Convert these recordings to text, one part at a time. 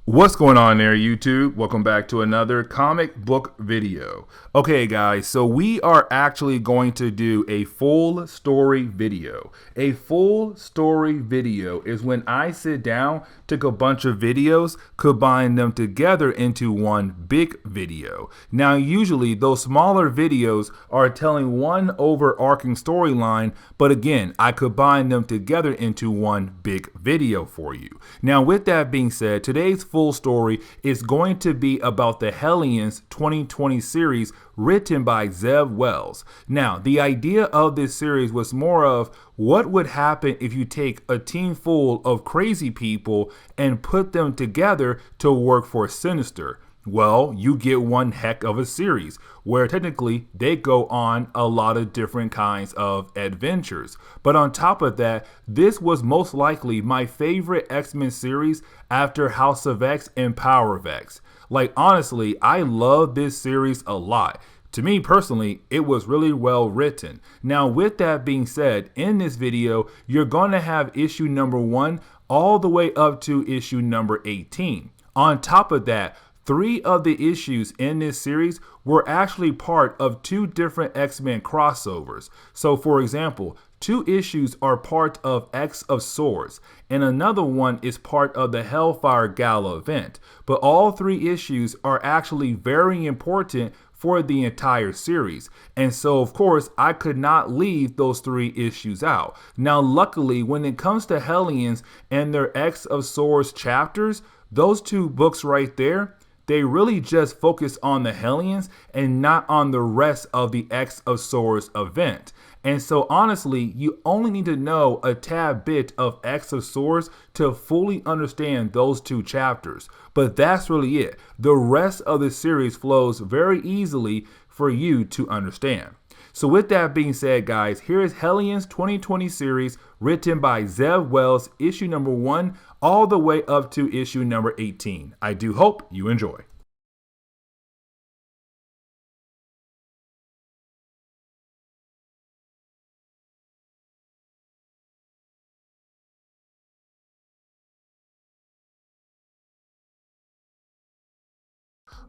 What's going on there, YouTube? Welcome back to another comic book video. Okay, guys, so we are actually going to do a full story video. A full story video is when I sit down, take a bunch of videos, combine them together into one big video. Now, usually those smaller videos are telling one overarching storyline, but again, I combine them together into one big video for you. Now, with that being said, today's full story is going to be about the Hellions 2020 series written by Zeb Wells. Now, the idea of this series was more of what would happen if you take a team full of crazy people and put them together to work for Sinister. Well, you get one heck of a series where technically they go on a lot of different kinds of adventures. But on top of that, this was most likely my favorite X-Men series after House of X and Power of X. Like, honestly, I love this series a lot. To me personally, it was really well written. Now, with that being said, in this video, you're going to have issue number 1 all the way up to issue number 18. On top of that, 3 of the issues in this series were actually part of 2 different X-Men crossovers. So for example, 2 issues are part of X of Swords, and another one is part of the Hellfire Gala event. But all 3 issues are actually very important for the entire series. And so, of course, I could not leave those 3 issues out. Now, luckily, when it comes to Hellions and their X of Swords chapters, those 2 books right there, they really just focus on the Hellions and not on the rest of the X of Swords event. And so honestly, you only need to know a tad bit of X of Swords to fully understand those 2 chapters. But that's really it. The rest of the series flows very easily for you to understand. So with that being said, guys, here is Hellions 2020 series written by Zeb Wells, issue number 1 all the way up to issue number 18. I do hope you enjoy.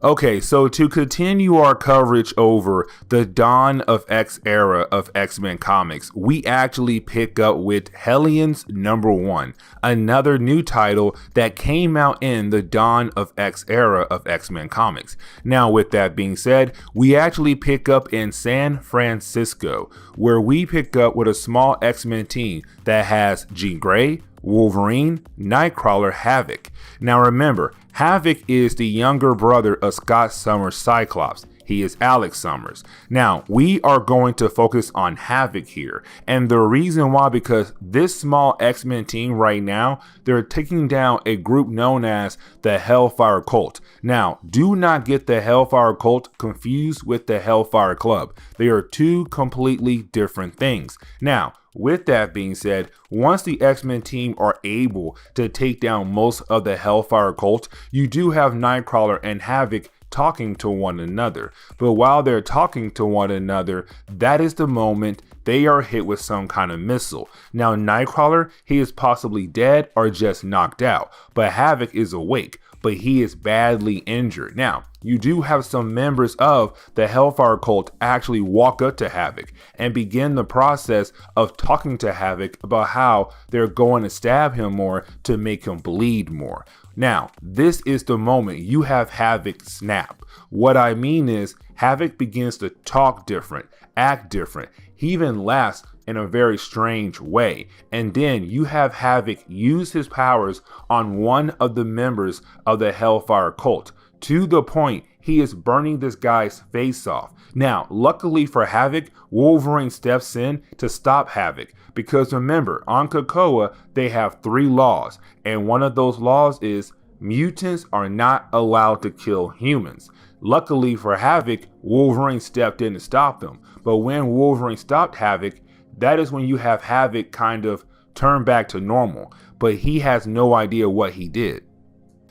Okay, so to continue our coverage over the dawn of X era of X-Men comics, we actually pick up with Hellions number 1, another new title that came out in the dawn of X era of X-Men comics. Now, with that being said, we actually pick up in San Francisco, where we pick up with a small X-Men team that has Jean Grey, Wolverine, Nightcrawler, Havoc. Now remember, Havoc is the younger brother of Scott Summers' Cyclops. He is Alex Summers. Now, we are going to focus on Havoc here. And the reason why, because this small X-Men team right now, they're taking down a group known as the Hellfire Cult. Now, do not get the Hellfire Cult confused with the Hellfire Club. They are 2 completely different things. Now, with that being said, once the X-Men team are able to take down most of the Hellfire Cult, you do have Nightcrawler and Havoc talking to one another. But while they're talking to one another, that is the moment they are hit with some kind of missile. Now, Nightcrawler, he is possibly dead or just knocked out, but Havoc is awake, but he is badly injured. Now, you do have some members of the Hellfire Cult actually walk up to Havoc and begin the process of talking to Havoc about how they're going to stab him more to make him bleed more. Now, this is the moment you have Havoc snap. What I mean is, Havoc begins to talk different, act different. He even laughs in a very strange way. And then you have Havoc use his powers on one of the members of the Hellfire Cult, to the point he is burning this guy's face off. Now, luckily for Havoc, Wolverine steps in to stop Havoc, because remember, on Krakoa, they have 3 laws, and one of those laws is mutants are not allowed to kill humans. Luckily for Havoc, Wolverine stepped in to stop them, but when Wolverine stopped Havoc, that is when you have Havoc kind of turn back to normal, but he has no idea what he did.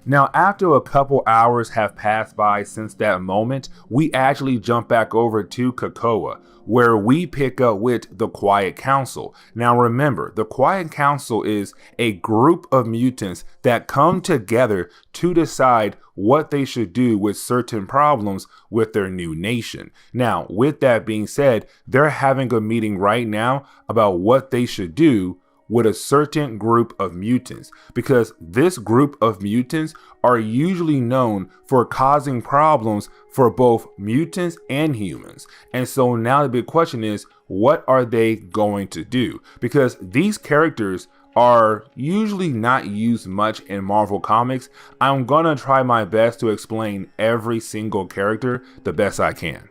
Now, after a couple hours have passed by since that moment, we actually jump back over to COPPA, where we pick up with the Quiet Council. Now remember, the Quiet Council is a group of mutants that come together to decide what they should do with certain problems with their new nation. Now, with that being said, they're having a meeting right now about what they should do with a certain group of mutants, because this group of mutants are usually known for causing problems for both mutants and humans. And so now the big question is, what are they going to do? Because these characters are usually not used much in Marvel Comics. I'm gonna try my best to explain every single character the best I can.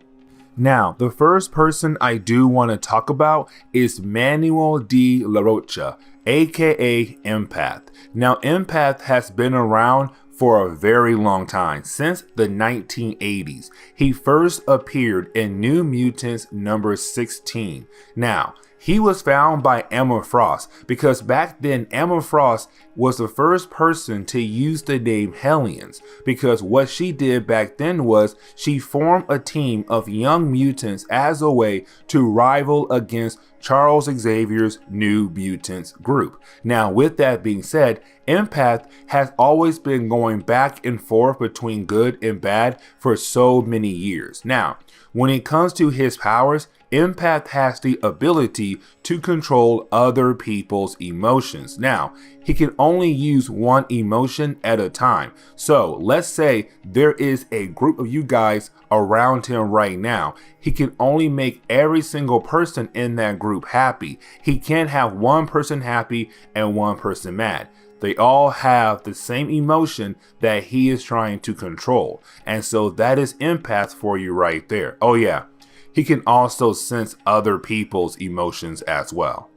Now, the first person I do want to talk about is Manuel de la Rocha, aka Empath. Now, Empath has been around for a very long time, since the 1980s. He first appeared in New Mutants number 16. Now, he was found by Emma Frost, because back then Emma Frost was the first person to use the name Hellions, because what she did back then was she formed a team of young mutants as a way to rival against Charles Xavier's New Mutants group. Now, with that being said, Empath has always been going back and forth between good and bad for so many years. Now, when it comes to his powers, Empath has the ability to control other people's emotions. Now, he can only use one emotion at a time. So let's say there is a group of you guys around him right now. He can only make every single person in that group happy. He can't have one person happy and one person mad. They all have the same emotion that he is trying to control. And so that is Empath for you right there. Oh yeah. He can also sense other people's emotions as well.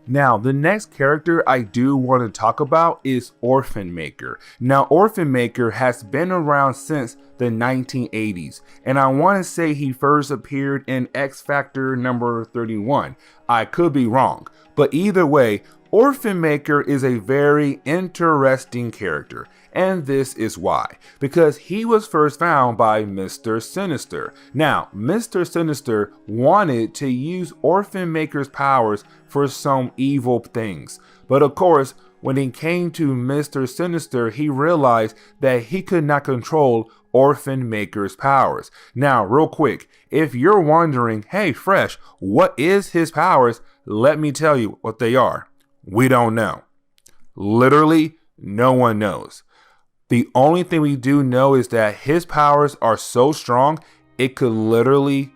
Now, the next character I do want to talk about is Orphan Maker. Now, Orphan Maker has been around since the 1980s, and I want to say he first appeared in X Factor number 31. I could be wrong, but either way, Orphan Maker is a very interesting character, and this is why. Because he was first found by Mr. Sinister. Now, Mr. Sinister wanted to use Orphan Maker's powers for some evil things. But of course, when it came to Mr. Sinister, he realized that he could not control Orphan Maker's powers. Now, real quick, if you're wondering, hey, Fresh, what is his powers? Let me tell you what they are. We don't know. Literally, no one knows. The only thing we do know is that his powers are so strong, it could literally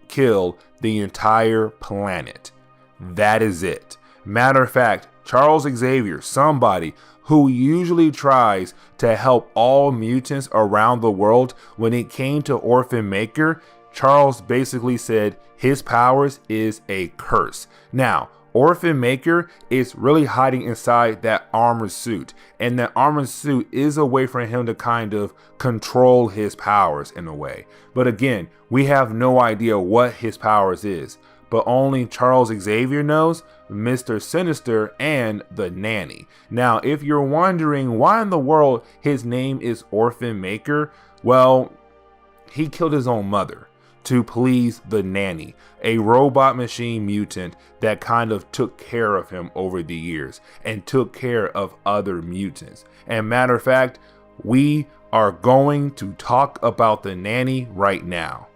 kill the entire planet. That is it. Matter of fact, Charles Xavier, somebody who usually tries to help all mutants around the world, when it came to Orphan Maker, Charles basically said his powers is a curse. Now, Orphan Maker is really hiding inside that armored suit, and that armored suit is a way for him to kind of control his powers in a way. But again, we have no idea what his powers is, but only Charles Xavier knows, Mr. Sinister, and the nanny. Now, if you're wondering why in the world his name is Orphan Maker, well, he killed his own mother to please the nanny, a robot machine mutant that kind of took care of him over the years and took care of other mutants. And matter of fact, we are going to talk about the nanny right now.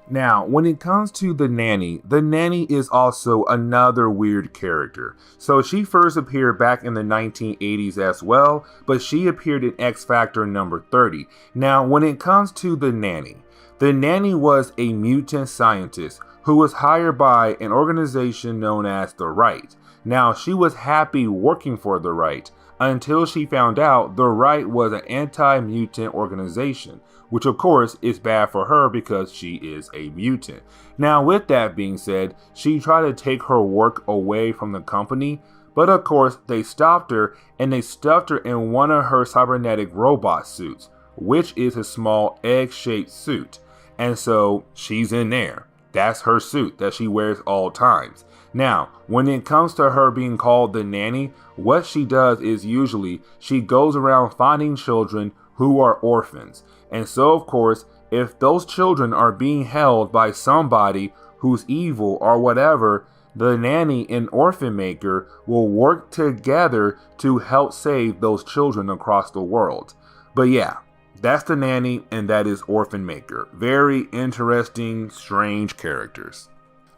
Now, when it comes to the nanny is also another weird character. So she first appeared back in the 1980s as well, but she appeared in X Factor number 30. Now, when it comes to the nanny was a mutant scientist who was hired by an organization known as the Right. Now, she was happy working for the Right until she found out the Right was an anti-mutant organization, which of course is bad for her because she is a mutant. Now, with that being said, she tried to take her work away from the company, but of course they stopped her, and they stuffed her in one of her cybernetic robot suits, which is a small egg-shaped suit. And so she's in there. That's her suit that she wears all times. Now, when it comes to her being called the nanny, what she does is usually she goes around finding children who are orphans. And so, of course, if those children are being held by somebody who's evil or whatever, the nanny and orphan maker will work together to help save those children across the world. But yeah, that's the nanny and that is orphan maker. Very interesting, strange characters.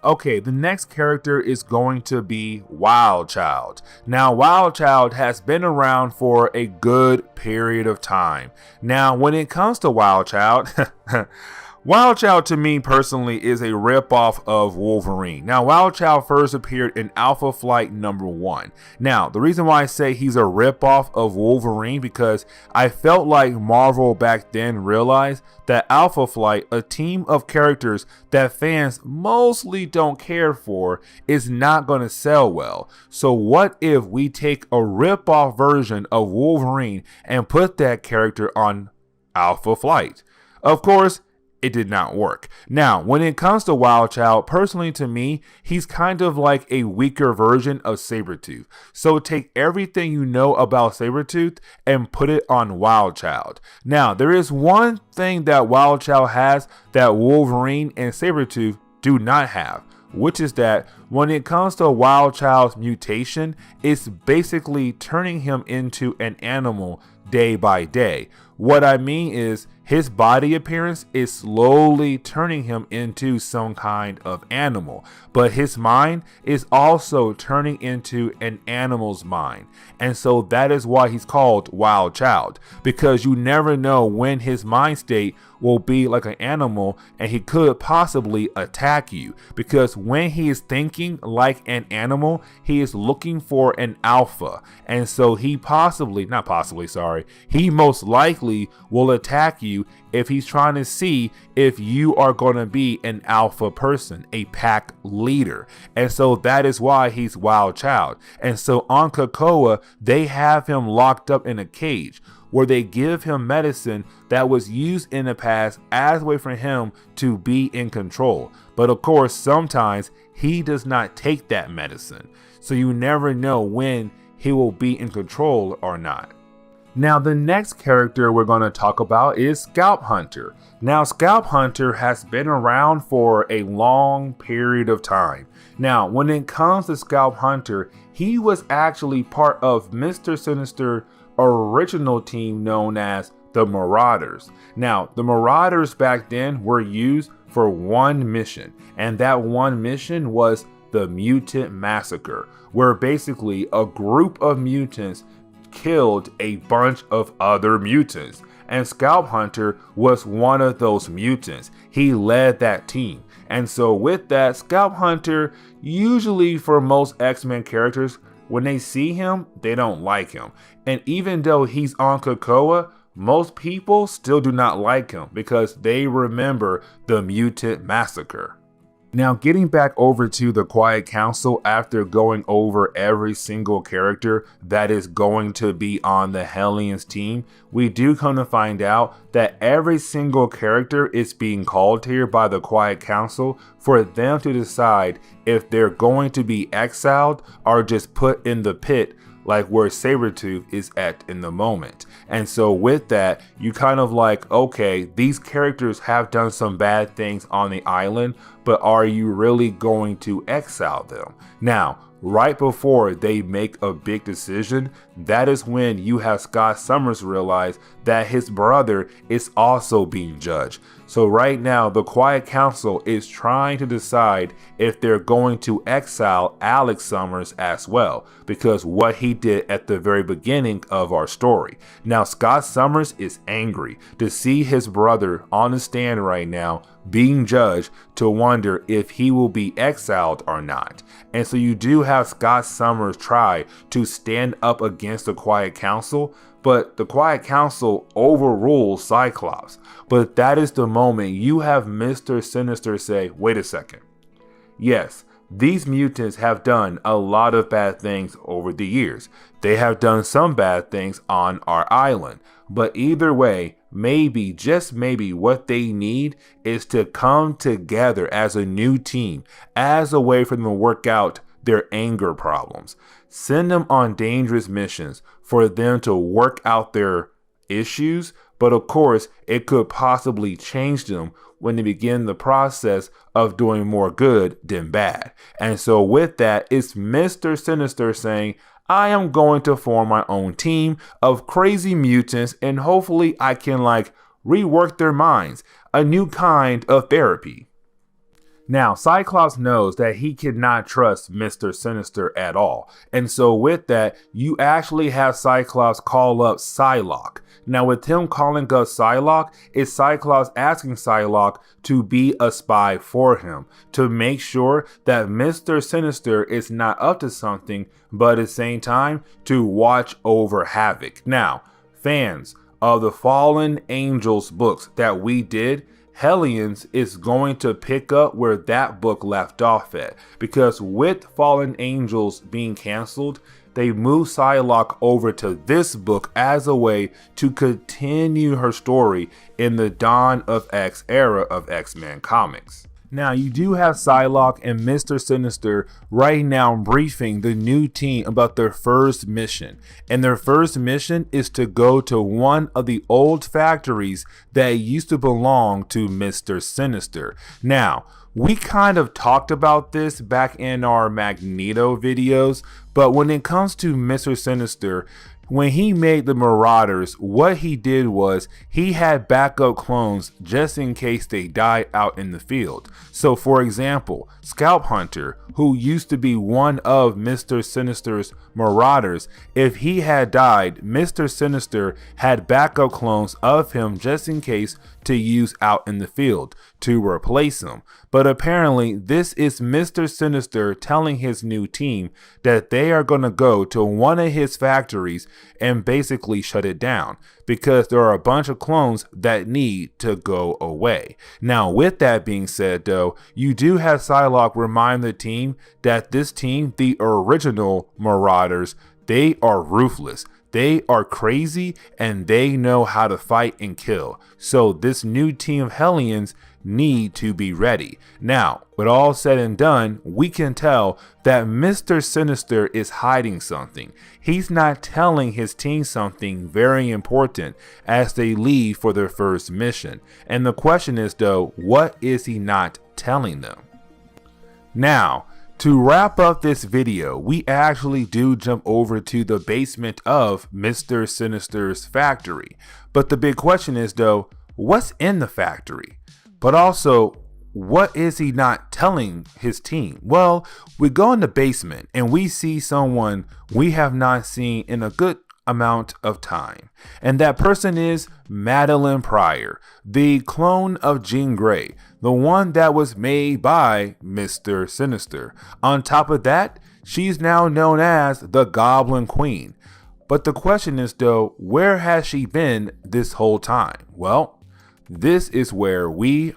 Okay, the next character is going to be Wild Child. Now, Wild Child has been around for a good period of time. Now, when it comes to Wild Child, Wild Child to me personally is a ripoff of Wolverine. Now, Wild Child first appeared in Alpha Flight #1. Now, the reason why I say he's a ripoff of Wolverine because I felt like Marvel back then realized that Alpha Flight, a team of characters that fans mostly don't care for, is not going to sell well. So what if we take a ripoff version of Wolverine and put that character on Alpha Flight? Of course, it did not work. Now, when it comes to Wild Child, personally to me, he's kind of like a weaker version of Sabretooth. So take everything you know about Sabretooth and put it on Wild Child. Now, there is one thing that Wild Child has that Wolverine and Sabretooth do not have, which is that when it comes to Wild Child's mutation, it's basically turning him into an animal day by day. What I mean is his body appearance is slowly turning him into some kind of animal, but his mind is also turning into an animal's mind. And so that is why he's called Wild Child, because you never know when his mind state will be like an animal and he could possibly attack you, because when he is thinking like an animal, he is looking for an alpha. And so he most likely will attack you if he's trying to see if you are going to be an alpha person, a pack leader. And so that is why he's Wild Child. And so on Krakoa, they have him locked up in a cage where they give him medicine that was used in the past as a way for him to be in control. But of course, sometimes he does not take that medicine. So you never know when he will be in control or not. Now, the next character we're going to talk about is Scalp Hunter. Now, Scalp Hunter has been around for a long period of time. Now, when it comes to Scalp Hunter, he was actually part of Mr. Sinister original team known as the Marauders. Now, the Marauders back then were used for one mission, and that one mission was the Mutant Massacre, where basically a group of mutants killed a bunch of other mutants, and Scalp Hunter was one of those mutants. He led that team. And so with that, Scalp Hunter, usually for most X-Men characters, when they see him, they don't like him. And even though he's on Krakoa, most people still do not like him because they remember the Mutant Massacre. Now, getting back over to the Quiet Council, after going over every single character that is going to be on the Hellions team, we do come to find out that every single character is being called here by the Quiet Council for them to decide if they're going to be exiled or just put in the pit, like where Sabretooth is at in the moment. And so with that, you kind of like, okay, these characters have done some bad things on the island, but are you really going to exile them? Now, right before they make a big decision, that is when you have Scott Summers realize that his brother is also being judged. So right now, the Quiet Council is trying to decide if they're going to exile Alex Summers as well, because what he did at the very beginning of our story. Now, Scott Summers is angry to see his brother on the stand right now being judged, to wonder if he will be exiled or not. And so you do have Scott Summers try to stand up against the Quiet Council, but the Quiet Council overrules Cyclops. But that is the moment you have Mr. Sinister say, wait a second. Yes, these mutants have done a lot of bad things over the years. They have done some bad things on our island. But either way, maybe, just maybe, what they need is to come together as a new team, as a way for them to work out their anger problems. Send them on dangerous missions for them to work out their issues, but of course, it could possibly change them when they begin the process of doing more good than bad. And so with that, it's Mr. Sinister saying, I am going to form my own team of crazy mutants, and hopefully I can rework their minds. A new kind of therapy. Now, Cyclops knows that he cannot trust Mr. Sinister at all. And so with that, you actually have Cyclops call up Psylocke. Now, with him calling up Psylocke, it's Cyclops asking Psylocke to be a spy for him, to make sure that Mr. Sinister is not up to something, but at the same time, to watch over Havoc. Now, fans of the Fallen Angels books that we did, Hellions is going to pick up where that book left off at, because with Fallen Angels being canceled, they moved Psylocke over to this book as a way to continue her story in the Dawn of X era of X-Men comics. Now, you do have Psylocke and Mr. Sinister right now briefing the new team about their first mission. And their first mission is to go to one of the old factories that used to belong to Mr. Sinister. Now, we kind of talked about this back in our Magneto videos, but when it comes to Mr. Sinister, when he made the Marauders, what he did was he had backup clones just in case they died out in the field. So for example, Scalp Hunter, who used to be one of Mr. Sinister's Marauders, if he had died, Mr. Sinister had backup clones of him just in case to use out in the field to replace him. But apparently this is Mr. Sinister telling his new team that they are going to go to one of his factories and basically shut it down, because there are a bunch of clones that need to go away. Now, with that being said though, you do have Psylocke remind the team that this team, the original Marauders, they are ruthless. They are crazy and they know how to fight and kill. So this new team of Hellions need to be ready. Now, with all said and done, we can tell that Mr. Sinister is hiding something. He's not telling his team something very important as they leave for their first mission. And the question is though, what is he not telling them? Now, to wrap up this video, we actually do jump over to the basement of Mr. Sinister's factory. But the big question is though, what's in the factory? But also, what is he not telling his team? Well, we go in the basement and we see someone we have not seen in a good amount of time. And that person is Madeline Pryor, the clone of Jean Grey, the one that was made by Mr. Sinister. On top of that, she's now known as the Goblin Queen. But the question is though, where has she been this whole time? Well, this is where we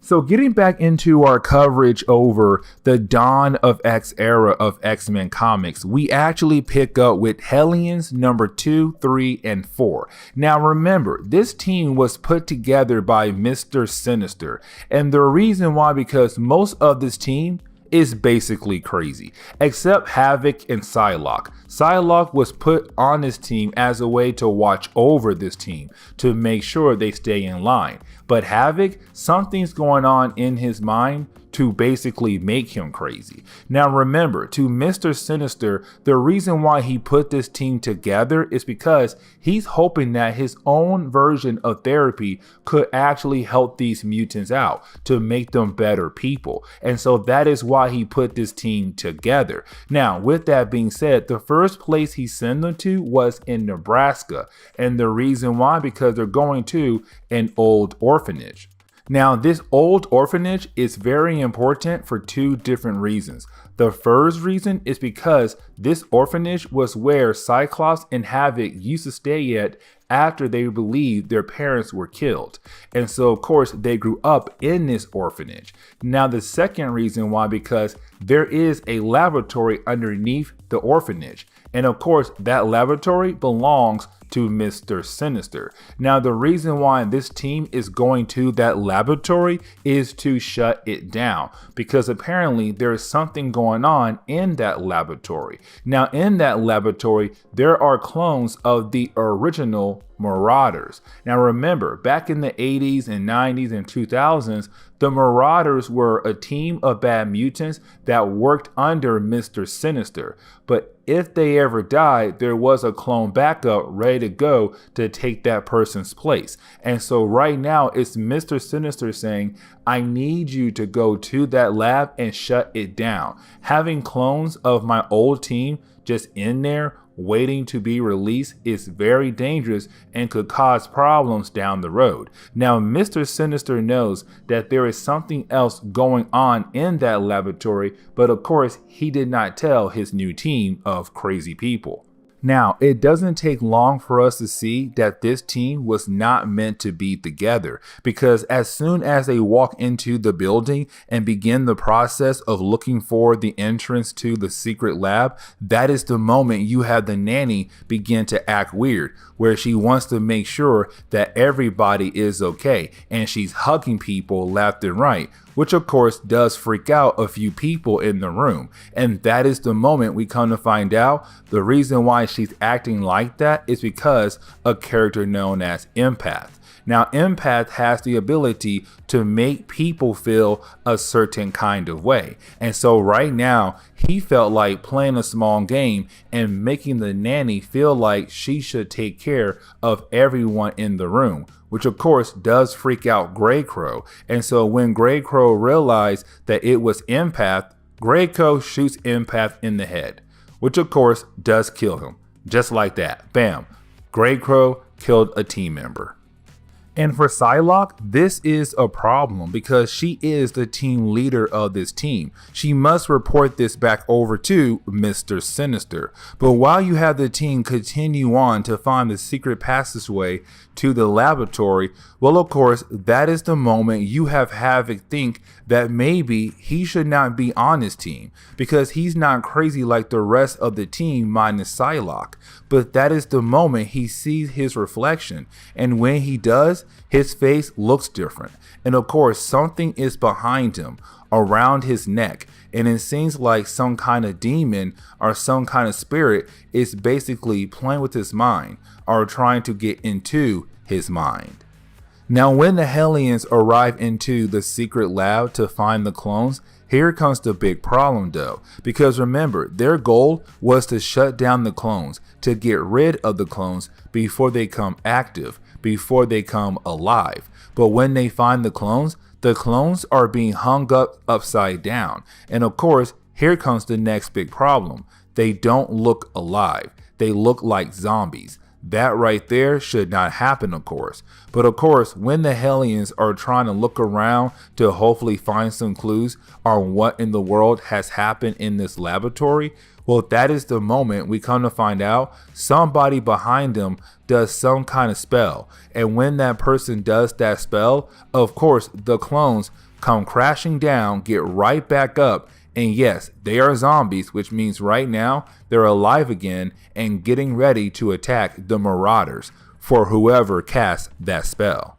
So getting back into our coverage over the Dawn of X era of X-Men comics, we actually pick up with Hellions number 2, 3, and 4. Now remember, this team was put together by Mr. Sinister, and the reason why, because most of this team is basically crazy, except Havoc and Psylocke. Psylocke was put on this team as a way to watch over this team to make sure they stay in line. But Havoc, something's going on in his mind to basically make him crazy. Now remember, to Mr. Sinister, the reason why he put this team together is because he's hoping that his own version of therapy could actually help these mutants out to make them better people. And so that is why he put this team together. Now, with that being said, the first place he sent them to was in Nebraska. And the reason why, because they're going to an old orphanage. Now, this old orphanage is very important for two different reasons. The first reason is because this orphanage was where Cyclops and Havoc used to stay at after they believed their parents were killed. And so, of course, they grew up in this orphanage. Now, the second reason why, because there is a laboratory underneath the orphanage. And of course, that laboratory belongs to Mr. Sinister. Now, the reason why this team is going to that laboratory is to shut it down, because apparently there is something going on in that laboratory. Now, in that laboratory, there are clones of the original Marauders. Now, remember, back in the 80s and 90s and 2000s, the Marauders were a team of bad mutants that worked under Mr. Sinister. But if they ever died, there was a clone backup ready to go to take that person's place. And so right now, it's Mr. Sinister saying, I need you to go to that lab and shut it down. Having clones of my old team just in there waiting to be released is very dangerous and could cause problems down the road. Now, Mr. Sinister knows that there is something else going on in that laboratory, but of course, he did not tell his new team of crazy people. Now, it doesn't take long for us to see that this team was not meant to be together, because as soon as they walk into the building and begin the process of looking for the entrance to the secret lab, that is the moment you have the nanny begin to act weird, where she wants to make sure that everybody is okay, and she's hugging people left and right, which of course does freak out a few people in the room. And that is the moment we come to find out the reason why she's acting like that is because a character known as Empath. Now, Empath has the ability to make people feel a certain kind of way. And so right now, he felt like playing a small game and making the nanny feel like she should take care of everyone in the room, which of course does freak out Grey Crow. And so when Grey Crow realized that it was Empath, Grey Crow shoots Empath in the head, which of course does kill him. Just like that. Bam. Grey Crow killed a team member. And for Psylocke, this is a problem because she is the team leader of this team. She must report this back over to Mr. Sinister. But while you have the team continue on to find the secret passageway to the laboratory, well, of course, that is the moment you have Havoc think that maybe he should not be on this team because he's not crazy like the rest of the team minus Psylocke. But that is the moment he sees his reflection, and when he does, his face looks different. And of course, something is behind him, around his neck, and it seems like some kind of demon or some kind of spirit is basically playing with his mind or trying to get into his mind. Now, when the Hellions arrive into the secret lab to find the clones, here comes the big problem though, because remember, their goal was to shut down the clones, to get rid of the clones before they come active, before they come alive. But when they find the clones are being hung up upside down. And of course, here comes the next big problem. They don't look alive. They look like zombies. That right there should not happen, of course. But of course, when the Hellions are trying to look around to hopefully find some clues on what in the world has happened in this laboratory, well, that is the moment we come to find out somebody behind them does some kind of spell. And when that person does that spell, of course, the clones come crashing down, get right back up. And yes, they are zombies, which means right now they're alive again and getting ready to attack the Marauders for whoever casts that spell.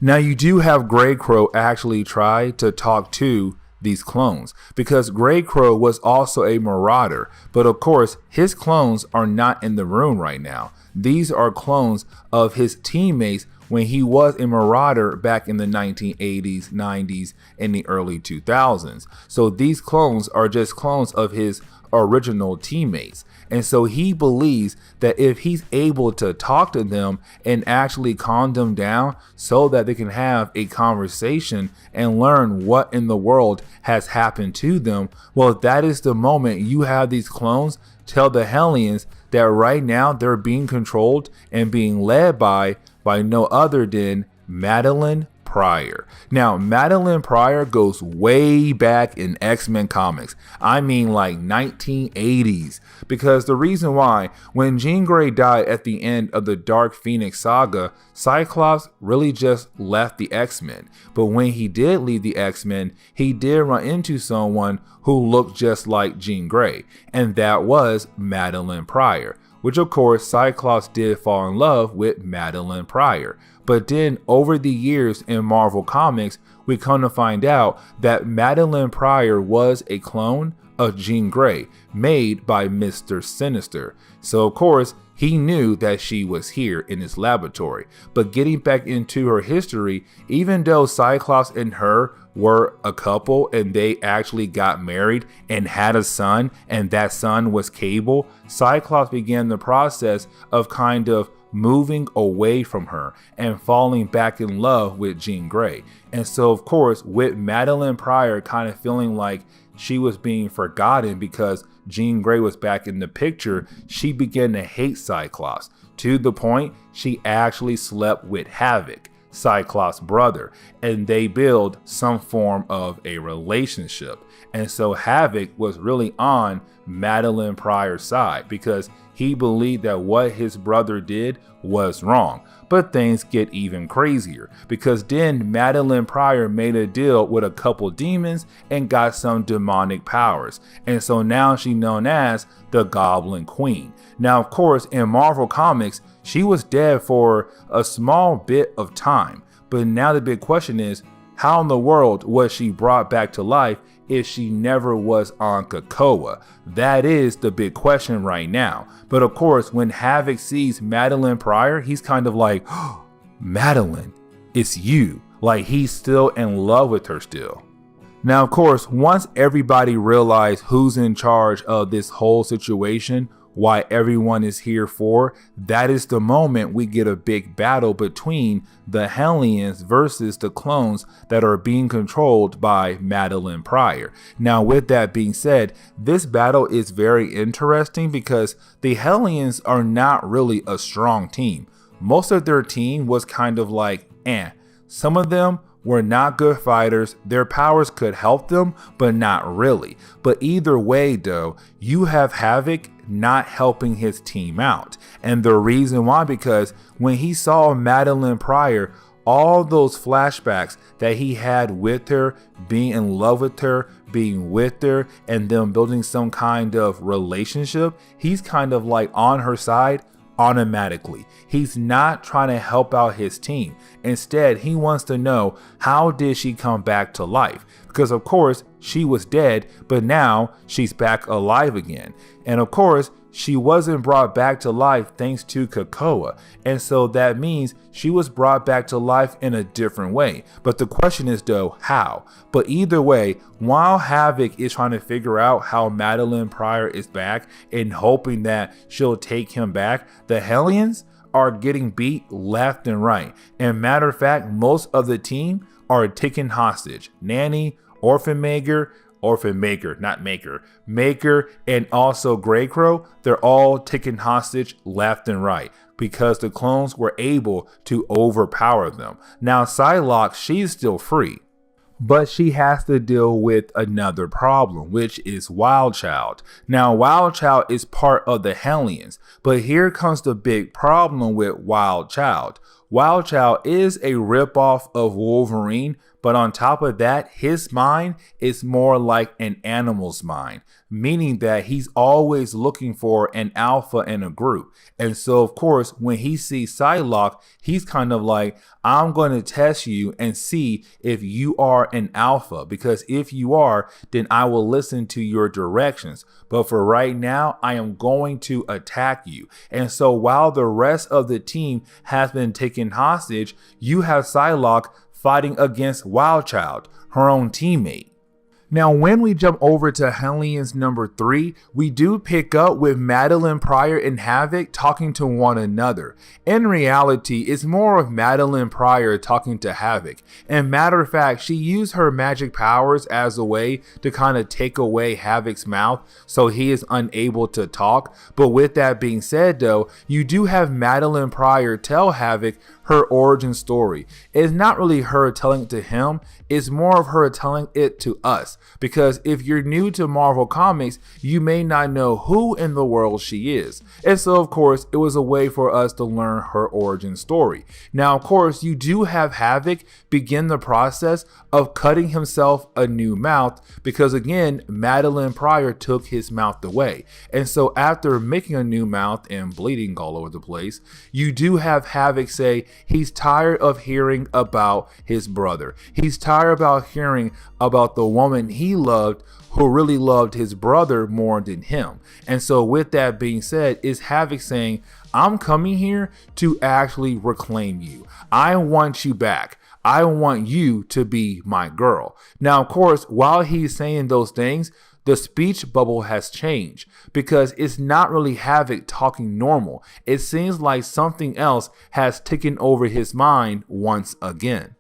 Now, you do have Grey Crow actually try to talk to these clones because Grey Crow was also a Marauder, but of course his clones are not in the room right now. These are clones of his teammates when he was a Marauder back in the 1980s, 90s, and the early 2000s. So these clones are just clones of his original teammates. And so he believes that if he's able to talk to them and actually calm them down so that they can have a conversation and learn what in the world has happened to them, well, that is the moment you have these clones tell the Hellions that right now they're being controlled and being led by no other than Madeline, Pryor. Now, Madeline Pryor goes way back in X-Men comics. I mean like 1980s. Because the reason why, when Jean Grey died at the end of the Dark Phoenix saga, Cyclops really just left the X-Men. But when he did leave the X-Men, he did run into someone who looked just like Jean Grey. And that was Madeline Pryor. Which of course Cyclops did fall in love with Madeline Pryor. But then over the years in Marvel Comics, we come to find out that Madeline Pryor was a clone of Jean Grey made by Mr. Sinister. So of course he knew that she was here in his laboratory. But getting back into her history, even though Cyclops and her were a couple and they actually got married and had a son, and that son was Cable, Cyclops began the process of kind of moving away from her and falling back in love with Jean Grey. And so of course with Madeline Pryor kind of feeling like she was being forgotten because Jean Grey was back in the picture, she began to hate Cyclops to the point she actually slept with Havoc, Cyclops' brother, and they build some form of a relationship. And so Havoc was really on Madeline Pryor's side because he believed that what his brother did was wrong. But things get even crazier because then Madeline Pryor made a deal with a couple demons and got some demonic powers. And so now she's known as the Goblin Queen. Now, of course, in Marvel Comics, she was dead for a small bit of time. But now the big question is, how in the world was she brought back to life if she never was on COPPA? That is the big question right now. But of course, when Havoc sees Madeline Pryor, he's kind of like, oh, Madeline, it's you. Like he's still in love with her still. Now, of course, once everybody realized who's in charge of this whole situation, why everyone is here for, that is the moment we get a big battle between the Hellions versus the clones that are being controlled by Madeline Pryor. Now, with that being said, this battle is very interesting because the Hellions are not really a strong team. Most of their team was kind of like, Some of them were not good fighters. Their powers could help them, but not really. But either way though, you have Havoc not helping his team out. And the reason why, because when he saw Madeline Pryor, all those flashbacks that he had with her, being in love with her, being with her, and them building some kind of relationship, he's kind of like on her side automatically. He's not trying to help out his team. Instead, he wants to know, how did she come back to life? Because of course she was dead, but now she's back alive again. And of course she wasn't brought back to life thanks to COPPA. And so that means she was brought back to life in a different way. But the question is though, how? But either way, while Havoc is trying to figure out how Madeline Pryor is back and hoping that she'll take him back, the Hellions are getting beat left and right. And matter of fact, most of the team are taken hostage. Nanny, Maker, and also Grey Crow, they're all taken hostage left and right because the clones were able to overpower them. Now Psylocke, she's still free, but she has to deal with another problem, which is Wildchild. Now Wildchild is part of the Hellions, but here comes the big problem with Wildchild. Wildchild is a ripoff of Wolverine, but on top of that, his mind is more like an animal's mind, meaning that he's always looking for an alpha in a group. And so, of course, when he sees Psylocke, he's kind of like, I'm going to test you and see if you are an alpha, because if you are, then I will listen to your directions. But for right now, I am going to attack you. And so while the rest of the team has been taken hostage, you have Psylocke fighting against Wildchild, her own teammate. Now, when we jump over to Hellions number 3, we do pick up with Madeline Pryor and Havoc talking to one another. In reality, it's more of Madeline Pryor talking to Havoc. And matter of fact, she used her magic powers as a way to kind of take away Havoc's mouth so he is unable to talk. But with that being said though, you do have Madeline Pryor tell Havoc her origin story. It's not really her telling it to him, it's more of her telling it to us. Because if you're new to Marvel Comics, you may not know who in the world she is. And so, of course, it was a way for us to learn her origin story. Now, of course, you do have Havoc begin the process of cutting himself a new mouth because, again, Madeline Pryor took his mouth away. And so after making a new mouth and bleeding all over the place, you do have Havoc say he's tired of hearing about his brother. He's tired about hearing about the woman he loved who really loved his brother more than him. And so with that being said, is Havoc saying, I'm coming here to actually reclaim you. I want you back. I want you to be my girl. Now, of course, while he's saying those things, the speech bubble has changed because it's not really Havoc talking normal. It seems like something else has taken over his mind once again.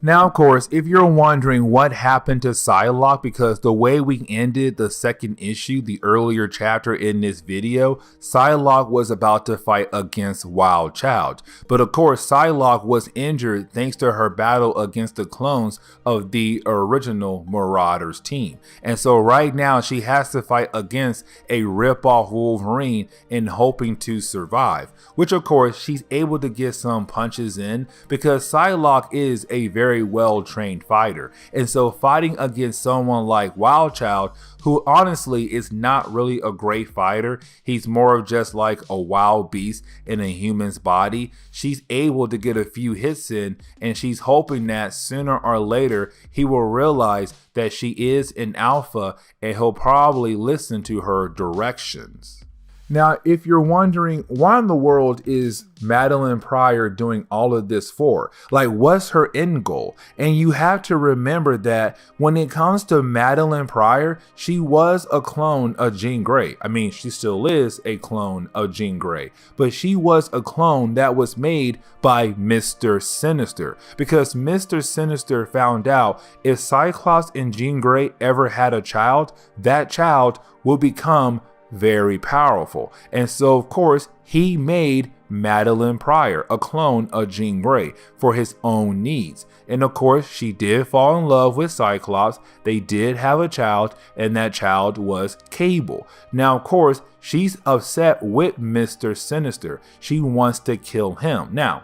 Now, of course, if you're wondering what happened to Psylocke, because the way we ended the second issue, the earlier chapter in this video, Psylocke was about to fight against Wild Child. But of course, Psylocke was injured thanks to her battle against the clones of the original Marauders team. And so right now she has to fight against a rip-off Wolverine in hoping to survive. Which of course, she's able to get some punches in because Psylocke is a very well-trained fighter. And so fighting against someone like Wild Child, who honestly is not really a great fighter, he's more of just like a wild beast in a human's body, she's able to get a few hits in, and she's hoping that sooner or later he will realize that she is an alpha and he'll probably listen to her directions. Now, if you're wondering why in the world is Madeline Pryor doing all of this for? Like, what's her end goal? And you have to remember that when it comes to Madeline Pryor, she was a clone of Jean Grey. I mean, she still is a clone of Jean Grey, but she was a clone that was made by Mr. Sinister, because Mr. Sinister found out if Cyclops and Jean Grey ever had a child, that child will become very powerful. And so of course he made Madeline Pryor, a clone of Jean Grey, for his own needs. And of course she did fall in love with Cyclops, they did have a child, and that child was Cable. Now of course she's upset with Mr. Sinister, she wants to kill him. Now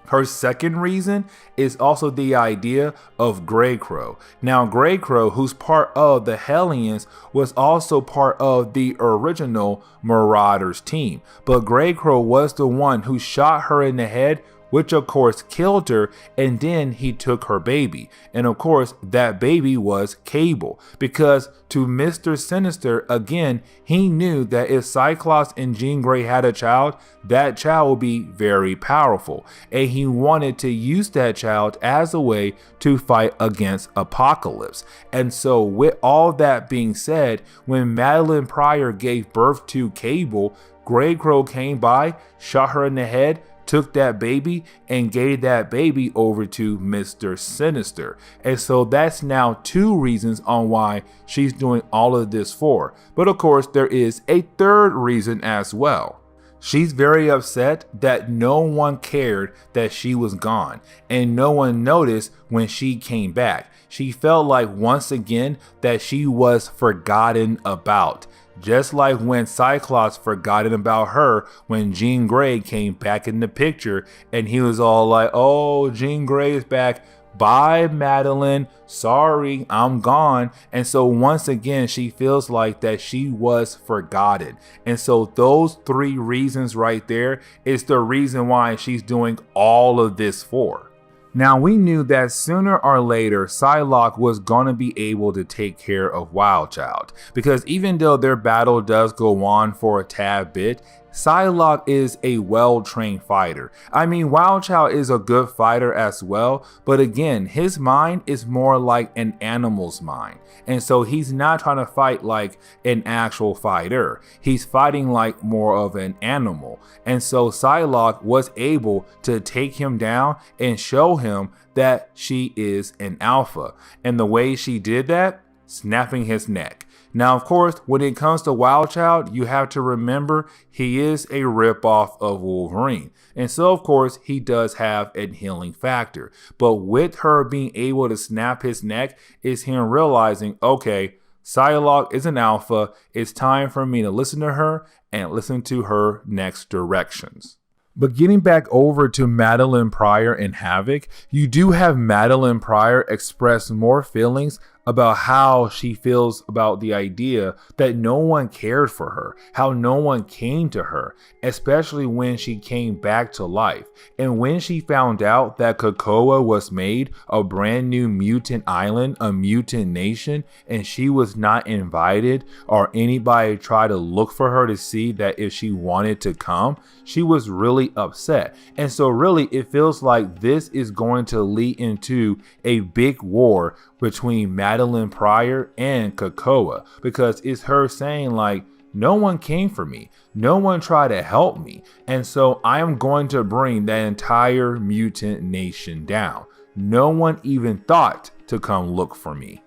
her second reason is also the idea of Grey Crow. Now, Grey Crow, who's part of the Hellions, was also part of the original Marauders team. But Grey Crow was the one who shot her in the head, which of course killed her, and then he took her baby. And of course, that baby was Cable, because to Mr. Sinister, again, he knew that if Cyclops and Jean Grey had a child, that child would be very powerful. And he wanted to use that child as a way to fight against Apocalypse. And so with all that being said, when Madeline Pryor gave birth to Cable, Grey Crow came by, shot her in the head, took that baby, and gave that baby over to Mr. Sinister. And so that's now two reasons on why she's doing all of this for. But of course, there is a third reason as well. She's very upset that no one cared that she was gone, and no one noticed when she came back. She felt like once again that she was forgotten about. Just like when Cyclops forgotten about her when Jean Grey came back in the picture, and he was all like, oh, Jean Grey is back. Bye, Madeline. Sorry, I'm gone. And so once again, she feels like that she was forgotten. And so those three reasons right there is the reason why she's doing all of this for. Now, we knew that sooner or later, Psylocke was going to be able to take care of Wild Child, because even though their battle does go on for a tad bit, Psylocke is a well-trained fighter. I mean, Wild Child is a good fighter as well, but again, his mind is more like an animal's mind. And so he's not trying to fight like an actual fighter. He's fighting like more of an animal. And so Psylocke was able to take him down and show him that she is an alpha. And the way she did that, snapping his neck. Now, of course, when it comes to Wild Child, you have to remember he is a ripoff of Wolverine. And so, of course, he does have a healing factor. But with her being able to snap his neck is him realizing, okay, Psylocke is an alpha. It's time for me to listen to her and listen to her next directions. But getting back over to Madeline Pryor and Havoc, you do have Madeline Pryor express more feelings about how she feels about the idea that no one cared for her, how no one came to her, especially when she came back to life. And when she found out that Krakoa was made a brand new mutant island, a mutant nation, and she was not invited or anybody tried to look for her to see that if she wanted to come, she was really upset. And so really it feels like this is going to lead into a big war between Madeline Pryor and Krakoa, because it's her saying like, no one came for me, no one tried to help me, and so I am going to bring that entire mutant nation down. No one even thought to come look for me.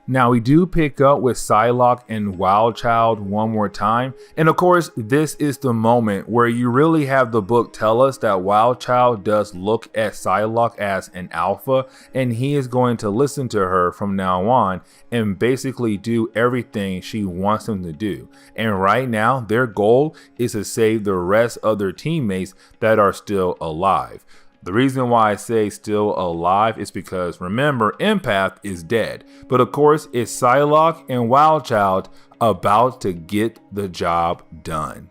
Now, we do pick up with Psylocke and Wild Child one more time. And of course, this is the moment where you really have the book tell us that Wild Child does look at Psylocke as an alpha, and he is going to listen to her from now on and basically do everything she wants him to do. And right now, their goal is to save the rest of their teammates that are still alive. The reason why I say still alive is because, remember, Empath is dead. But of course, it's Psylocke and Wild Child about to get the job done.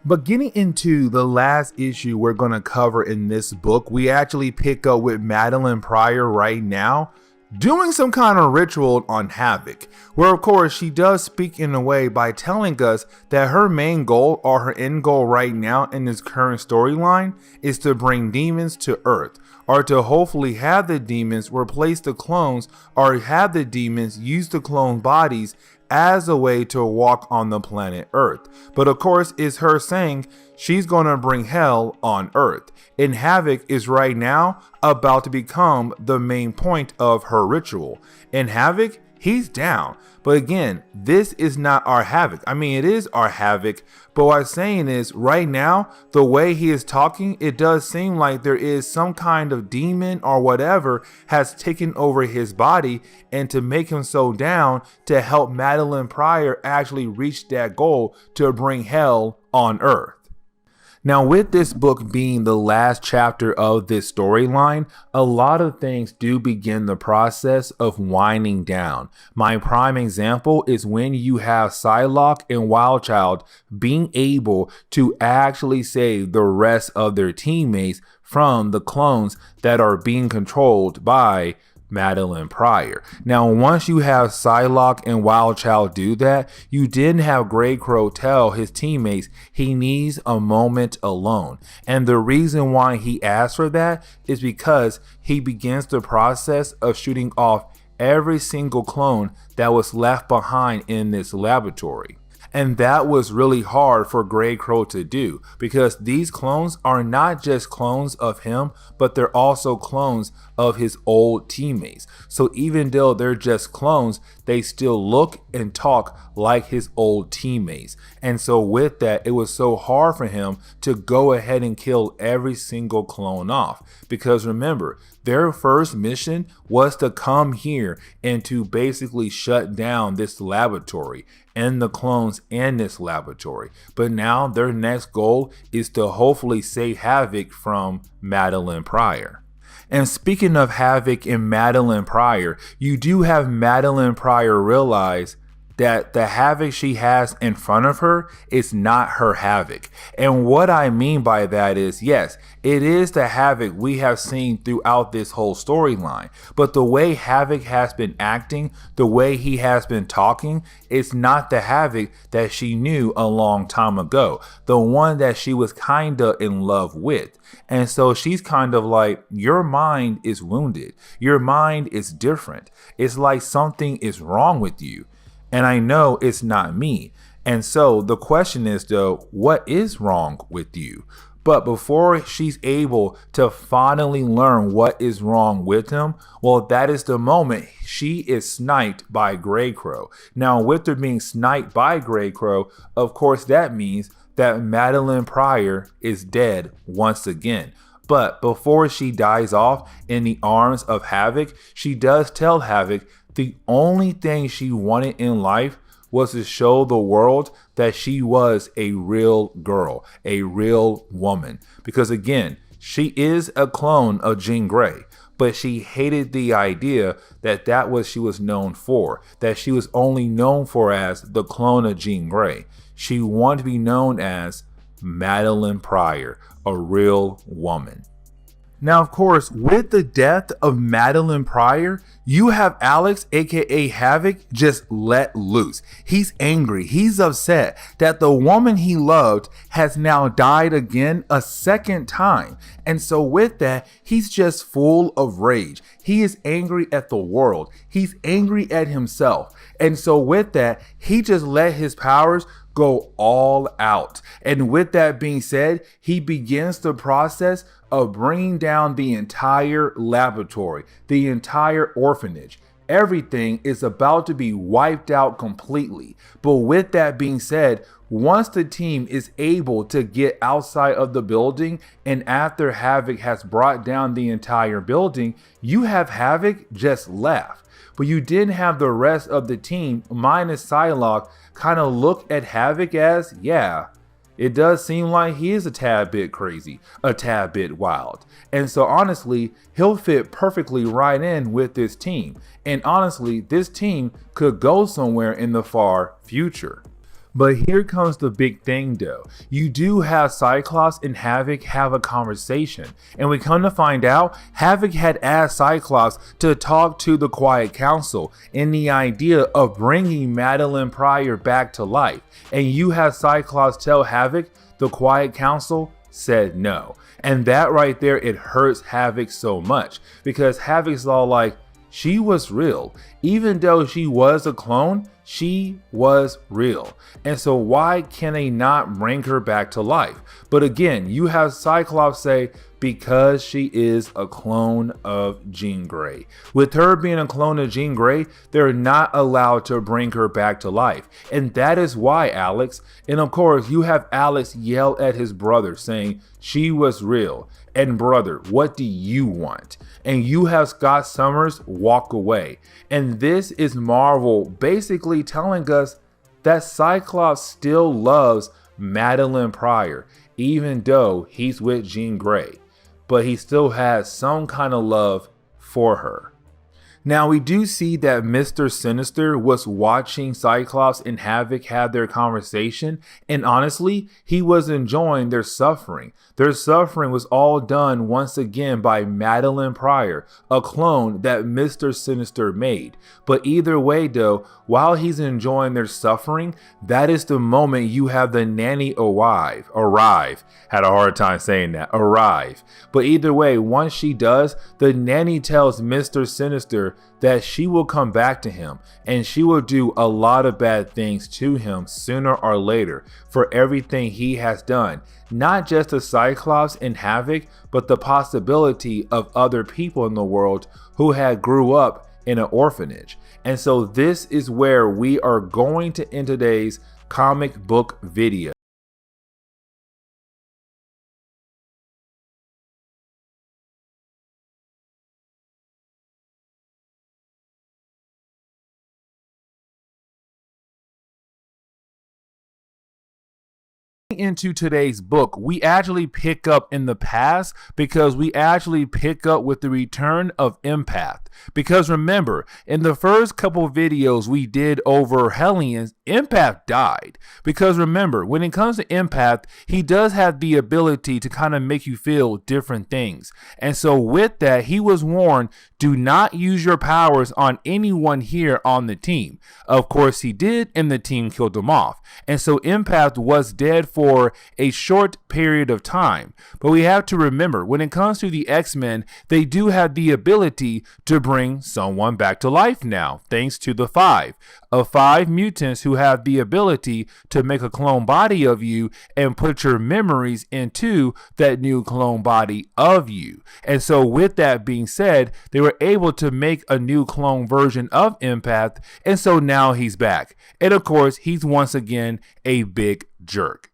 But getting into the last issue we're going to cover in this book, we actually pick up with Madeline Pryor right now, doing some kind of ritual on Havoc, where of course she does speak in a way by telling us that her main goal or her end goal right now in this current storyline is to bring demons to Earth, or to hopefully have the demons replace the clones, or have the demons use the clone bodies as a way to walk on the planet Earth. But of course, it's her saying she's going to bring hell on Earth. And Havoc is right now about to become the main point of her ritual. And Havoc, he's down. But again, this is not our Havoc. I mean, it is our Havoc. But what I'm saying is right now, the way he is talking, it does seem like there is some kind of demon or whatever has taken over his body, and to make him so down to help Madeline Pryor actually reach that goal to bring hell on Earth. Now, with this book being the last chapter of this storyline, a lot of things do begin the process of winding down. My prime example is when you have Psylocke and Wild Child being able to actually save the rest of their teammates from the clones that are being controlled by Madeline Pryor. Now, once you have Psylocke and Wild Child do that, you didn't have Grey Crow tell his teammates he needs a moment alone. And the reason why he asked for that is because he begins the process of shooting off every single clone that was left behind in this laboratory. And that was really hard for Grey Crow to do, because these clones are not just clones of him, but they're also clones of his old teammates. So even though they're just clones, they still look and talk like his old teammates. And so with that, it was so hard for him to go ahead and kill every single clone off. Because remember, their first mission was to come here and to basically shut down this laboratory and the clones in this laboratory. But now their next goal is to hopefully save Havoc from Madeline Pryor. And speaking of Havoc and Madeline Pryor, you do have Madeline Pryor realize that the Havoc she has in front of her is not her Havoc. And what I mean by that is, yes, it is the Havoc we have seen throughout this whole storyline. But the way Havoc has been acting, the way he has been talking, it's not the Havoc that she knew a long time ago. The one that she was kinda in love with. And so she's kind of like, your mind is wounded. Your mind is different. It's like something is wrong with you. And I know it's not me. And so the question is, though, what is wrong with you? But before she's able to finally learn what is wrong with him, well, that is the moment she is sniped by Grey Crow. Now, with her being sniped by Grey Crow, of course, that means that Madeline Pryor is dead once again. But before she dies off in the arms of Havoc, she does tell Havoc the only thing she wanted in life was to show the world that she was a real girl, a real woman. Because again, she is a clone of Jean Grey, but she hated the idea that that was she was known for, that she was only known for as the clone of Jean Grey. She wanted to be known as Madeline Pryor, a real woman. Now, of course, with the death of Madeline Pryor, you have Alex, aka Havoc, just let loose. He's angry. He's upset that the woman he loved has now died again a second time. And so with that, he's just full of rage. He is angry at the world. He's angry at himself. And so with that, he just let his powers go all out. And with that being said, he begins the process of bringing down the entire laboratory, the entire orphanage. Everything is about to be wiped out completely. But with that being said, once the team is able to get outside of the building, and after Havoc has brought down the entire building, you have Havoc just left. But you didn't have the rest of the team, minus Psylocke, kind of look at Havoc as, yeah, it does seem like he is a tad bit crazy, a tad bit wild. And so honestly, he'll fit perfectly right in with this team. And honestly, this team could go somewhere in the far future. But here comes the big thing though. You do have Cyclops and Havoc have a conversation. And we come to find out, Havoc had asked Cyclops to talk to the Quiet Council in the idea of bringing Madeline Pryor back to life. And you have Cyclops tell Havoc the Quiet Council said no. And that right there, it hurts Havoc so much. Because Havoc's all like, she was real. Even though she was a clone, she was real. And so why can they not bring her back to life? But again, you have Cyclops say, because she is a clone of Jean Grey. With her being a clone of Jean Grey, they're not allowed to bring her back to life. And that is why, Alex. And of course, you have Alex yell at his brother saying, she was real. And brother, what do you want? And you have Scott Summers walk away. And this is Marvel basically telling us that Cyclops still loves Madeline Pryor, even though he's with Jean Grey. But he still has some kind of love for her. Now we do see that Mr. Sinister was watching Cyclops and Havoc have their conversation, and honestly, he was enjoying their suffering. Their suffering was all done once again by Madeline Pryor, a clone that Mr. Sinister made. But either way though, while he's enjoying their suffering, that is the moment you have the nanny arrive. Had a hard time saying that, arrive. But either way, once she does, the nanny tells Mr. Sinister that she will come back to him and she will do a lot of bad things to him sooner or later for everything he has done. Not just the Cyclops and Havoc, but the possibility of other people in the world who had grew up in an orphanage. And so this is where we are going to end today's comic book video. Into today's book, we actually pick up in the past because we actually pick up with the return of Empath. Because remember, in the first couple videos we did over Hellions, Empath died. Because remember, when it comes to Empath, he does have the ability to kind of make you feel different things. And so with that, he was warned, do not use your powers on anyone here on the team. Of course he did, and the team killed him off. And so Empath was dead for for a short period of time. But we have to remember, when it comes to the X-Men, they do have the ability to bring someone back to life now, thanks to the five mutants who have the ability to make a clone body of you and put your memories into that new clone body of you. And so with that being said, they were able to make a new clone version of Empath, and so now he's back. And of course, he's once again a big jerk.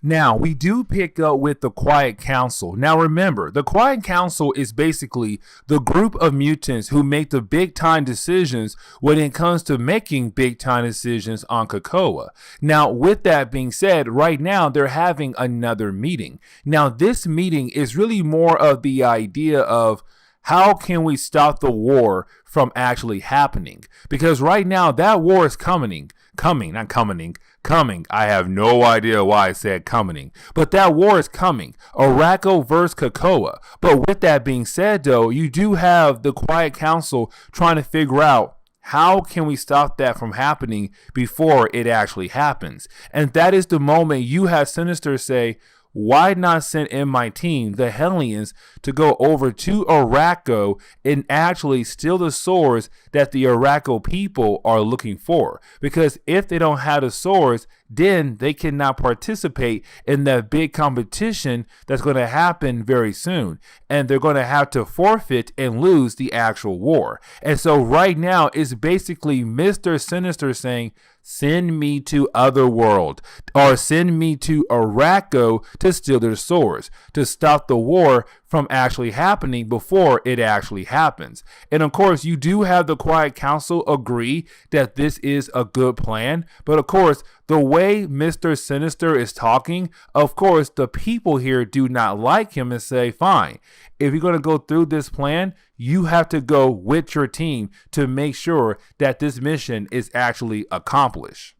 Now, we do pick up with the Quiet Council. Now, remember, the Quiet Council is basically the group of mutants who make the big-time decisions when it comes to making big-time decisions on COPPA. Now, with that being said, right now, they're having another meeting. Now, this meeting is really more of the idea of how can we stop the war from actually happening? Because right now, that war is coming. I have no idea why I said coming, but that war is coming. Arakko versus COPPA. But with that being said, though, you do have the Quiet Council trying to figure out how can we stop that from happening before it actually happens. And that is the moment you have Sinister say, why not send in my team, the Hellions, to go over to Arakko and actually steal the swords that the Arakko people are looking for? Because if they don't have the swords, then they cannot participate in that big competition that's going to happen very soon. And they're going to have to forfeit and lose the actual war. And so right now, it's basically Mr. Sinister saying, send me to Otherworld, or send me to Arakko to steal their swords, to stop the war from actually happening before it actually happens. And of course, you do have the Quiet Council agree that this is a good plan. But of course, the way Mr. Sinister is talking, of course, the people here do not like him and say, fine, if you're going to go through this plan, you have to go with your team to make sure that this mission is actually accomplished.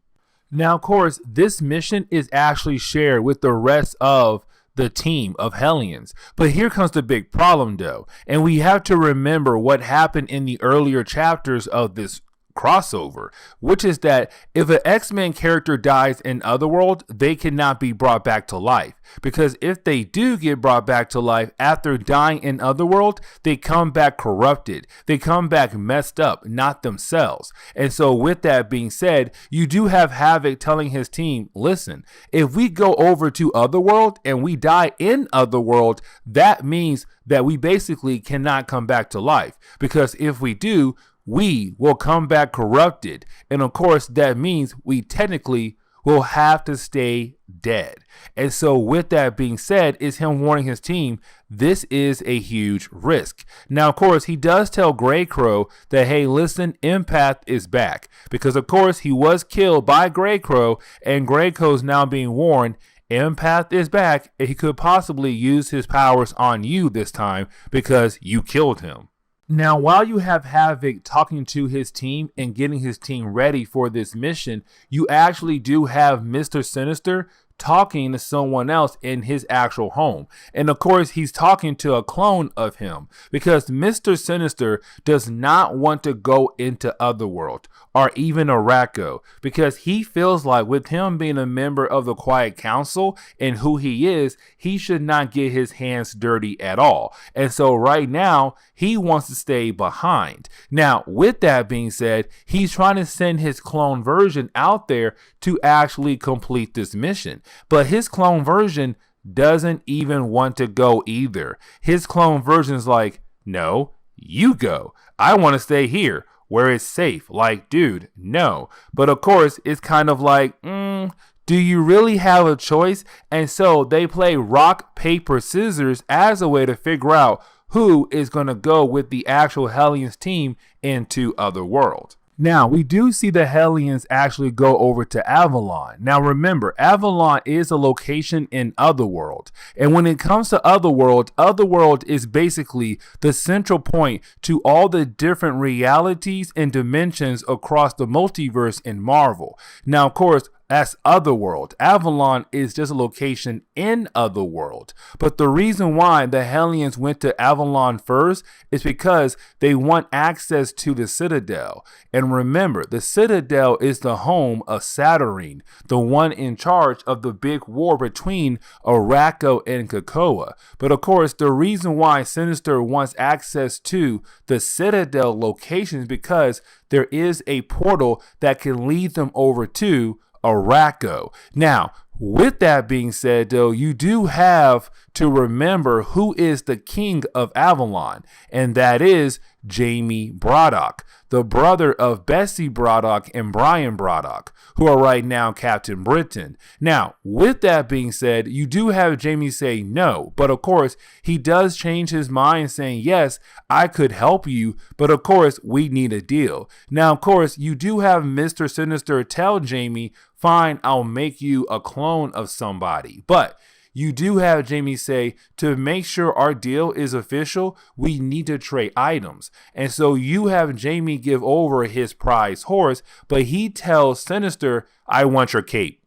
Now, of course, this mission is actually shared with the rest of the team of Hellions. But here comes the big problem, though. And we have to remember what happened in the earlier chapters of this crossover, which is that if an X-Men character dies in Otherworld, they cannot be brought back to life. Because if they do get brought back to life after dying in Otherworld, they come back corrupted. They come back messed up, not themselves. And so with that being said, you do have Havoc telling his team, listen, if we go over to Otherworld and we die in Otherworld, that means that we basically cannot come back to life. Because if we do, we will come back corrupted. And of course, that means we technically will have to stay dead. And so with that being said, is him warning his team, this is a huge risk. Now, of course, he does tell Greycrow that, hey, listen, Empath is back. Because, of course, he was killed by Greycrow, and Greycrow's now being warned, Empath is back, and he could possibly use his powers on you this time because you killed him. Now, while you have Havoc talking to his team and getting his team ready for this mission, you actually do have Mr. Sinister talking to someone else in his actual home. And of course, he's talking to a clone of him because Mr. Sinister does not want to go into Otherworld or even Arakko because he feels like with him being a member of the Quiet Council and who he is, he should not get his hands dirty at all. And so right now, he wants to stay behind. Now, with that being said, he's trying to send his clone version out there to actually complete this mission. But his clone version doesn't even want to go either. His clone version's like, no, you go. I want to stay here where it's safe. Like, dude, no. But of course, it's kind of like, do you really have a choice? And so they play rock, paper, scissors as a way to figure out who is going to go with the actual Hellions team into Otherworld. Now, we do see the Hellions actually go over to Avalon. Now, remember, Avalon is a location in Otherworld. And when it comes to Otherworld, Otherworld is basically the central point to all the different realities and dimensions across the multiverse in Marvel. Now, of course, That's Otherworld. Avalon is just a location in Otherworld. But the reason why the Hellions went to Avalon first is because they want access to the Citadel. And remember, the Citadel is the home of Saturnine, the one in charge of the big war between Arakko and COPPA. But of course, the reason why Sinister wants access to the Citadel location is because there is a portal that can lead them over to Arakko. Now, with that being said, though, you do have to remember who is the king of Avalon, and that is Jamie Braddock, the brother of Bessie Braddock and Brian Braddock, who are right now Captain Britain. Now, with that being said, you do have Jamie say no, but of course, he does change his mind saying, yes, I could help you, but of course, we need a deal. Now, of course, you do have Mr. Sinister tell Jamie, fine, I'll make you a clone of somebody, but you do have Jamie say, to make sure our deal is official, we need to trade items. And so you have Jamie give over his prize horse, but he tells Sinister, I want your cape.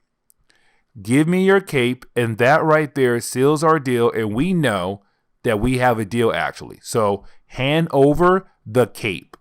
Give me your cape, and that right there seals our deal, and we know that we have a deal actually. So hand over the cape.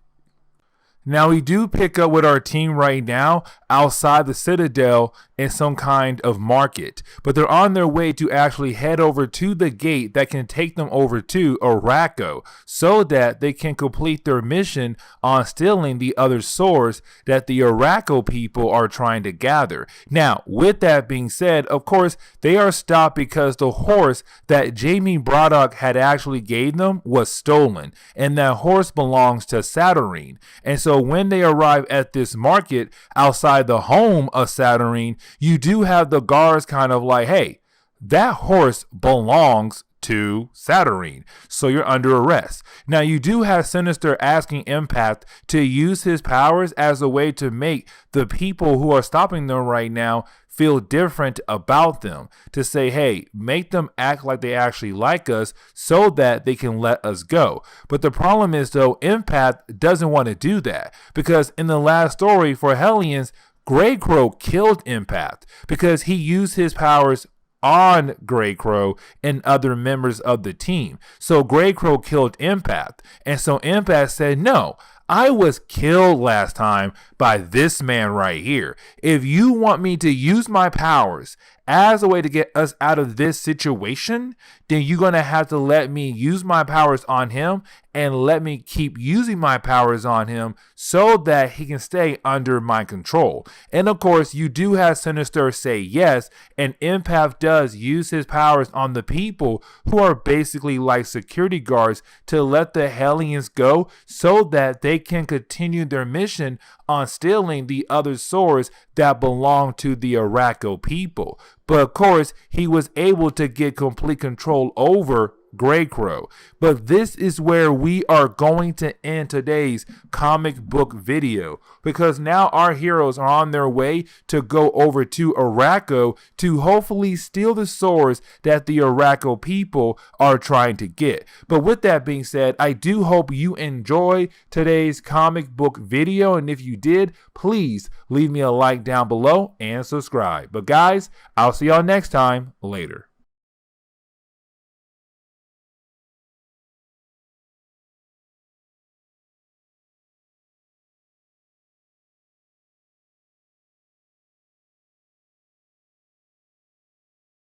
Now, we do pick up with our team right now outside the Citadel in some kind of market, but they're on their way to actually head over to the gate that can take them over to Arakko so that they can complete their mission on stealing the other swords that the Arakko people are trying to gather. Now, with that being said, of course, they are stopped because the horse that Jamie Braddock had actually gave them was stolen, and that horse belongs to Saturnine. And so when they arrive at this market outside the home of Saturnine, you do have the guards kind of like, hey, that horse belongs to Saturnine, so you're under arrest. Now, you do have Sinister asking Empath to use his powers as a way to make the people who are stopping them right now feel different about them, to say, hey, make them act like they actually like us so that they can let us go. But the problem is, though, Empath doesn't want to do that, because in the last story for Hellions, Grey Crow killed Empath because he used his powers on Grey Crow and other members of the team. So Grey Crow killed Empath, and so Empath said, no, I was killed last time by this man right here. If you want me to use my powers as a way to get us out of this situation, then you're going to have to let me use my powers on him and let me keep using my powers on him so that he can stay under my control. And of course, you do have Sinister say yes, and Empath does use his powers on the people who are basically like security guards to let the Hellions go so that they can continue their mission on stealing the other swords that belong to the Arakko people. But of course, he was able to get complete control over Grey Crow. But this is where we are going to end today's comic book video, because now our heroes are on their way to go over to Arakko to hopefully steal the swords that the Arakko people are trying to get. But with that being said, I do hope you enjoy today's comic book video, and if you did, please leave me a like down below and subscribe. But guys, I'll see y'all next time. Later.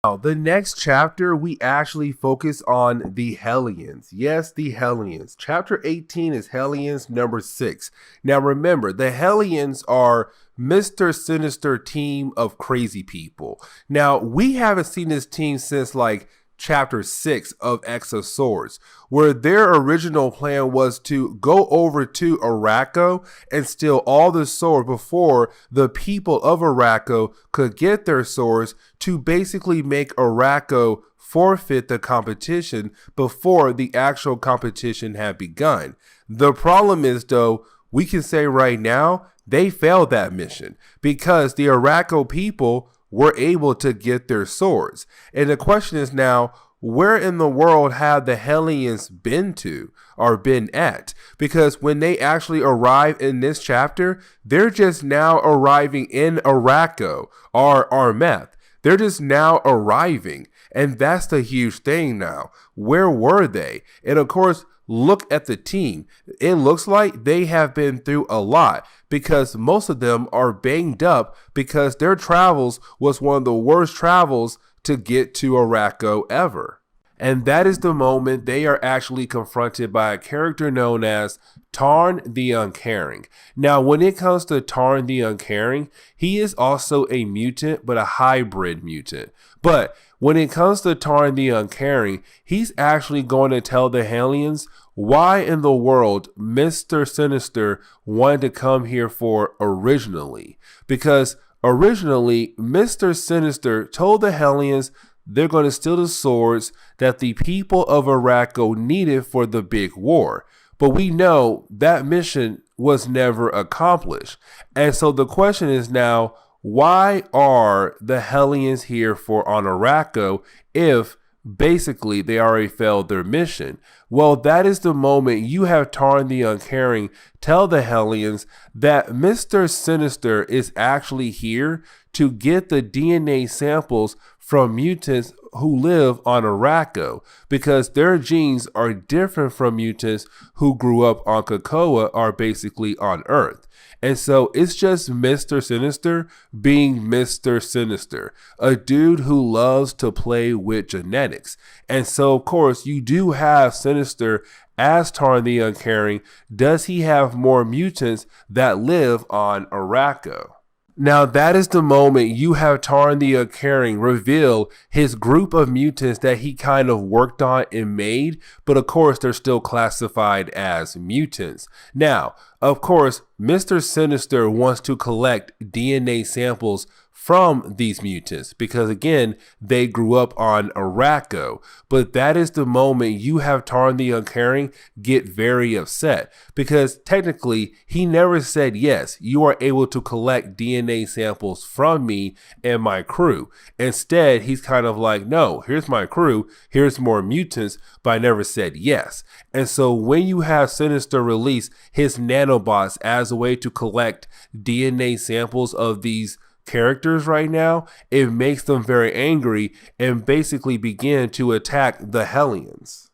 Now, the next chapter, we actually focus on the Hellions. Yes, the Hellions. Chapter 18 is Hellions number 6. Now, remember, the Hellions are Mr. Sinister team of crazy people. Now, we haven't seen this team since like Chapter 6 of X of Swords, where their original plan was to go over to Arakko and steal all the swords before the people of Arakko could get their swords, to basically make Arakko forfeit the competition before the actual competition had begun. The problem is, though, we can say right now, they failed that mission because the Arakko people were able to get their swords. And the question is now, where in the world have the Hellions been to or been at? Because when they actually arrive in this chapter, they're just now arriving in Araco or Armeth. They're just now arriving. And that's the huge thing now. Where were they? And of course, look at the team. It looks like they have been through a lot because most of them are banged up because their travels was one of the worst travels to get to Araco ever. And that is the moment they are actually confronted by a character known as Tarn the Uncaring. Now, when it comes to Tarn the Uncaring, he is also a mutant, but a hybrid mutant. But when it comes to Tarn the Uncaring, he's actually going to tell the Hellions why in the world Mr. Sinister wanted to come here for originally. Because originally, Mr. Sinister told the Hellions they're going to steal the swords that the people of Araco needed for the big war. But we know that mission was never accomplished. And so the question is now, why are the Hellions here for on Araco if basically they already failed their mission? Well, that is the moment you have Tarn the Uncaring tell the Hellions that Mr. Sinister is actually here to get the DNA samples from mutants who live on Araco because their genes are different from mutants who grew up on COPPA or basically on Earth. And so it's just Mr. Sinister being Mr. Sinister, a dude who loves to play with genetics. And so, of course, you do have Sinister as Tarn the Uncaring. Does he have more mutants that live on Araco? Now, that is the moment you have Tarn the Uncaring reveal his group of mutants that he kind of worked on and made, but of course, they're still classified as mutants. Now, of course, Mr. Sinister wants to collect DNA samples from these mutants because, again, they grew up on Araco. But that is the moment you have Tarn the Uncaring get very upset because technically he never said, yes, you are able to collect DNA samples from me and my crew. Instead, he's kind of like, no, here's my crew, here's more mutants, but I never said yes. And so when you have Sinister release his nanobots as a way to collect DNA samples of these characters right now, it makes them very angry and basically begin to attack the Hellions.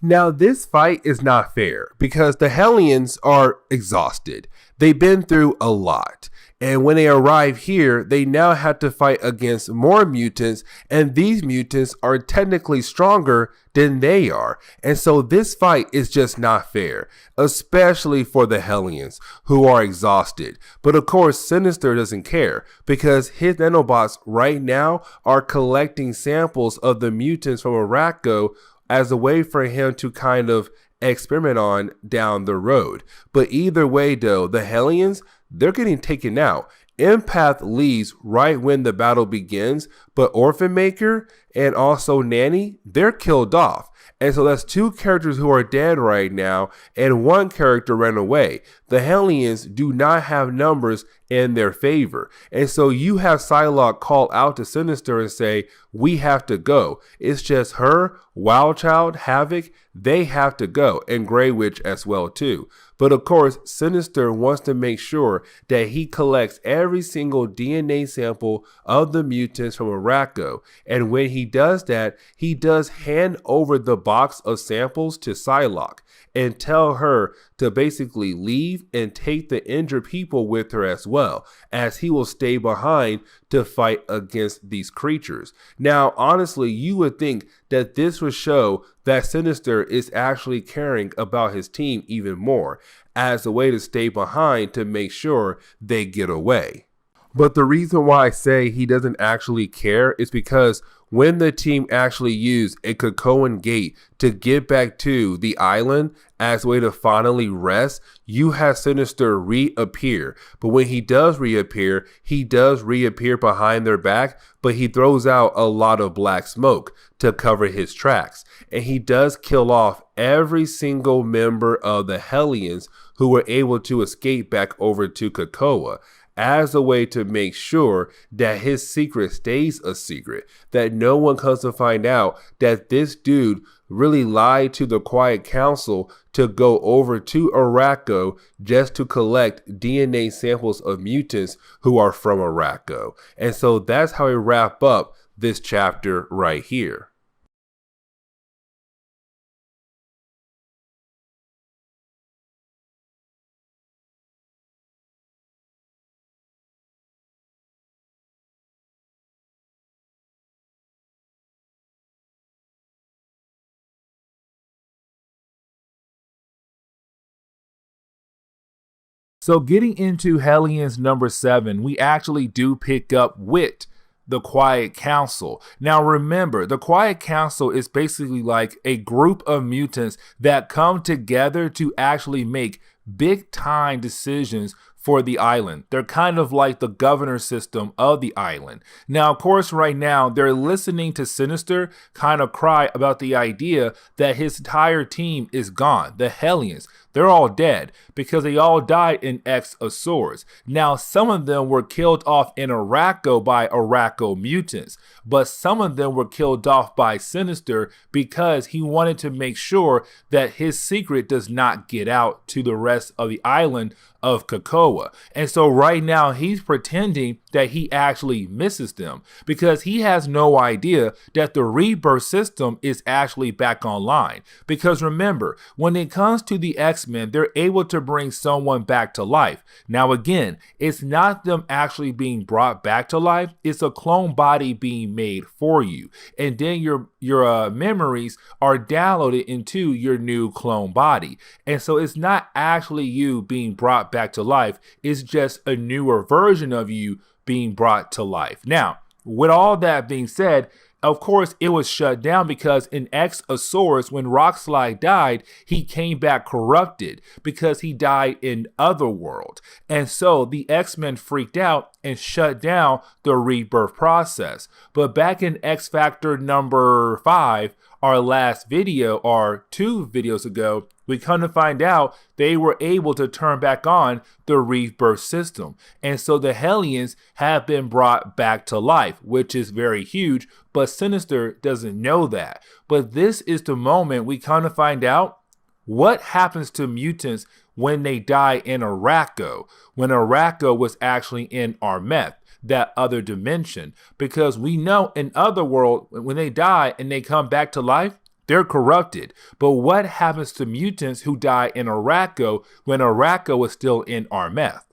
Now, this fight is not fair because the Hellions are exhausted. They've been through a lot. And when they arrive here, they now have to fight against more mutants, and these mutants are technically stronger than they are. And so this fight is just not fair, especially for the Hellions, who are exhausted. But of course, Sinister doesn't care, because his nanobots right now are collecting samples of the mutants from Araco as a way for him to kind of experiment on down the road. But either way, though, the Hellions, they're getting taken out. Empath leaves right when the battle begins, but Orphan Maker and also Nanny, they're killed off. And so that's two characters who are dead right now, and one character ran away. The Hellions do not have numbers in their favor. And so you have Psylocke call out to Sinister and say, we have to go. It's just her, Wildchild, Havoc, they have to go, and Grey Witch as well too. But of course, Sinister wants to make sure that he collects every single DNA sample of the mutants from Araco. And when he does that, he does hand over the box of samples to Psylocke and tell her to basically leave and take the injured people with her as well, as he will stay behind to fight against these creatures. Now, honestly, you would think that this would show that Sinister is actually caring about his team even more, as a way to stay behind to make sure they get away. But the reason why I say he doesn't actually care is because when the team actually used a Krakoan gate to get back to the island as a way to finally rest, you have Sinister reappear. But when he does reappear behind their back, but he throws out a lot of black smoke to cover his tracks. And he does kill off every single member of the Hellions who were able to escape back over to COPPA. as a way to make sure that his secret stays a secret, that no one comes to find out that this dude really lied to the Quiet Council to go over to Arakko just to collect DNA samples of mutants who are from Arakko. And so that's how we wrap up this chapter right here. So getting into Hellions number 7, we actually do pick up with the Quiet Council. Now remember, the Quiet Council is basically like a group of mutants that come together to actually make big time decisions for the island. They're kind of like the governor system of the island. Now, of course, right now, they're listening to Sinister kind of cry about the idea that his entire team is gone. The Hellions, they're all dead because they all died in X of Swords. Now, some of them were killed off in Arakko by Arakko mutants, but some of them were killed off by Sinister because he wanted to make sure that his secret does not get out to the rest of the island of COPPA. And so right now he's pretending that he actually misses them because he has no idea that the Rebirth system is actually back online. Because remember, when it comes to the X-Men, they're able to bring someone back to life. Now again, it's not them actually being brought back to life, it's a clone body being made for you. And then your memories are downloaded into your new clone body. And so it's not actually you being brought back to life, it's just a newer version of you being brought to life. Now, with all that being said, of course, it was shut down because in X of Swords, when Rockslide died, he came back corrupted because he died in Otherworld. And so the X-Men freaked out and shut down the Rebirth process. But back in X Factor number 5, our last video, or 2 videos ago, we come to find out they were able to turn back on the Rebirth system. And so the Hellions have been brought back to life, which is very huge, but Sinister doesn't know that. But this is the moment we come to find out what happens to mutants when they die in Arakko, when Arakko was actually in Armeth, that other dimension. Because we know in Otherworld, when they die and they come back to life, they're corrupted. But what happens to mutants who die in Arakko when Arakko is still in Armeth?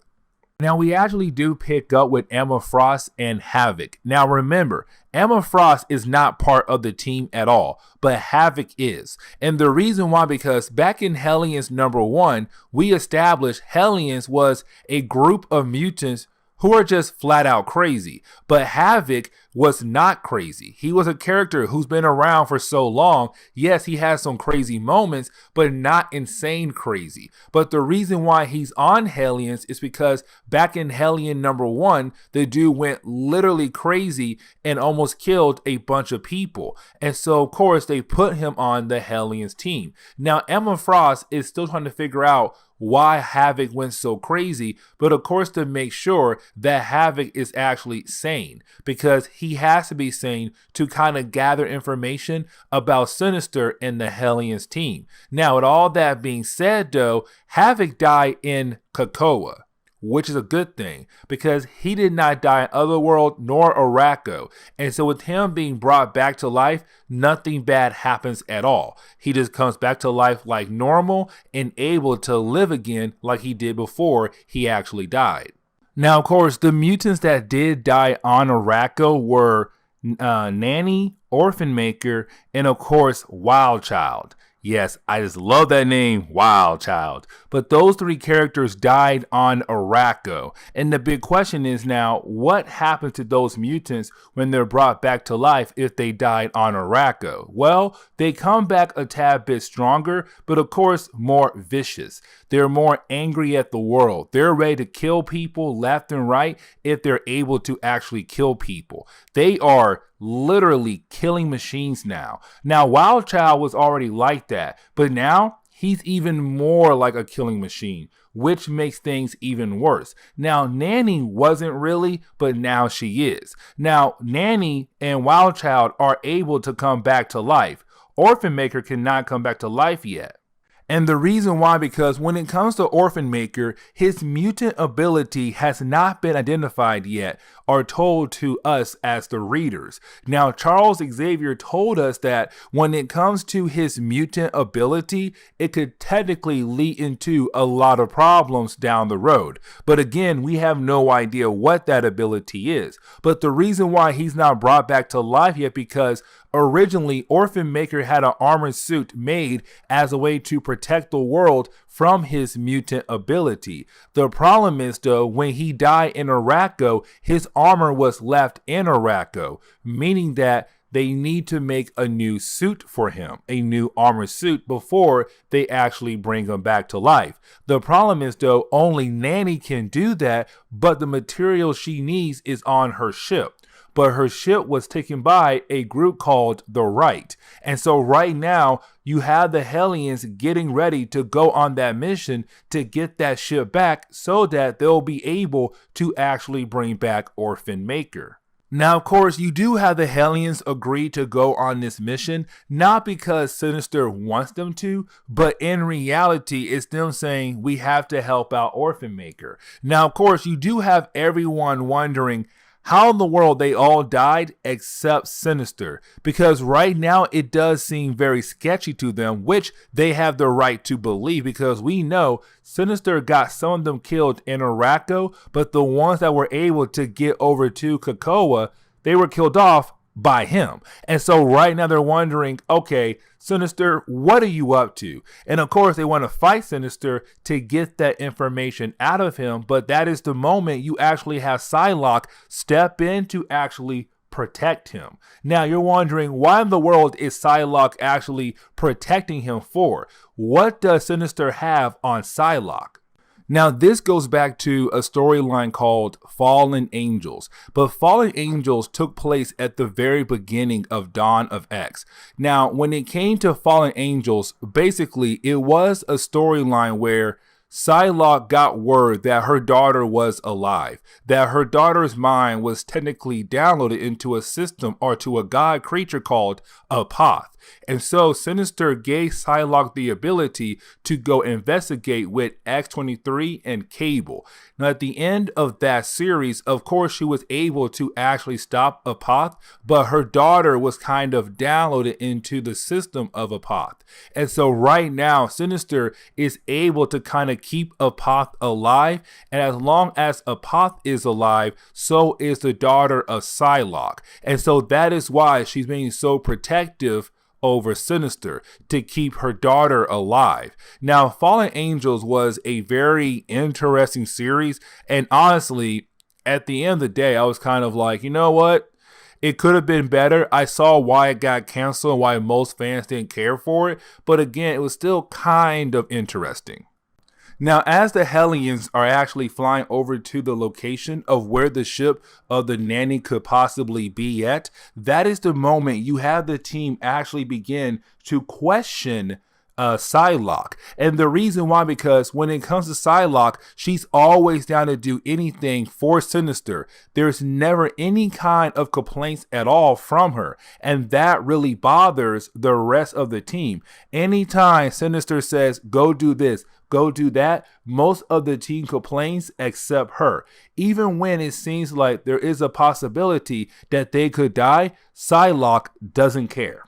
Now, we actually do pick up with Emma Frost and Havoc. Now, remember, Emma Frost is not part of the team at all, but Havoc is. And the reason why, because back in Hellions number 1, we established Hellions was a group of mutants who are just flat out crazy. But Havoc was not crazy. He was a character who's been around for so long. Yes, he has some crazy moments, but not insane crazy. But the reason why he's on Hellions is because back in Hellion number 1, the dude went literally crazy and almost killed a bunch of people. And so, of course, they put him on the Hellions team. Now, Emma Frost is still trying to figure out why Havoc went so crazy, but of course to make sure that Havoc is actually sane, because he has to be sane to kind of gather information about Sinister and the Hellions team. Now, with all that being said though, Havoc died in COPPA, which is a good thing because he did not die in Otherworld nor Arakko. And so with him being brought back to life, nothing bad happens at all. He just comes back to life like normal and able to live again like he did before he actually died. Now, of course, the mutants that did die on Arakko were Nanny, Orphan Maker, and of course, Wild Child. Yes, I just love that name, Wild Child. But those 3 characters died on Arakko. And the big question is now, what happened to those mutants when they're brought back to life if they died on Arakko? Well, they come back a tad bit stronger, but of course, more vicious. They're more angry at the world. They're ready to kill people left and right if they're able to actually kill people. They are literally killing machines now. Now, Wild Child was already like that, but now he's even more like a killing machine, which makes things even worse. Now, Nanny wasn't really, but now she is. Now, Nanny and Wild Child are able to come back to life. Orphan Maker cannot come back to life yet. And the reason why, because when it comes to Orphan Maker, his mutant ability has not been identified yet or told to us as the readers. Now, Charles Xavier told us that when it comes to his mutant ability, it could technically lead into a lot of problems down the road. But again, we have no idea what that ability is. But the reason why he's not brought back to life yet, because originally, Orphan Maker had an armored suit made as a way to protect the world from his mutant ability. The problem is, though, when he died in Arakko, his armor was left in Arakko, meaning that they need to make a new suit for him, a new armor suit, before they actually bring him back to life. The problem is, though, only Nanny can do that, but the material she needs is on her ship. But her ship was taken by a group called the Right. And so right now, you have the Hellions getting ready to go on that mission to get that ship back so that they'll be able to actually bring back Orphan Maker. Now, of course, you do have the Hellions agree to go on this mission, not because Sinister wants them to, but in reality, it's them saying we have to help out Orphan Maker. Now, of course, you do have everyone wondering how in the world they all died except Sinister, because right now it does seem very sketchy to them, which they have the right to believe, because we know Sinister got some of them killed in Arakko, but the ones that were able to get over to COPPA, they were killed off by him. And so right now they're wondering, okay, Sinister, what are you up to? And of course they want to fight Sinister to get that information out of him, but that is the moment you actually have Psylocke step in to actually protect him. Now you're wondering, why in the world is Psylocke actually protecting him for? What does Sinister have on Psylocke? Now, this goes back to a storyline called Fallen Angels, but Fallen Angels took place at the very beginning of Dawn of X. Now, when it came to Fallen Angels, basically, it was a storyline where Psylocke got word that her daughter was alive, that her daughter's mind was technically downloaded into a system or to a god creature called a Poth. And so Sinister gave Psylocke the ability to go investigate with X-23 and Cable. Now at the end of that series, of course, she was able to actually stop a Poth, but her daughter was kind of downloaded into the system of a Poth. And so right now, Sinister is able to kind of keep a Poth alive, and as long as a Poth is alive, so is the daughter of Psylocke. And so that is why she's being so protective over Sinister, to keep her daughter alive. Now, Fallen Angels was a very interesting series, and honestly, at the end of the day, I was kind of like, you know what? It could have been better. I saw why it got canceled and why most fans didn't care for it, but again, it was still kind of interesting. Now, as the Hellions are actually flying over to the location of where the ship of the Nanny could possibly be at, that is the moment you have the team actually begin to question Psylocke. And the reason why, because when it comes to Psylocke, she's always down to do anything for Sinister. There's never any kind of complaints at all from her. And that really bothers the rest of the team. Anytime Sinister says, go do this, go do that, most of the team complains except her. Even when it seems like there is a possibility that they could die, Psylocke doesn't care.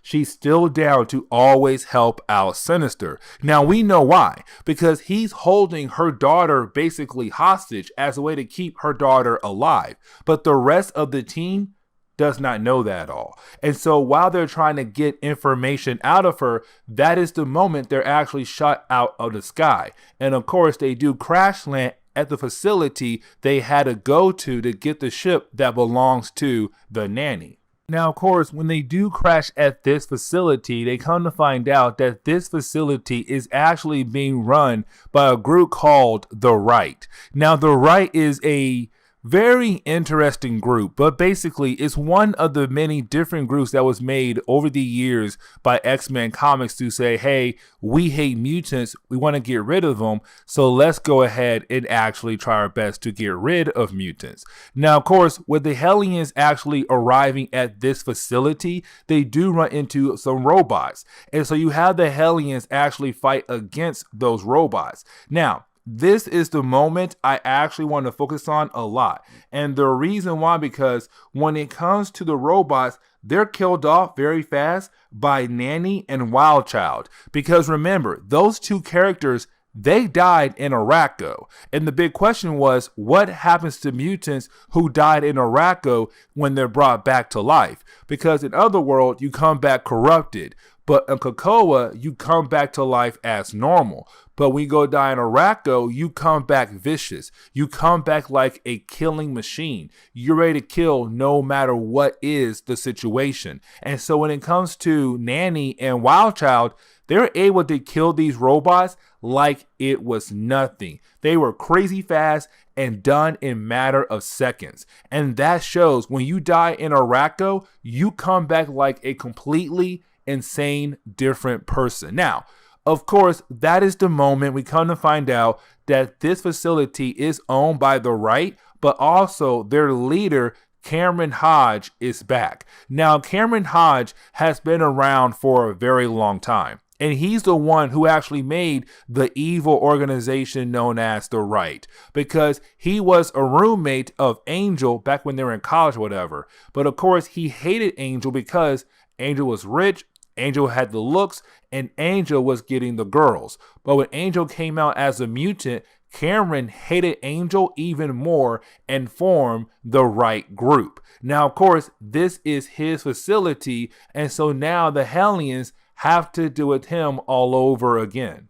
She's still down to always help out Sinister. Now we know why, because he's holding her daughter basically hostage as a way to keep her daughter alive. But the rest of the team does not know that at all. And so while they're trying to get information out of her, that is the moment they're actually shot out of the sky. And of course, they do crash land at the facility they had to go to get the ship that belongs to the Nanny. Now, of course, when they do crash at this facility, they come to find out that this facility is actually being run by a group called The Right. Now, The Right is a Very interesting group, but basically it's one of the many different groups that was made over the years by X-Men Comics to say, hey, we hate mutants, we want to get rid of them, so let's go ahead and actually try our best to get rid of mutants. Now, of course, with the Hellions actually arriving at this facility, they do run into some robots, and so you have the Hellions actually fight against those robots. Now, this is the moment I actually want to focus on a lot. And the reason why, because when it comes to the robots, they're killed off very fast by Nanny and Wildchild. Because remember, those two characters, they died in Arakko. And the big question was, what happens to mutants who died in Arakko when they're brought back to life? Because in Otherworld, you come back corrupted. But in Krakoa, you come back to life as normal. But when you go die in Arakko, you come back vicious. You come back like a killing machine. You're ready to kill no matter what is the situation. And so when it comes to Nanny and Wildchild, they're able to kill these robots like it was nothing. They were crazy fast and done in a matter of seconds. And that shows when you die in Arakko, you come back like a completely insane different person. Now, of course, that is the moment we come to find out that this facility is owned by the Right, but also their leader, Cameron Hodge, is back. Now, Cameron Hodge has been around for a very long time, and he's the one who actually made the evil organization known as the Right, because he was a roommate of Angel back when they were in college or whatever. But of course, he hated Angel because Angel was rich, Angel had the looks, and Angel was getting the girls. But when Angel came out as a mutant, Cameron hated Angel even more and formed the Right group. Now, of course, this is his facility, and so now the Hellions have to do with him all over again.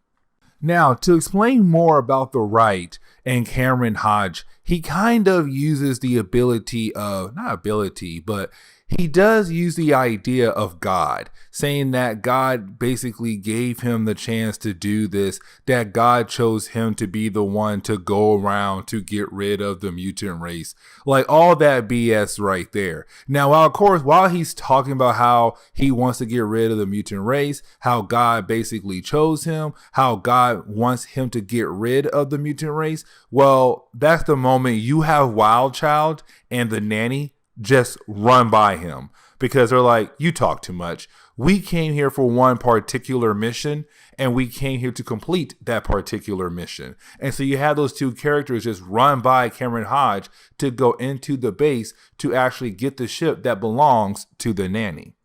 Now, to explain more about the Right and Cameron Hodge, he kind of uses the ability of, not ability, but he does use the idea of God, saying that God basically gave him the chance to do this, that God chose him to be the one to go around to get rid of the mutant race. Like all that BS right there. Now, of course, while he's talking about how he wants to get rid of the mutant race, how God basically chose him, how God wants him to get rid of the mutant race, well, that's the moment you have Wildchild and the Nanny just run by him because they're like, you talk too much. We came here for one particular mission and we came here to complete that particular mission. And so you have those two characters just run by Cameron Hodge to go into the base to actually get the ship that belongs to the Nanny.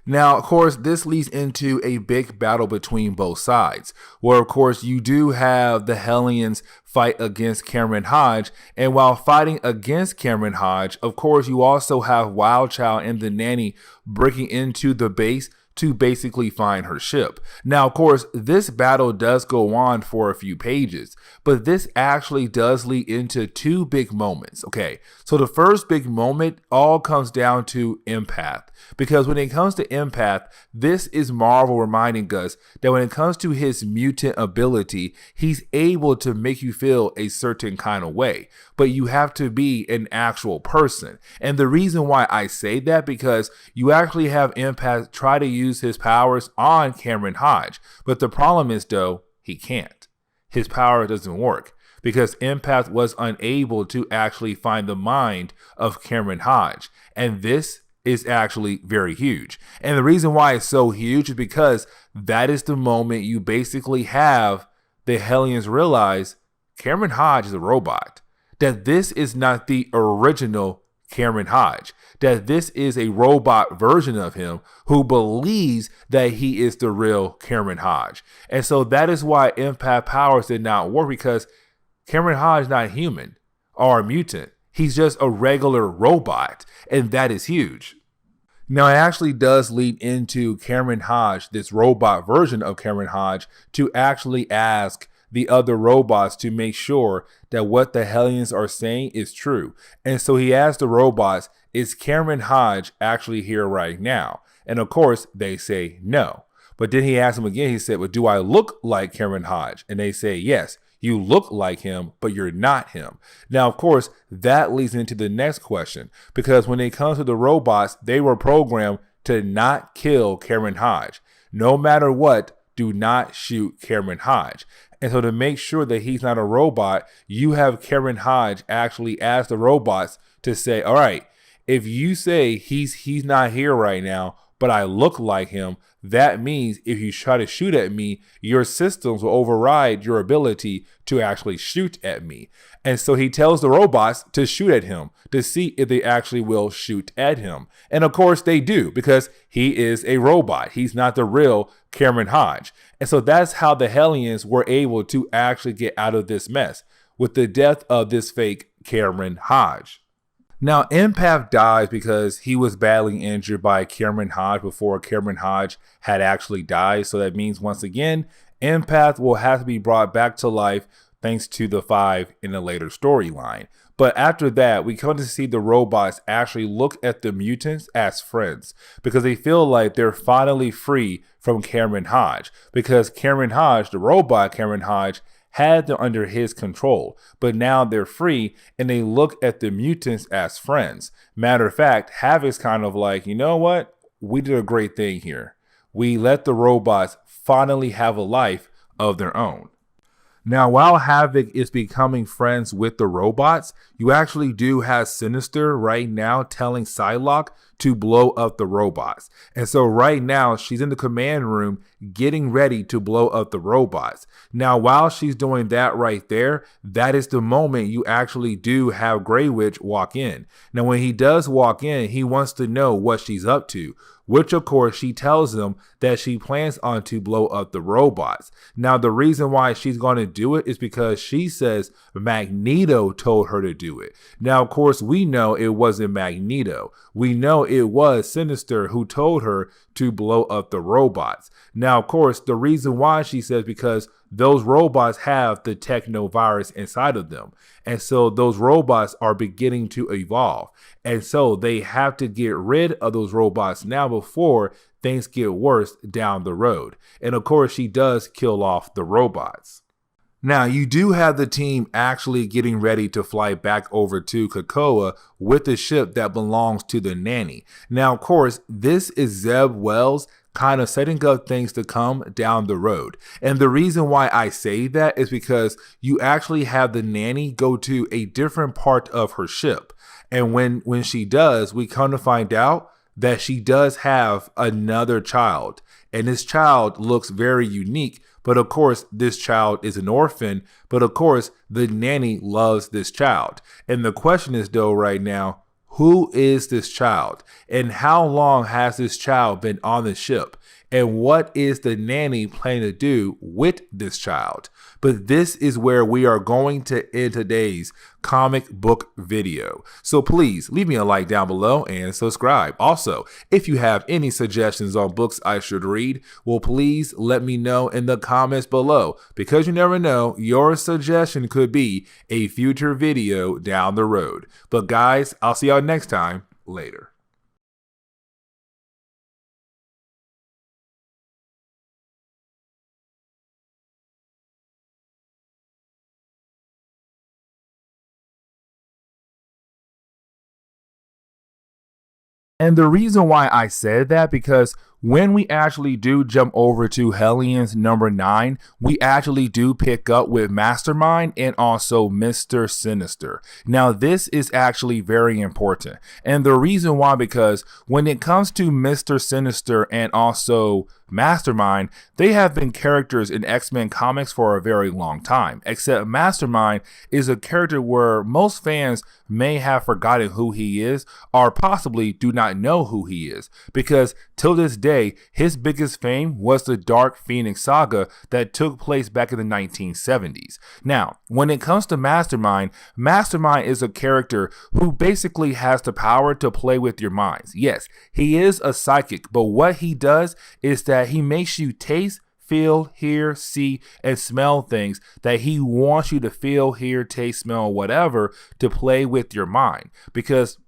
Now, of course, this leads into a big battle between both sides, where, of course, you do have the Hellions fight against Cameron Hodge. And while fighting against Cameron Hodge, of course, you also have Wildchild and the Nanny breaking into the base to basically find her ship. Now, of course, this battle does go on for a few pages, but this actually does lead into two big moments. Okay, so the first big moment all comes down to Empath, because when it comes to Empath, this is Marvel reminding us that when it comes to his mutant ability, he's able to make you feel a certain kind of way, but you have to be an actual person. And the reason why I say that, because you actually have Empath try to use his powers on Cameron Hodge, but the problem is, though, he can't. His power doesn't work because Empath was unable to actually find the mind of Cameron Hodge, and this is actually very huge. And the reason why it's so huge is because that is the moment you basically have the Hellions realize Cameron Hodge is a robot, that this is not the original Cameron Hodge, that this is a robot version of him who believes that he is the real Cameron Hodge. And so that is why Empath powers did not work, because Cameron Hodge is not human or a mutant. He's just a regular robot, and that is huge. Now, it actually does lead into Cameron Hodge, this robot version of Cameron Hodge, to actually ask the other robots to make sure that what the Hellions are saying is true. And so he asked the robots, is Cameron Hodge actually here right now? And of course, they say no. But then he asked them again, he said, well, do I look like Cameron Hodge? And they say, yes, You look like him, but you're not him. Now, of course, that leads into the next question, because when it comes to the robots, they were programmed to not kill Cameron Hodge. No matter what, do not shoot Cameron Hodge. And so to make sure that he's not a robot, you have Cameron Hodge actually ask the robots to say, all right, if you say he's not here right now, but I look like him, that means if you try to shoot at me, your systems will override your ability to actually shoot at me. And so he tells the robots to shoot at him to see if they actually will shoot at him. And of course they do, because he is a robot. He's not the real Cameron Hodge. And so that's how the Hellions were able to actually get out of this mess, with the death of this fake Cameron Hodge. Now, Empath dies because he was badly injured by Cameron Hodge before Cameron Hodge had actually died. So that means, once again, Empath will have to be brought back to life thanks to the 5 in a later storyline. But after that, we come to see the robots actually look at the mutants as friends, because they feel like they're finally free from Cameron Hodge, because Cameron Hodge, the robot Cameron Hodge, had them under his control, but now they're free and they look at the mutants as friends. Matter of fact, Havoc's kind of like, you know what? We did a great thing here. We let the robots finally have a life of their own. Now, while Havoc is becoming friends with the robots, you actually do have Sinister right now telling Psylocke to blow up the robots. And so right now she's in the command room getting ready to blow up the robots. Now, while she's doing that right there, that is the moment you actually do have Grey Witch walk in. Now, when he does walk in, he wants to know what she's up to, which of course she tells him that she plans on to blow up the robots. Now, the reason why she's going to do it is because she says Magneto told her to do it. Now, of course, we know it wasn't Magneto. We know it was Sinister who told her to blow up the robots. Now, of course, the reason why she says because those robots have the techno virus inside of them. And so those robots are beginning to evolve. And so they have to get rid of those robots now before things get worse down the road. And of course, she does kill off the robots. Now, you do have the team actually getting ready to fly back over to COPPA with the ship that belongs to the nanny. Now, of course, this is Zeb Wells kind of setting up things to come down the road. And the reason why I say that is because you actually have the nanny go to a different part of her ship. And when she does, we come to find out that she does have another child. And this child looks very unique. But of course, this child is an orphan. But of course, the nanny loves this child. And the question is, though, right now, who is this child? And how long has this child been on the ship? And what is the nanny planning to do with this child? But this is where we are going to end today's comic book video. So please leave me a like down below and subscribe. Also, if you have any suggestions on books I should read, well, please let me know in the comments below, because you never know, your suggestion could be a future video down the road. But guys, I'll see y'all next time. Later. And the reason why I said that, because when we actually do jump over to Hellions number 9, we actually do pick up with Mastermind and also Mr. Sinister. Now, this is actually very important. And the reason why, because when it comes to Mr. Sinister and also Mastermind, they have been characters in X-Men comics for a very long time, except Mastermind is a character where most fans may have forgotten who he is, or possibly do not know who he is, because till this day, his biggest fame was the Dark Phoenix saga that took place back in the 1970s. Now, when it comes to Mastermind, Mastermind is a character who basically has the power to play with your minds. Yes, he is a psychic, but what he does is that he makes you taste, feel, hear, see, and smell things that he wants you to feel, hear, taste, smell, whatever, to play with your mind. Because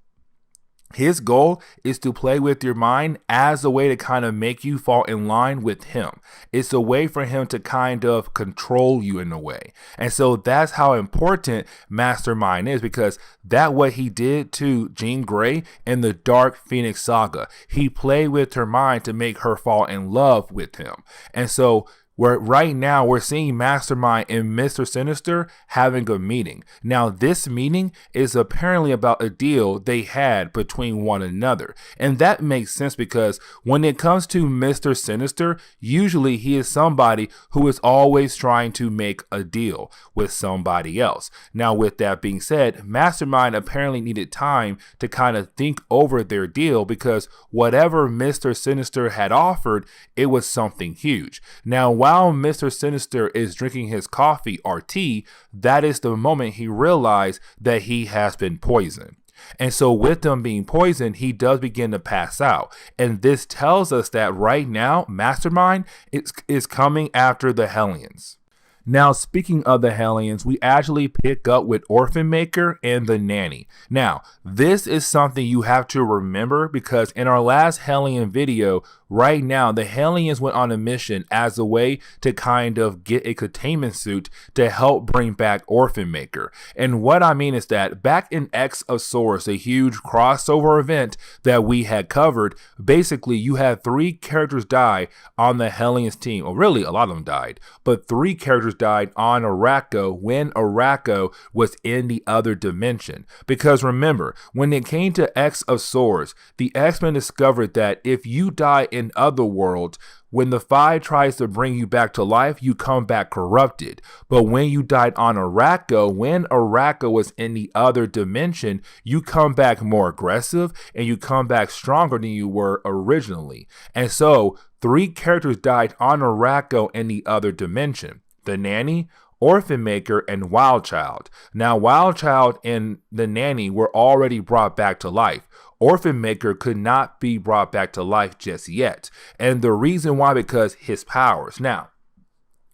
His goal is to play with your mind as a way to kind of make you fall in line with him. It's a way for him to kind of control you in a way. And so that's how important Mastermind is, because that's what he did to Jean Grey in the Dark Phoenix saga. He played with her mind to make her fall in love with him. And so right now we're seeing Mastermind and Mr. Sinister having a meeting. Now, this meeting is apparently about a deal they had between one another. And that makes sense because when it comes to Mr. Sinister, usually he is somebody who is always trying to make a deal with somebody else. Now, with that being said, Mastermind apparently needed time to kind of think over their deal, because whatever Mr. Sinister had offered, it was something huge. Now, while Mr. Sinister is drinking his coffee or tea, that is the moment he realized that he has been poisoned. And so with him being poisoned, he does begin to pass out. And this tells us that right now, Mastermind is coming after the Hellions. Now, speaking of the Hellions, we actually pick up with Orphan Maker and the Nanny. Now, this is something you have to remember, because in our last Hellion video, right now, the Hellions went on a mission as a way to kind of get a containment suit to help bring back Orphan Maker. And what I mean is that back in X of Swords, a huge crossover event that we had covered, basically you had 3 characters die on the Hellions team. Well, really, a lot of them died, but 3 characters died on Arakko when Arakko was in the other dimension. Because remember, when it came to X of Swords, the X-Men discovered that if you die in other worlds, when the Five tries to bring you back to life, you come back corrupted. But when you died on Arakko, when Arakko was in the other dimension, you come back more aggressive and you come back stronger than you were originally. And so 3 characters died on Arakko in the other dimension: the Nanny, Orphan Maker, and Wild Child. Now, Wild Child and the Nanny were already brought back to life. Orphan Maker could not be brought back to life just yet. And the reason why, because his powers. Now,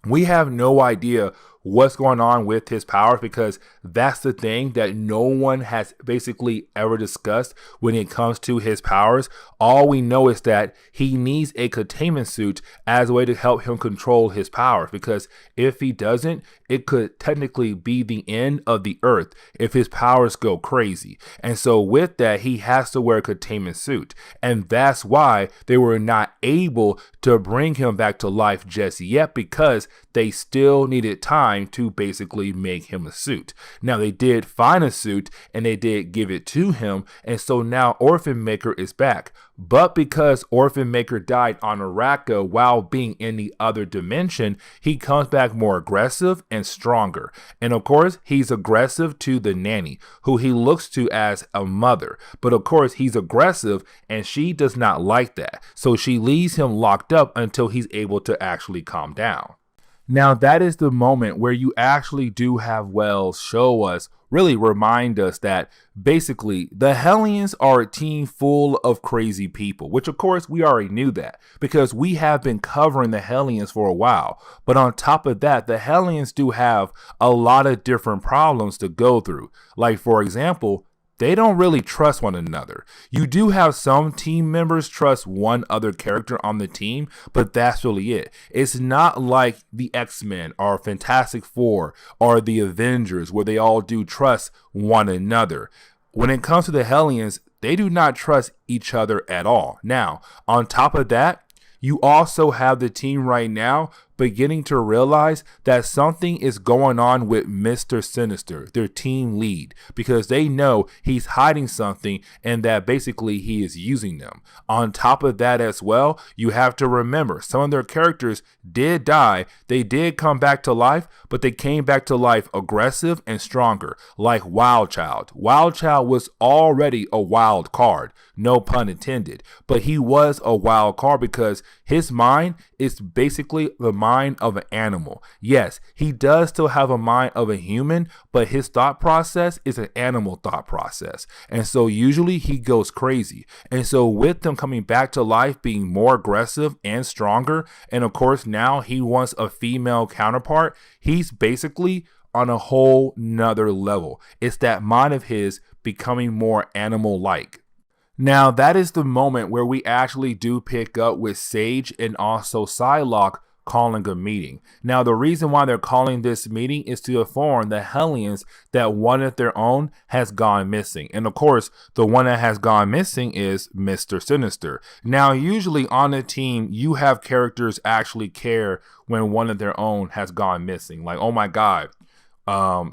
we have no idea what's going on with his powers, because that's the thing that no one has basically ever discussed when it comes to his powers. All we know is that he needs a containment suit as a way to help him control his powers, because if he doesn't, it could technically be the end of the earth if his powers go crazy. And so with that, he has to wear a containment suit. And that's why they were not able to bring him back to life just yet, because they still needed time to basically make him a suit. Now, they did find a suit and they did give it to him, and so now Orphan Maker is back. But because Orphan Maker died on Arakko while being in the other dimension, he comes back more aggressive and stronger. And of course, he's aggressive to the Nanny, who he looks to as a mother. But of course, he's aggressive and she does not like that. So she leaves him locked up until he's able to actually calm down. Now, that is the moment where you actually do have Wells show us, really remind us that basically the Hellions are a team full of crazy people, which of course we already knew that because we have been covering the Hellions for a while. But on top of that, the Hellions do have a lot of different problems to go through. Like, for example, they don't really trust one another. You do have some team members trust one other character on the team, but that's really it. It's not like the X-Men or Fantastic Four or the Avengers where they all do trust one another. When it comes to the Hellions, they do not trust each other at all. Now, on top of that, you also have the team right now beginning to realize that something is going on with Mr. Sinister, their team lead, because they know he's hiding something and that basically he is using them. On top of that as well, you have to remember some of their characters did die. They did come back to life, but they came back to life aggressive and stronger, like Wild Child. Wild Child was already a wild card, no pun intended, but he was a wild card because his mind is basically the mind of an animal. Yes, he does still have a mind of a human, but his thought process is an animal thought process. And so usually he goes crazy. And so with them coming back to life, being more aggressive and stronger, and of course now he wants a female counterpart, he's basically on a whole nother level. It's that mind of his becoming more animal-like. Now, that is the moment where we actually do pick up with Sage and also Psylocke calling a meeting. Now, the reason why they're calling this meeting is to inform the Hellions that one of their own has gone missing. And of course, the one that has gone missing is Mr. Sinister. Now, usually on a team, you have characters actually care when one of their own has gone missing. Like, oh my God,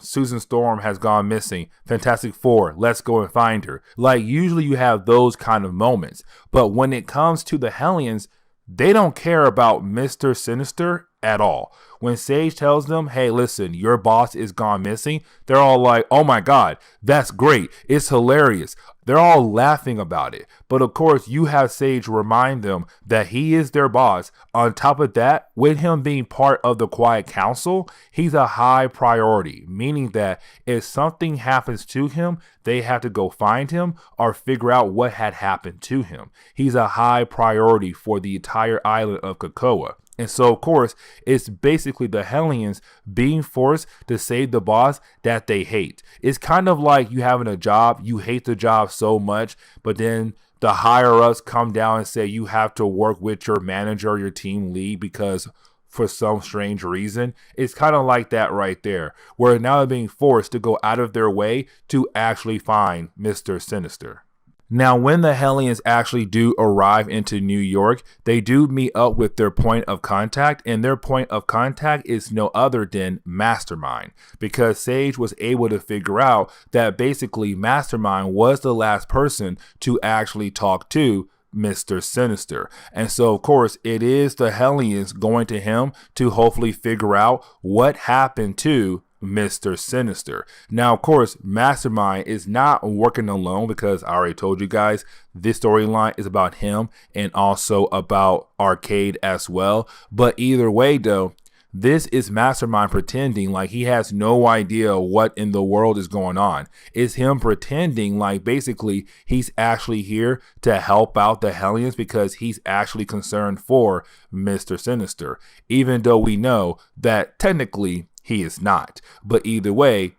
Susan Storm has gone missing. Fantastic Four, let's go and find her. Like, usually you have those kind of moments. But when it comes to the Hellions, they don't care about Mr. Sinister at all. When Sage tells them, hey, listen, your boss is gone missing, they're all like, oh my God, that's great. It's hilarious. They're all laughing about it. But of course, you have Sage remind them that he is their boss. On top of that, with him being part of the Quiet Council, he's a high priority, meaning that if something happens to him, they have to go find him or figure out what had happened to him. He's a high priority for the entire island of COPPA. And so, of course, it's basically the Hellions being forced to save the boss that they hate. It's kind of like you having a job, you hate the job so much, but then the higher ups come down and say you have to work with your manager or your team lead because for some strange reason. It's kind of like that right there, where now they're being forced to go out of their way to actually find Mr. Sinister. Now, when the Hellions actually do arrive into New York, they do meet up with their point of contact, and their point of contact is no other than Mastermind, because Sage was able to figure out that basically Mastermind was the last person to actually talk to Mr. Sinister. And so, of course, it is the Hellions going to him to hopefully figure out what happened to Mr. Sinister. Now, of course, Mastermind is not working alone because I already told you guys this storyline is about him and also about Arcade as well. But either way, though, this is Mastermind pretending like he has no idea what in the world is going on. It's him pretending like basically he's actually here to help out the Hellions because he's actually concerned for Mr. Sinister, even though we know that technically he is not. But either way,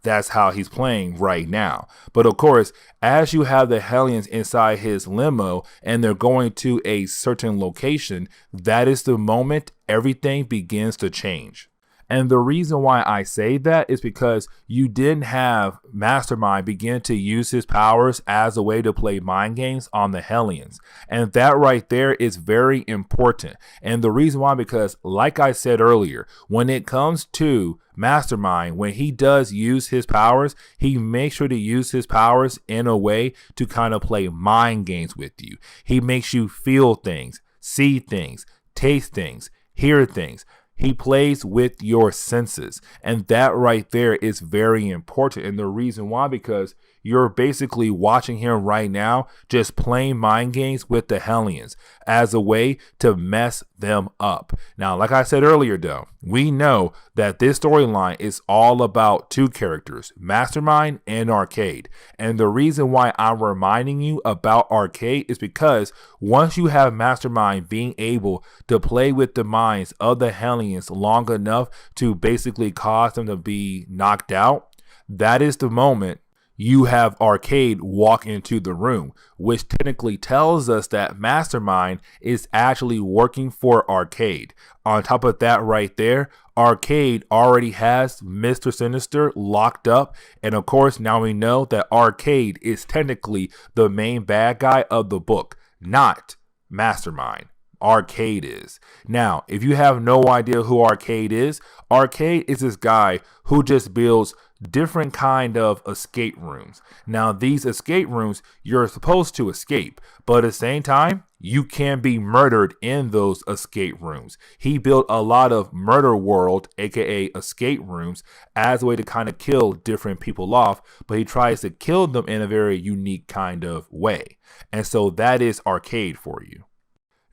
that's how he's playing right now. But of course, as you have the Hellions inside his limo and they're going to a certain location, that is the moment everything begins to change. And the reason why I say that is because you didn't have Mastermind begin to use his powers as a way to play mind games on the Hellions. And that right there is very important. And the reason why, because like I said earlier, when it comes to Mastermind, when he does use his powers, he makes sure to use his powers in a way to kind of play mind games with you. He makes you feel things, see things, taste things, hear things. He plays with your senses, and that right there is very important. And the reason why, because you're basically watching him right now just playing mind games with the Hellions as a way to mess them up. Now, like I said earlier, though, we know that this storyline is all about two characters, Mastermind and Arcade. And the reason why I'm reminding you about Arcade is because once you have Mastermind being able to play with the minds of the Hellions long enough to basically cause them to be knocked out, that is the moment you have Arcade walk into the room, which technically tells us that Mastermind is actually working for Arcade. On top of that right there, Arcade already has Mr. Sinister locked up. And of course, now we know that Arcade is technically the main bad guy of the book, not Mastermind. Arcade is. Now, if you have no idea who Arcade is this guy who just builds different kind of escape rooms. Now, these escape rooms, you're supposed to escape, but at the same time, you can be murdered in those escape rooms. He built a lot of murder world, aka escape rooms, as a way to kind of kill different people off, but he tries to kill them in a very unique kind of way. And so that is Arcade for you.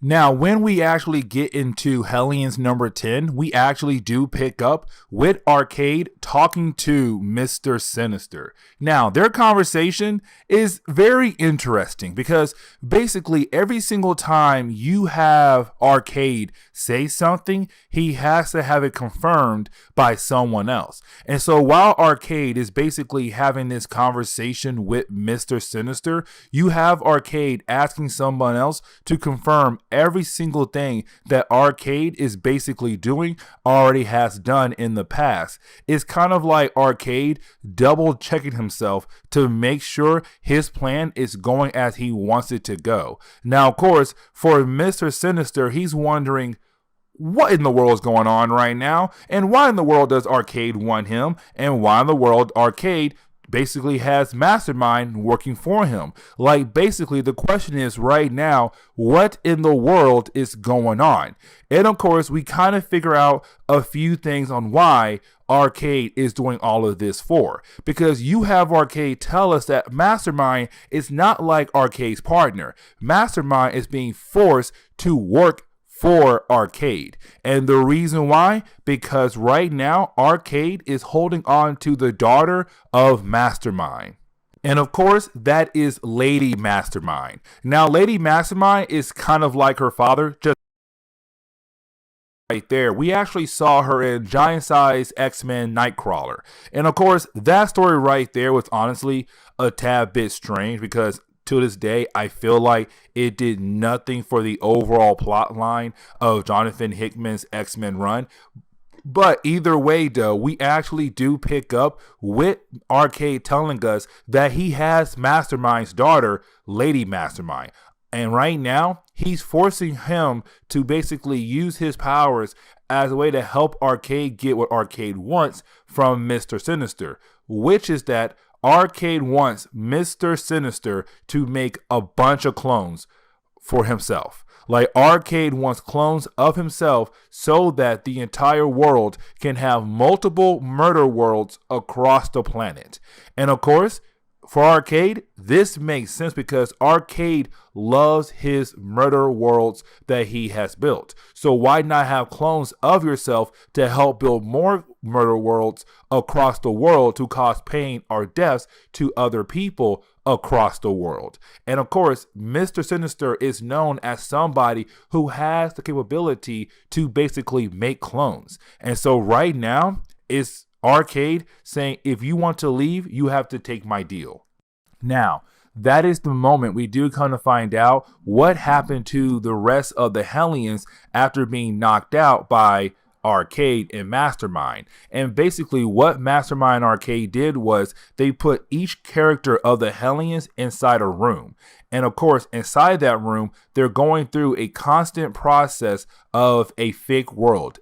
Now, when we actually get into Hellions number 10, we actually do pick up with Arcade talking to Mr. Sinister. Now, their conversation is very interesting because basically every single time you have Arcade say something, he has to have it confirmed by someone else. And so while Arcade is basically having this conversation with Mr. Sinister, you have Arcade asking someone else to confirm every single thing that Arcade is basically doing already has done in the past. It's kind of like Arcade double checking himself to make sure his plan is going as he wants it to go. Now, of course, for Mr. Sinister, he's wondering what in the world is going on right now, and why in the world does Arcade want him, and why in the world Arcade basically has Mastermind working for him. Like, basically the question is right now, what in the world is going on? And of course, we kind of figure out a few things on why Arcade is doing all of this for. Because you have Arcade tell us that Mastermind is not like Arcade's partner. Mastermind is being forced to work for Arcade. And the reason why? Because right now, Arcade is holding on to the daughter of Mastermind. And of course, that is Lady Mastermind. Now, Lady Mastermind is kind of like her father, just right there. We actually saw her in Giant Size X-Men Nightcrawler. And of course, that story right there was honestly a tad bit strange because to this day, I feel like it did nothing for the overall plot line of Jonathan Hickman's X-Men run. But either way, though, we actually do pick up with Arcade telling us that he has Mastermind's daughter, Lady Mastermind. And right now, he's forcing him to basically use his powers as a way to help Arcade get what Arcade wants from Mr. Sinister, which is that Arcade wants Mr. Sinister to make a bunch of clones for himself. Like, Arcade wants clones of himself so that the entire world can have multiple murder worlds across the planet. And of course, for Arcade, this makes sense because Arcade loves his murder worlds that he has built. So why not have clones of yourself to help build more murder worlds across the world to cause pain or deaths to other people across the world? And of course, Mr. Sinister is known as somebody who has the capability to basically make clones. And so right now, it's Arcade saying, if you want to leave, you have to take my deal. Now, that is the moment we do come to find out what happened to the rest of the Hellions after being knocked out by Arcade and Mastermind. And basically what Mastermind and Arcade did was they put each character of the Hellions inside a room. And of course, inside that room, they're going through a constant process of a fake world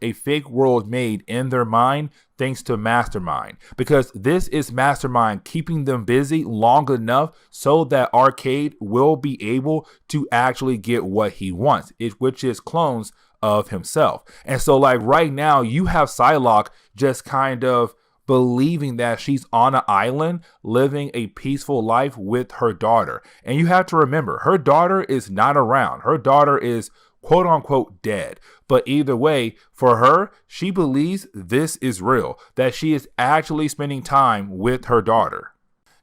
made in their mind thanks to Mastermind. Because this is Mastermind keeping them busy long enough so that Arcade will be able to actually get what he wants, which is clones of himself. And so like right now, you have Psylocke just kind of believing that she's on an island living a peaceful life with her daughter. And you have to remember, her daughter is not around. Her daughter is quote unquote dead. But either way, for her, she believes this is real, that she is actually spending time with her daughter.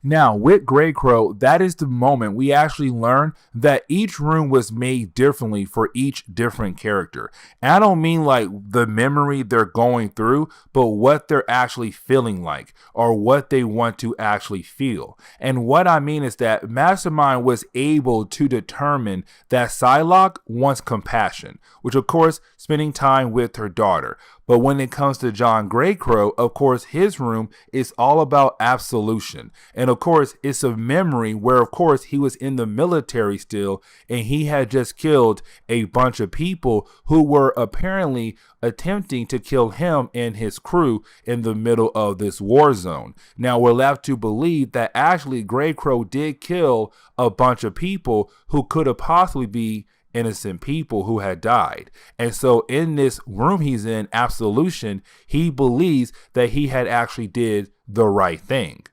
Now, with Grey Crow, that is the moment we actually learn that each room was made differently for each different character. And I don't mean like the memory they're going through, but what they're actually feeling like or what they want to actually feel. And what I mean is that Mastermind was able to determine that Psylocke wants compassion, which of course, spending time with her daughter. But when it comes to John Greycrow, of course, his room is all about absolution. And of course, it's a memory where, of course, he was in the military still, and he had just killed a bunch of people who were apparently attempting to kill him and his crew in the middle of this war zone. Now, we're left to believe that actually Greycrow did kill a bunch of people who could have possibly be innocent people who had died. And so in this room he's in, absolution, he believes that he had actually did the right thing.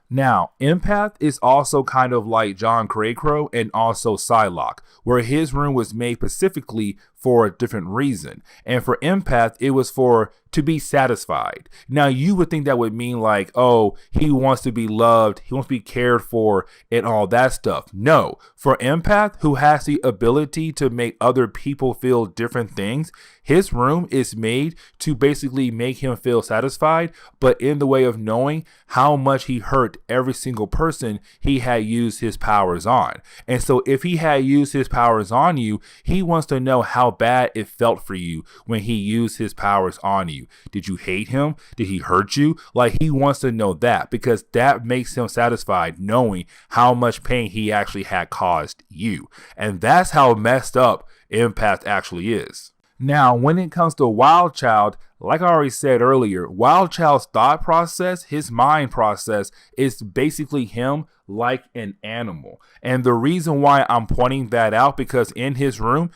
Now, Empath is also kind of like John Craycrow and also Psylocke, where his room was made specifically for a different reason. And for Empath, it was for to be satisfied. Now, you would think that would mean like, oh, he wants to be loved, he wants to be cared for, and all that stuff. No, for Empath, who has the ability to make other people feel different things, his room is made to basically make him feel satisfied, but in the way of knowing how much he hurt every single person he had used his powers on. And so if he had used his powers on you, he wants to know how bad it felt for you when he used his powers on you. Did you hate him? Did he hurt you? Like, he wants to know that, because that makes him satisfied knowing how much pain he actually had caused you. And that's how messed up Empath actually is. Now, when it comes to Wild Child, like I already said earlier, Wild Child's thought process, his mind process, is basically him like an animal. And the reason why I'm pointing that out, because in his room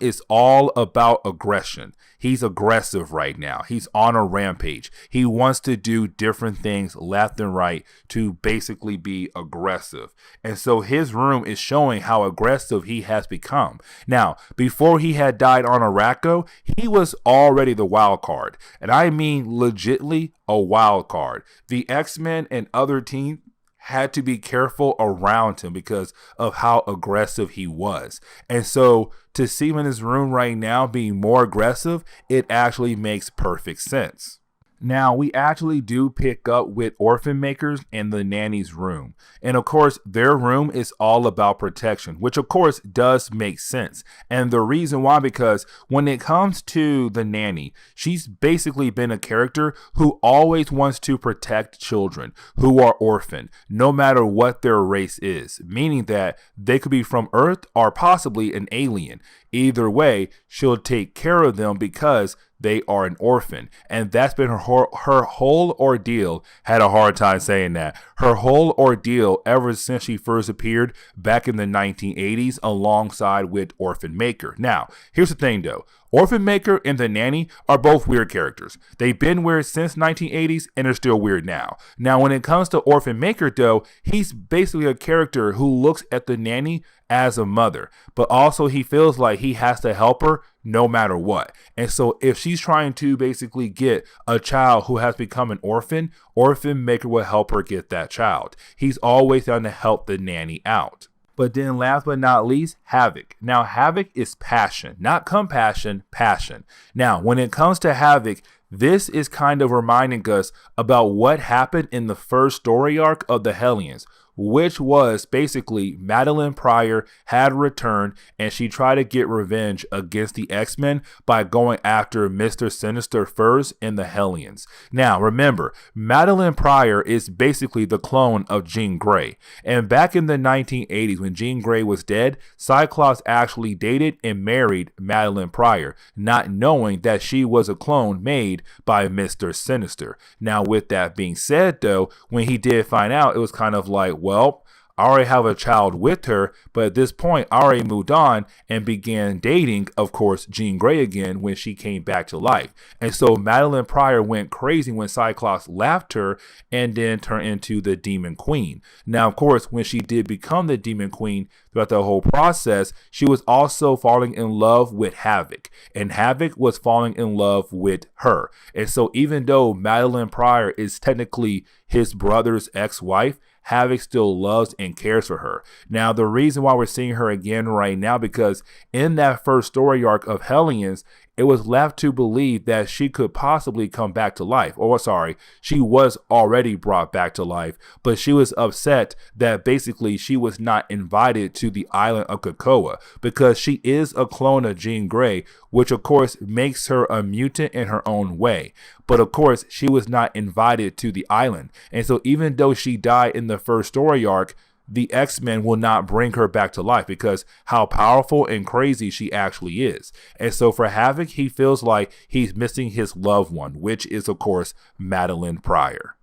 is all about aggression. He's aggressive right now. He's on a rampage. He wants to do different things left and right to basically be aggressive. And so his room is showing how aggressive he has become. Now, before he had died on Araco, he was already the wild card. And I mean legitly a wild card. The X-Men and other teams had to be careful around him because of how aggressive he was. And so to see him in his room right now being more aggressive, it actually makes perfect sense. Now, we actually do pick up with Orphan Makers in the nanny's room. And of course, their room is all about protection, which of course does make sense. And the reason why, because when it comes to the nanny, she's basically been a character who always wants to protect children who are orphaned, no matter what their race is, meaning that they could be from Earth or possibly an alien. Either way, she'll take care of them because they are an orphan. And that's been her whole ordeal. Had a hard time saying that. Her whole ordeal ever since she first appeared back in the 1980s alongside with Orphan Maker. Now, here's the thing though. Orphan Maker and the Nanny are both weird characters. They've been weird since 1980s and they're still weird now. Now, when it comes to Orphan Maker though, he's basically a character who looks at the Nanny as a mother, but also he feels like he has to help her no matter what. And so if she's trying to basically get a child who has become an orphan, Orphan Maker will help her get that child. He's always down to help the nanny out. But then last but not least, Havoc. Now, Havoc is passion, not compassion, passion. Now, when it comes to Havoc, this is kind of reminding us about what happened in the first story arc of the Hellions, which was basically Madeline Pryor had returned and she tried to get revenge against the X-Men by going after Mr. Sinister first in the Hellions. Now, remember, Madeline Pryor is basically the clone of Jean Grey. And back in the 1980s, when Jean Grey was dead, Cyclops actually dated and married Madeline Pryor, not knowing that she was a clone made by Mr. Sinister. Now, with that being said, though, when he did find out, it was kind of like, well, I already have a child with her, but at this point, I already moved on and began dating, of course, Jean Grey again when she came back to life. And so Madeline Pryor went crazy when Cyclops left her and then turned into the Demon Queen. Now, of course, when she did become the Demon Queen, throughout the whole process, she was also falling in love with Havoc, and Havoc was falling in love with her. And so even though Madeline Pryor is technically his brother's ex-wife, Havoc still loves and cares for her. Now, the reason why we're seeing her again right now, because in that first story arc of Hellions, it was left to believe that she could possibly come back to life. Or sorry, she was already brought back to life, but she was upset that basically she was not invited to the island of COPPA because she is a clone of Jean Grey, which of course makes her a mutant in her own way. But of course, she was not invited to the island. And so even though she died in the first story arc, the X-Men will not bring her back to life because how powerful and crazy she actually is. And so for Havoc, he feels like he's missing his loved one, which is, of course, Madeline Pryor.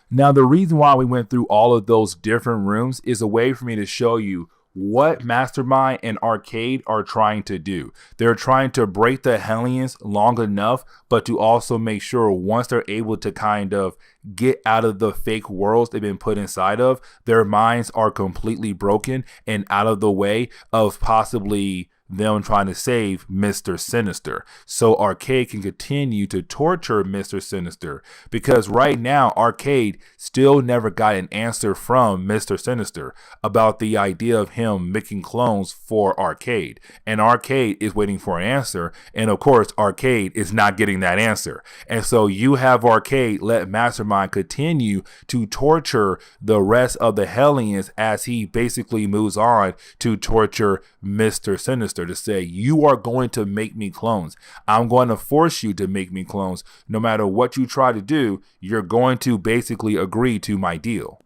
Now, the reason why we went through all of those different rooms is a way for me to show you what Mastermind and Arcade are trying to do. They're trying to break the Hellions long enough, but to also make sure once they're able to kind of get out of the fake worlds they've been put inside of, their minds are completely broken and out of the way of possibly them trying to save Mr. Sinister, so Arcade can continue to torture Mr. Sinister, because right now Arcade still never got an answer from Mr. Sinister about the idea of him making clones for Arcade, and Arcade is waiting for an answer, and of course Arcade is not getting that answer, and so you have Arcade let Mastermind continue to torture the rest of the Hellions as he basically moves on to torture Mr. Sinister, to say, you are going to make me clones. I'm going to force you to make me clones. No matter what you try to do, you're going to basically agree to my deal.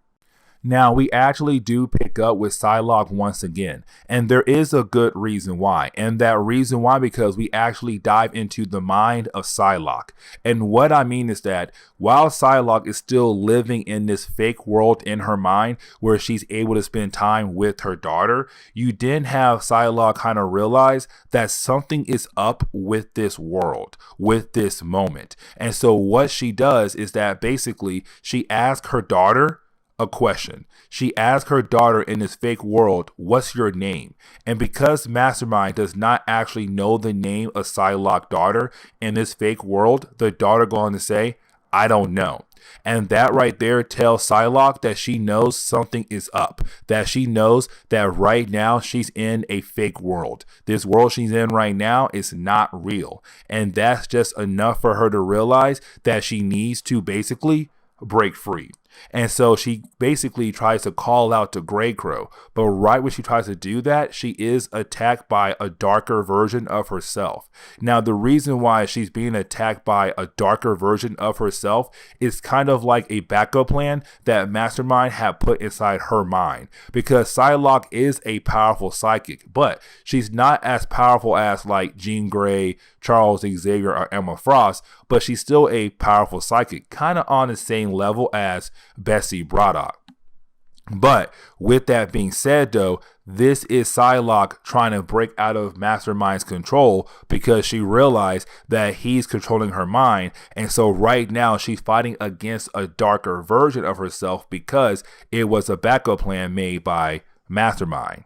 Now, we actually do pick up with Psylocke once again, and there is a good reason why. And that reason why, because we actually dive into the mind of Psylocke. And what I mean is that while Psylocke is still living in this fake world in her mind where she's able to spend time with her daughter, you then have Psylocke kind of realize that something is up with this world, with this moment. And so what she does is that basically she asks her daughter a question. She asked her daughter in this fake world, what's your name? And because Mastermind does not actually know the name of Psylocke's daughter in this fake world, the daughter going to say, I don't know. And that right there tells Psylocke that she knows something is up, that she knows that right now she's in a fake world. This world she's in right now is not real. And that's just enough for her to realize that she needs to basically break free. And so she basically tries to call out to Grey Crow, but right when she tries to do that, she is attacked by a darker version of herself. Now, the reason why she's being attacked by a darker version of herself is kind of like a backup plan that Mastermind had put inside her mind, because Psylocke is a powerful psychic, but she's not as powerful as like Jean Grey, Charles Xavier, or Emma Frost, but she's still a powerful psychic, kind of on the same level as Bessie Braddock. But with that being said, though, this is Psylocke trying to break out of Mastermind's control because she realized that he's controlling her mind. And so right now she's fighting against a darker version of herself because it was a backup plan made by Mastermind.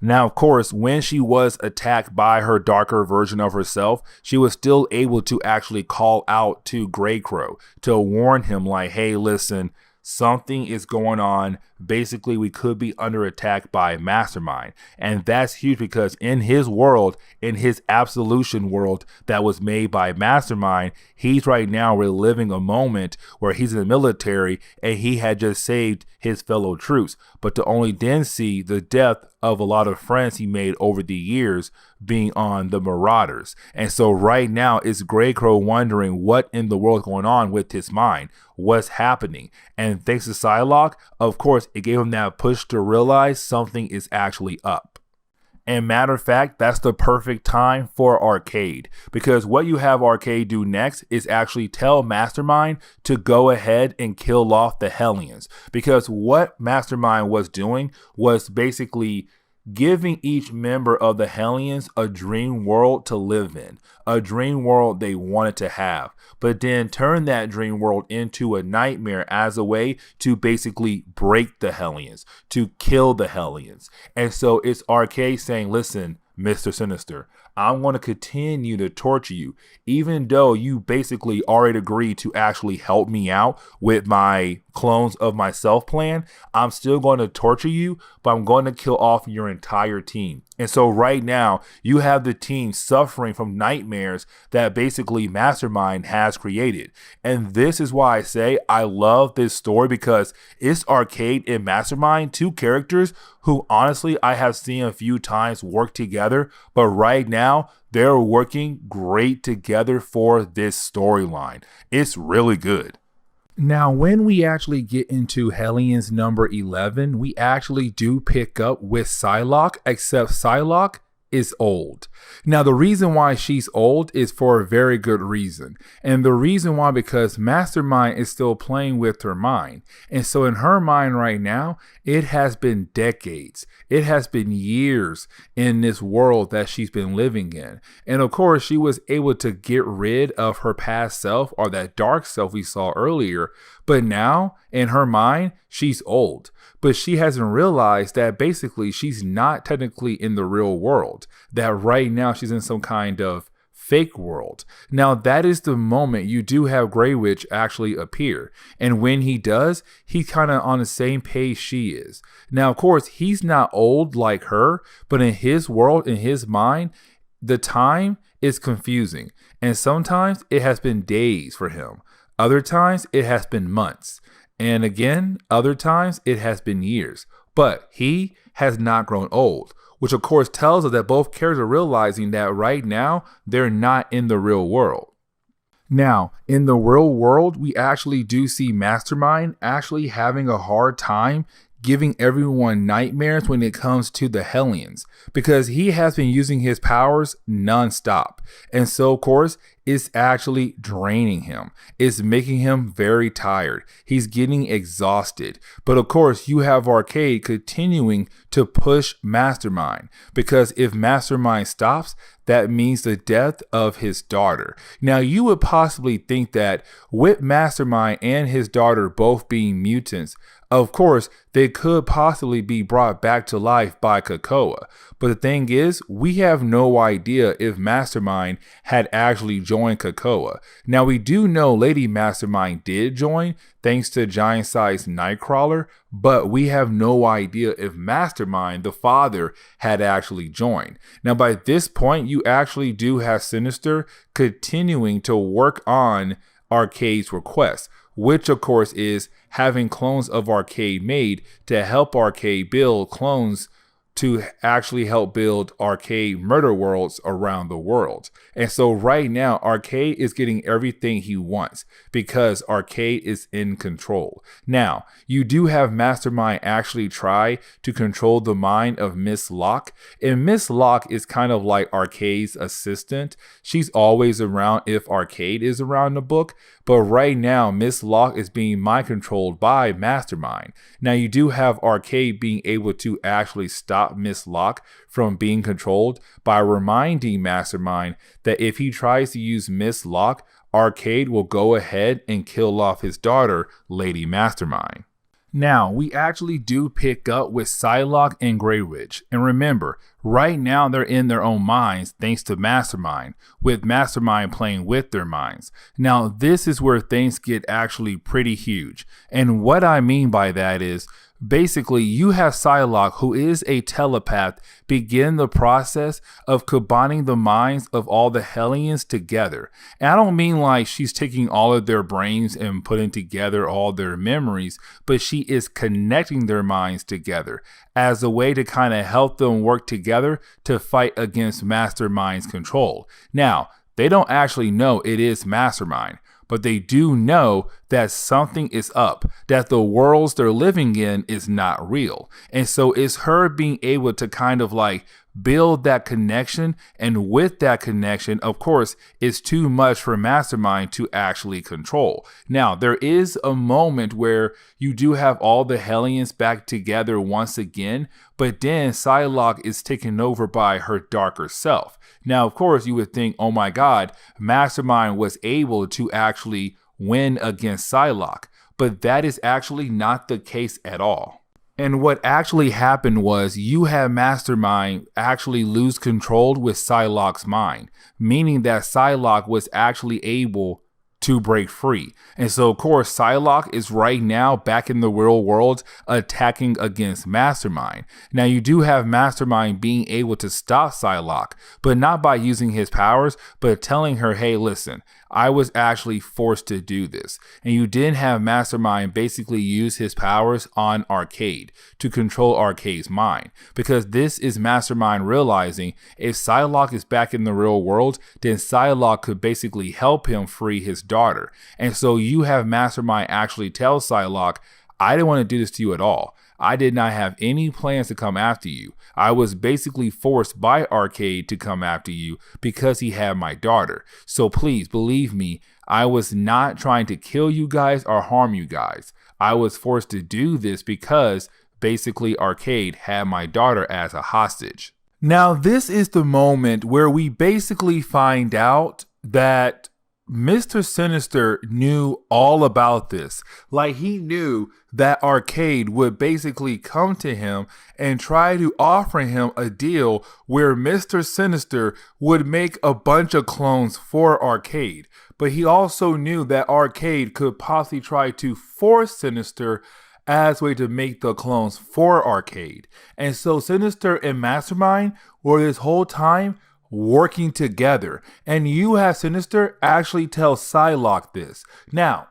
Now, of course, when she was attacked by her darker version of herself, she was still able to actually call out to Grey Crow to warn him like, hey, listen, something is going on. Basically, we could be under attack by Mastermind. And that's huge because in his world, in his absolution world that was made by Mastermind, he's right now reliving a moment where he's in the military and he had just saved his fellow troops, but to only then see the death of a lot of friends he made over the years being on the Marauders. And so right now it's Grey Crow wondering what in the world is going on with his mind, what's happening. And thanks to Psylocke, of course, it gave him that push to realize something is actually up. And matter of fact, that's the perfect time for Arcade, because what you have Arcade do next is actually tell Mastermind to go ahead and kill off the Hellions, because what Mastermind was doing was basically giving each member of the Hellions a dream world to live in, a dream world they wanted to have, but then turn that dream world into a nightmare as a way to basically break the Hellions, to kill the Hellions. And so it's Arcade saying, listen, Mr. Sinister, I'm going to continue to torture you, even though you basically already agreed to actually help me out with my clones of myself plan. I'm still going to torture you, but I'm going to kill off your entire team. And so right now you have the team suffering from nightmares that basically Mastermind has created. And this is why I say I love this story, because it's Arcade and Mastermind, two characters who honestly I have seen a few times work together, but right now they're working great together for this storyline. It's really good. Now, when we actually get into Hellions number 11, we actually do pick up with Psylocke, except Psylocke is old. Now, the reason why she's old is for a very good reason. And the reason why, because Mastermind is still playing with her mind. And so in her mind right now, it has been decades. It has been years in this world that she's been living in. And of course, she was able to get rid of her past self, or that dark self we saw earlier. But now in her mind, she's old. But she hasn't realized that basically she's not technically in the real world, that right now she's in some kind of fake world. Now, that is the moment you do have Grey Witch actually appear. And when he does, he's kind of on the same page she is. Now, of course, he's not old like her, but in his world, in his mind, the time is confusing. And sometimes it has been days for him. Other times it has been months. And again, other times it has been years. But he has not grown old, which of course tells us that both characters are realizing that right now they're not in the real world. Now, in the real world, we actually do see Mastermind actually having a hard time giving everyone nightmares when it comes to the Hellions, because he has been using his powers nonstop. And so, of course, it's actually draining him. It's making him very tired. He's getting exhausted. But of course, you have Arcade continuing to push Mastermind, because if Mastermind stops, that means the death of his daughter. Now, you would possibly think that with Mastermind and his daughter both being mutants, of course, they could possibly be brought back to life by COPPA. But the thing is, we have no idea if Mastermind had actually joined COPPA. Now, we do know Lady Mastermind did join, thanks to giant-sized Nightcrawler, but we have no idea if Mastermind, the father, had actually joined. Now, by this point, you actually do have Sinister continuing to work on Arcade's request, which of course is having clones of Arcade made to help Arcade build clones to actually help build Arcade murder worlds around the world. And so right now, Arcade is getting everything he wants because Arcade is in control. Now, you do have Mastermind actually try to control the mind of Miss Locke. And Miss Locke is kind of like Arcade's assistant. She's always around if Arcade is around the book. But right now, Miss Locke is being mind controlled by Mastermind. Now, you do have Arcade being able to actually stop Miss Locke from being controlled by reminding Mastermind that if he tries to use Miss Locke, Arcade will go ahead and kill off his daughter, Lady Mastermind. Now, we actually do pick up with Psylocke and Grey Witch. And remember, right now they're in their own minds thanks to Mastermind, with Mastermind playing with their minds. Now, this is where things get actually pretty huge. And what I mean by that is, basically, you have Psylocke, who is a telepath, begin the process of combining the minds of all the Hellions together. And I don't mean like she's taking all of their brains and putting together all their memories, but she is connecting their minds together as a way to kind of help them work together to fight against Mastermind's control. Now, they don't actually know it is Mastermind, but they do know that something is up, that the worlds they're living in is not real. And so it's her being able to kind of like build that connection. And with that connection, of course, it's too much for Mastermind to actually control. Now, there is a moment where you do have all the Hellions back together once again, but then Psylocke is taken over by her darker self. Now, of course, you would think, oh my God, Mastermind was able to actually win against Psylocke, but that is actually not the case at all. And what actually happened was you had Mastermind actually lose control with Psylocke's mind, meaning that Psylocke was actually able to break free. And so, of course, Psylocke is right now back in the real world attacking against Mastermind. Now, you do have Mastermind being able to stop Psylocke, but not by using his powers, but telling her, hey, listen, I was actually forced to do this. And you didn't have Mastermind basically use his powers on Arcade to control Arcade's mind, because this is Mastermind realizing if Psylocke is back in the real world, then Psylocke could basically help him free his daughter. And so you have Mastermind actually tell Psylocke, I didn't want to do this to you at all. I did not have any plans to come after you. I was basically forced by Arcade to come after you because he had my daughter. So please believe me, I was not trying to kill you guys or harm you guys. I was forced to do this because basically Arcade had my daughter as a hostage. Now, this is the moment where we basically find out that Mr. Sinister knew all about this. Like, he knew that Arcade would basically come to him and try to offer him a deal where Mr. Sinister would make a bunch of clones for Arcade. But he also knew that Arcade could possibly try to force Sinister as a way to make the clones for Arcade. And so Sinister and Mastermind were this whole time working together. And you have Sinister actually tell Psylocke this. Now,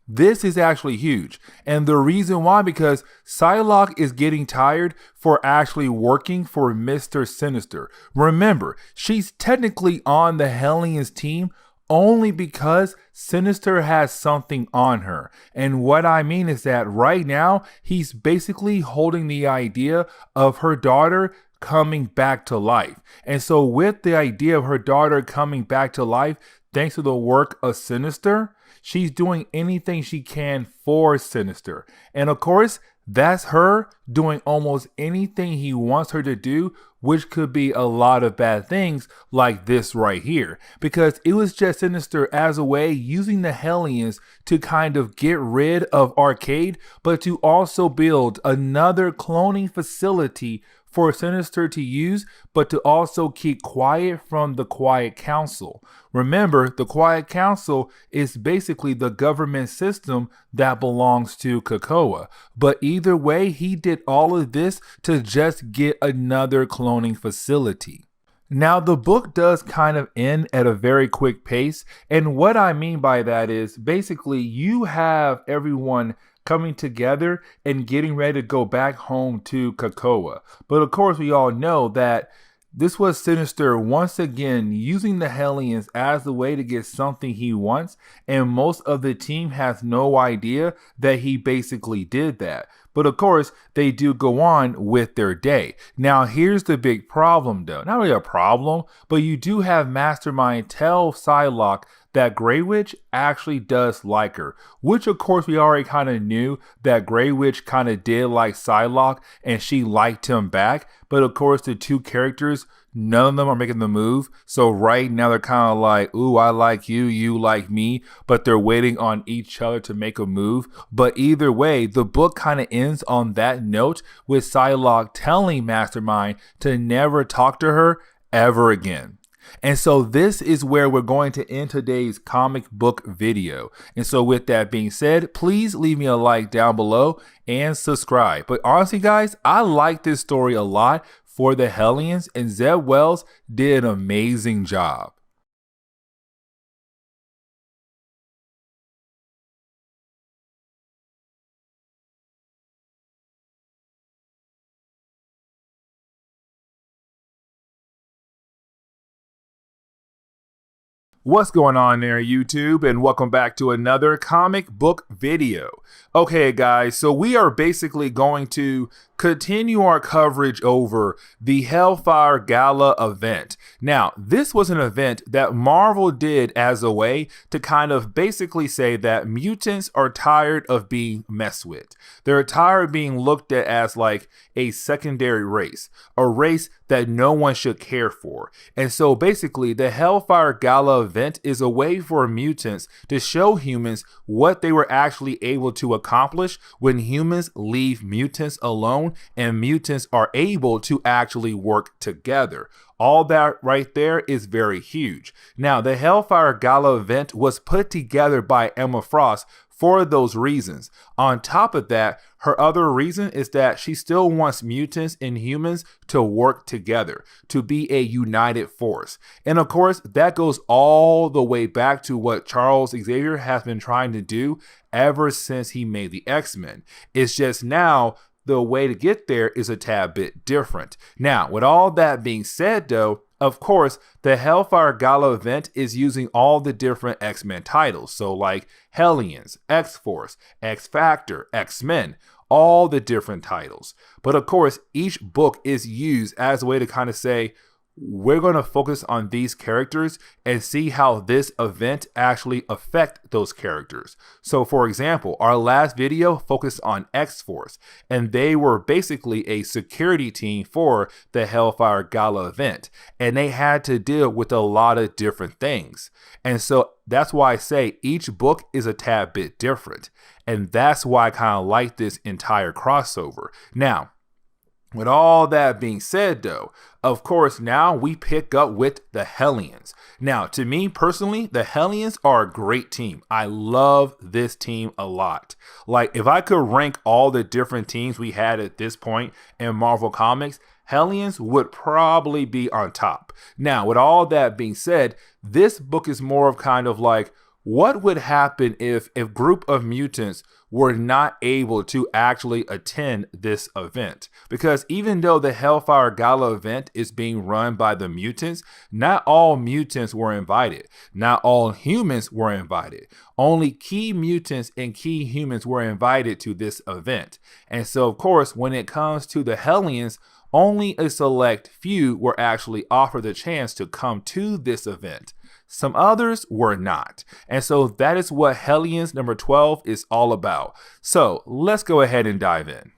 this is actually huge. And the reason why, because Psylocke is getting tired for actually working for Mr. Sinister. Remember, she's technically on the Hellions team only because Sinister has something on her. And what I mean is that right now, he's basically holding the idea of her daughter coming back to life. And so with the idea of her daughter coming back to life, thanks to the work of Sinister, she's doing anything she can for Sinister. And of course, that's her doing almost anything he wants her to do, which could be a lot of bad things like this right here. Because it was just Sinister as a way using the Hellions to kind of get rid of Arcade, but to also build another cloning facility for Sinister to use, but to also keep quiet from the Quiet Council. Remember, the Quiet Council is basically the government system that belongs to COPPA. But either way, he did all of this to just get another cloning facility. Now, the book does kind of end at a very quick pace. And what I mean by that is basically you have everyone coming together and getting ready to go back home to COPPA. But of course, we all know that this was Sinister once again using the Hellions as the way to get something he wants, and most of the team has no idea that he basically did that. But of course, they do go on with their day. Now, here's the big problem though. Not really a problem, but you do have Mastermind tell Psylocke that Grey Witch actually does like her, which of course we already kind of knew that Grey Witch kind of did like Psylocke and she liked him back. But of course the two characters, none of them are making the move. So right now they're kind of like, ooh, I like you, you like me, but they're waiting on each other to make a move. But either way, the book kind of ends on that note with Psylocke telling Mastermind to never talk to her ever again. And so this is where we're going to end today's comic book video. And so with that being said, please leave me a like down below and subscribe. But honestly, guys, I like this story a lot for the Hellions, and Zeb Wells did an amazing job. What's going on there, YouTube, and welcome back to another comic book video. Okay, guys, so we are basically going to continue our coverage over the Hellfire Gala event. Now, this was an event that Marvel did as a way to kind of basically say that mutants are tired of being messed with. They're tired of being looked at as like a secondary race, a race that no one should care for. And so basically the Hellfire Gala event is a way for mutants to show humans what they were actually able to accomplish when humans leave mutants alone and mutants are able to actually work together. All that right there is very huge. Now, the Hellfire Gala event was put together by Emma Frost for those reasons. On top of that, her other reason is that she still wants mutants and humans to work together, to be a united force. And of course, that goes all the way back to what Charles Xavier has been trying to do ever since he made the X-Men. It's just now the way to get there is a tad bit different. Now, with all that being said, though, of course, the Hellfire Gala event is using all the different X-Men titles. So like Hellions, X-Force, X-Factor, X-Men, all the different titles. But of course, each book is used as a way to kind of say, we're going to focus on these characters and see how this event actually affect those characters. So for example, our last video focused on X-Force, and they were basically a security team for the Hellfire Gala event, and they had to deal with a lot of different things. And so that's why I say each book is a tad bit different. And that's why I kind of like this entire crossover. Now, with all that being said, though, of course, now we pick up with the Hellions. Now, to me personally, the Hellions are a great team. I love this team a lot. Like, if I could rank all the different teams we had at this point in Marvel Comics, Hellions would probably be on top. Now, with all that being said, this book is more of kind of like, what would happen if a group of mutants were not able to actually attend this event? Because even though the Hellfire Gala event is being run by the mutants, not all mutants were invited. Not all humans were invited. Only key mutants and key humans were invited to this event. And so, of course, when it comes to the Hellions, only a select few were actually offered the chance to come to this event. Some others were not. And so that is what Hellions number 12 is all about. So let's go ahead and dive in.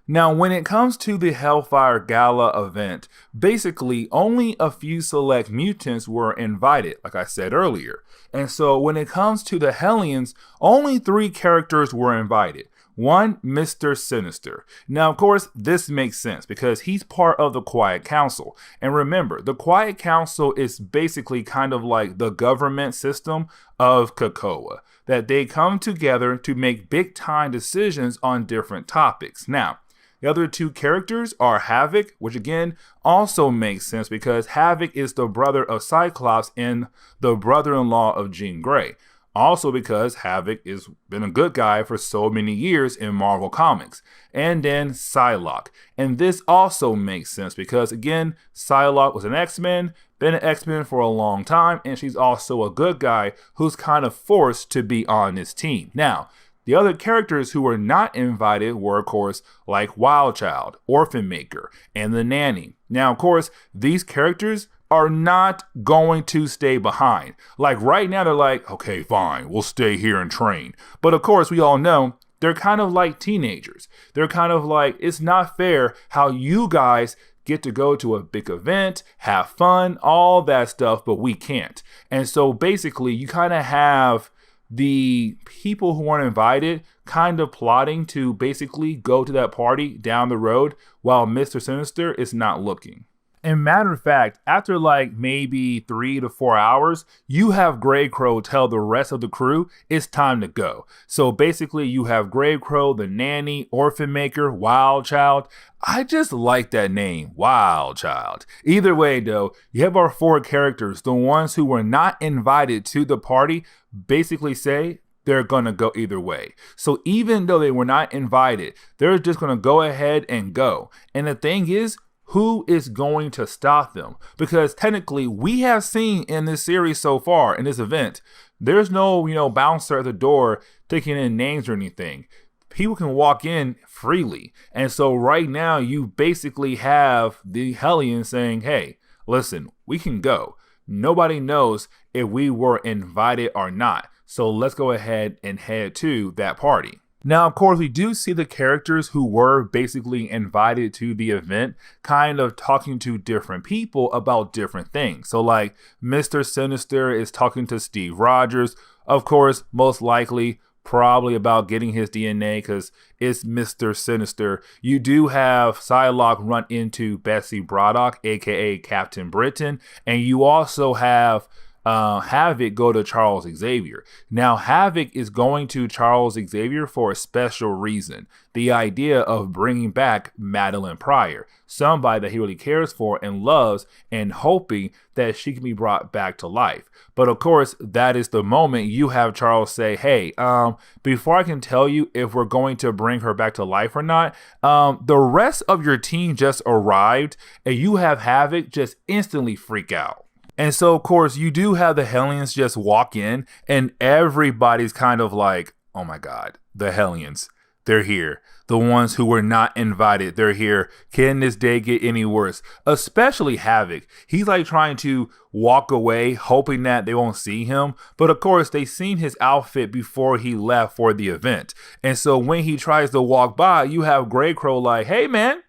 Now, when it comes to the Hellfire Gala event, basically only a few select mutants were invited, like I said earlier. And so when it comes to the Hellions, only 3 characters were invited. One, Mr. Sinister. Now, of course, this makes sense because he's part of the Quiet Council. And remember, the Quiet Council is basically kind of like the government system of COPPA, that they come together to make big time decisions on different topics. Now, the other 2 characters are Havoc, which again also makes sense because Havoc is the brother of Cyclops and the brother-in-law of Jean Grey. Also because Havoc has been a good guy for so many years in Marvel Comics. And then Psylocke. And this also makes sense because, again, Psylocke was an X-Men, been an X-Men for a long time, and she's also a good guy who's kind of forced to be on this team. Now, the other characters who were not invited were, of course, like Wild Child, Orphan Maker, and the Nanny. Now, of course, these characters are not going to stay behind. Like right now, they're like, okay, fine, we'll stay here and train. But of course, we all know they're kind of like teenagers. They're kind of like, it's not fair how you guys get to go to a big event, have fun, all that stuff, but we can't. And so basically, you kind of have the people who weren't invited kind of plotting to basically go to that party down the road while Mr. Sinister is not looking. And matter of fact, after like maybe 3 to 4 hours, you have Grey Crow tell the rest of the crew it's time to go. So basically you have Grey Crow, the Nanny, Orphan Maker, Wild Child. I just like that name, Wild Child. Either way though, you have our 4 characters, the ones who were not invited to the party, basically say they're going to go either way. So even though they were not invited, they're just going to go ahead and go. And the thing is, who is going to stop them? Because technically we have seen in this series so far, in this event, there's no, bouncer at the door taking in names or anything. People can walk in freely. And so right now you basically have the Hellions saying, hey, listen, we can go. Nobody knows if we were invited or not. So let's go ahead and head to that party. Now, of course, we do see the characters who were basically invited to the event kind of talking to different people about different things. So like Mr. Sinister is talking to Steve Rogers, of course, most likely probably about getting his DNA because it's Mr. Sinister. You do have Psylocke run into Betsy Braddock, aka Captain Britain, and you also have Havoc go to Charles Xavier. Now, Havoc is going to Charles Xavier for a special reason. The idea of bringing back Madeline Pryor, somebody that he really cares for and loves, and hoping that she can be brought back to life. But of course, that is the moment you have Charles say, hey, before I can tell you if we're going to bring her back to life or not, the rest of your team just arrived, and you have Havoc just instantly freak out. And so, of course, you do have the Hellions just walk in, and everybody's kind of like, oh my God, the Hellions, they're here. The ones who were not invited, they're here. Can this day get any worse? Especially Havoc. He's like trying to walk away, hoping that they won't see him. But of course, they seen his outfit before he left for the event. And so when he tries to walk by, you have Grey Crow like, hey man,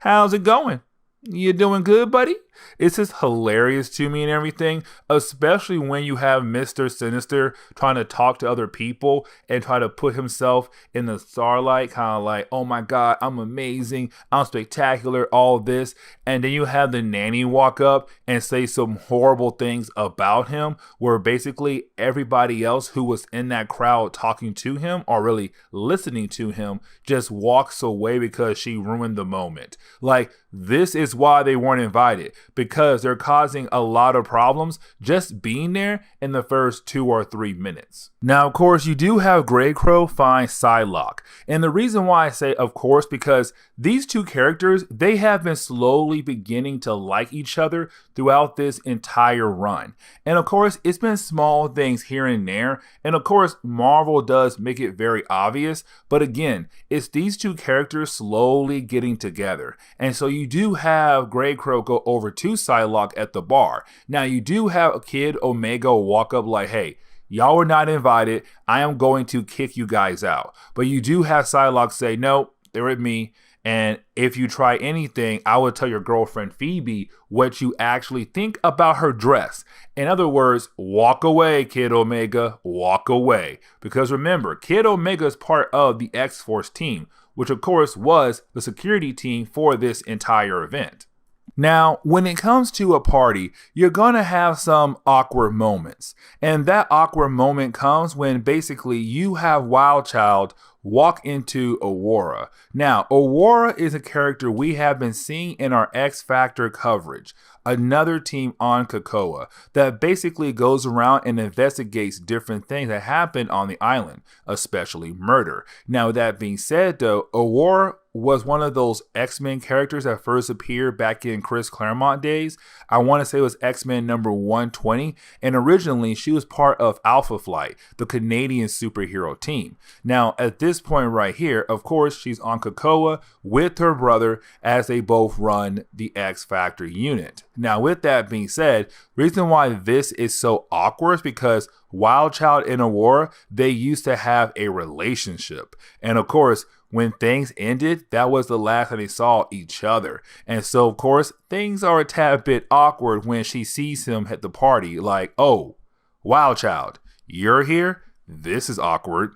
how's it going? You doing good, buddy? It's just hilarious to me and everything, especially when you have Mr. Sinister trying to talk to other people and try to put himself in the starlight, kind of like, oh my God, I'm amazing, I'm spectacular, all this. And then you have the nanny walk up and say some horrible things about him, where basically everybody else who was in that crowd talking to him or really listening to him just walks away because she ruined the moment. Like, this is why they weren't invited, because they're causing a lot of problems just being there in the first 2 or 3 minutes. Now, of course, you do have Grey Crow find Psylocke. And the reason why I say of course, because these two characters, they have been slowly beginning to like each other throughout this entire run. And of course, it's been small things here and there. And of course, Marvel does make it very obvious. But again, it's these two characters slowly getting together. And so you do have Grey Crow go over to Psylocke at the bar. Now, you do have Kid Omega walk up like, hey, y'all were not invited. I am going to kick you guys out. But you do have Psylocke say, no, they're with me. And if you try anything, I will tell your girlfriend Phoebe what you actually think about her dress. In other words, walk away, Kid Omega, walk away. Because remember, Kid Omega is part of the X-Force team, which of course was the security team for this entire event. Now, when it comes to a party, you're going to have some awkward moments. And that awkward moment comes when basically you have Wild Child walk into Aurora. Now, Aurora is a character we have been seeing in our X Factor coverage. Another team on COPPA that basically goes around and investigates different things that happen on the island, especially murder. Now, with that being said, though, Aurora was one of those X-Men characters that first appeared back in Chris Claremont days. I want to say it was X-Men number 120, and originally she was part of Alpha Flight, the Canadian superhero team. Now, at this point right here, of course, she's on COPPA with her brother as they both run the X Factor unit. Now, with that being said, reason why this is so awkward is because Wild Child and Aurora, they used to have a relationship. And of course, when things ended, that was the last time they saw each other. And so, of course, things are a tad bit awkward when she sees him at the party. Like, oh, Wild Child, you're here? This is awkward.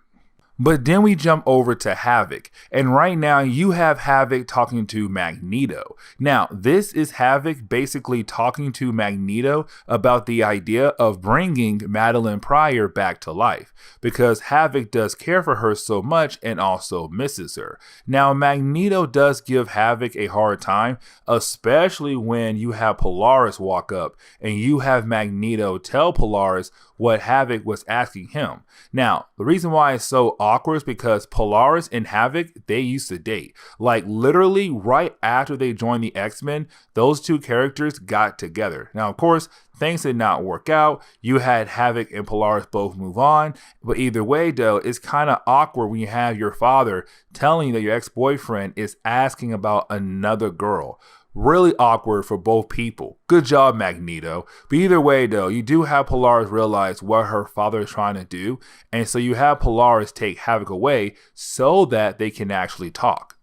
But then we jump over to Havoc, and right now you have Havoc talking to Magneto. Now, this is Havoc basically talking to Magneto about the idea of bringing Madeline Pryor back to life, because Havoc does care for her so much and also misses her. Now, Magneto does give Havoc a hard time, especially when you have Polaris walk up and you have Magneto tell Polaris what Havoc was asking him. Now, the reason why it's so awkward is because Polaris and Havoc, they used to date. Like, literally right after they joined the X-Men, those two characters got together. Now, of course, things did not work out. You had Havoc and Polaris both move on. But either way, though, it's kind of awkward when you have your father telling you that your ex-boyfriend is asking about another girl. Really awkward for both people. Good job, Magneto. But either way, though, you do have Polaris realize what her father is trying to do. And so you have Polaris take Havoc away so that they can actually talk.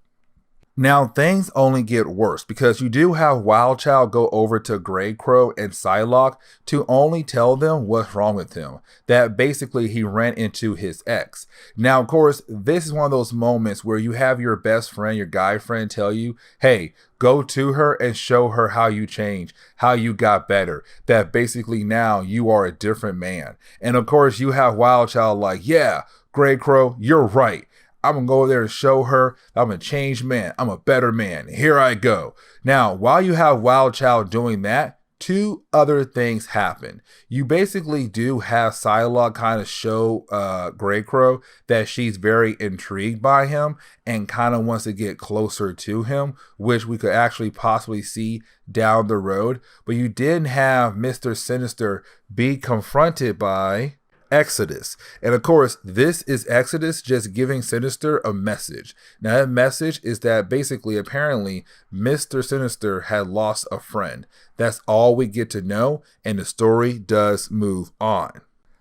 Now, things only get worse because you do have Wild Child go over to Grey Crow and Psylocke to only tell them what's wrong with him. That basically he ran into his ex. Now, of course, this is one of those moments where you have your best friend, your guy friend, tell you, hey, go to her and show her how you changed, how you got better. That basically now you are a different man. And of course, you have Wild Child like, yeah, Grey Crow, you're right. I'm going to go over there and show her I'm a changed man. I'm a better man. Here I go. Now, while you have Wild Child doing that, two other things happen. You basically do have Psylocke kind of show Grey Crow that she's very intrigued by him and kind of wants to get closer to him, which we could actually possibly see down the road. But you didn't have Mr. Sinister be confronted by Exodus. And of course, this is Exodus just giving Sinister a message. Now, that message is that basically, apparently, Mr. Sinister had lost a friend. That's all we get to know, and the story does move on.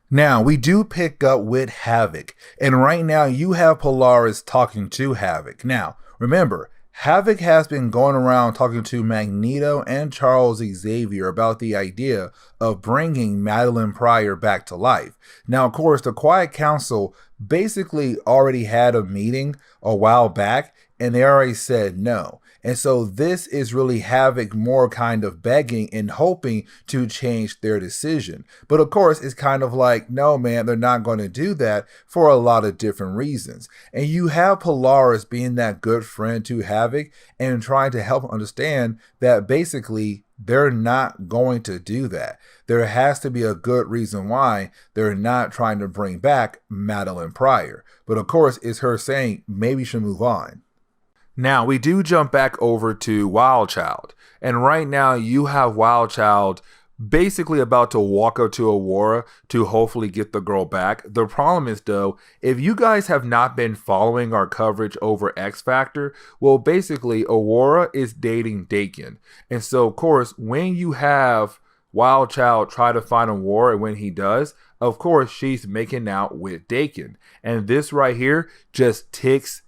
Now, we do pick up with Havoc, and right now you have Polaris talking to Havoc. Now, remember, Havoc has been going around talking to Magneto and Charles Xavier about the idea of bringing Madeline Pryor back to life. Now, of course, the Quiet Council basically already had a meeting a while back, and they already said no. And so this is really Havoc more kind of begging and hoping to change their decision. But of course, it's kind of like, no, man, they're not going to do that for a lot of different reasons. And you have Polaris being that good friend to Havoc and trying to help understand that basically they're not going to do that. There has to be a good reason why they're not trying to bring back Madeline Pryor. But of course, it's her saying maybe you should move on. Now, we do jump back over to Wild Child. And right now, you have Wild Child basically about to walk up to Aurora to hopefully get the girl back. The problem is, though, if you guys have not been following our coverage over X Factor, well, basically, Aurora is dating Dakin. And so, of course, when you have Wild Child try to find Aurora, and when he does, of course, she's making out with Dakin. And this right here just ticks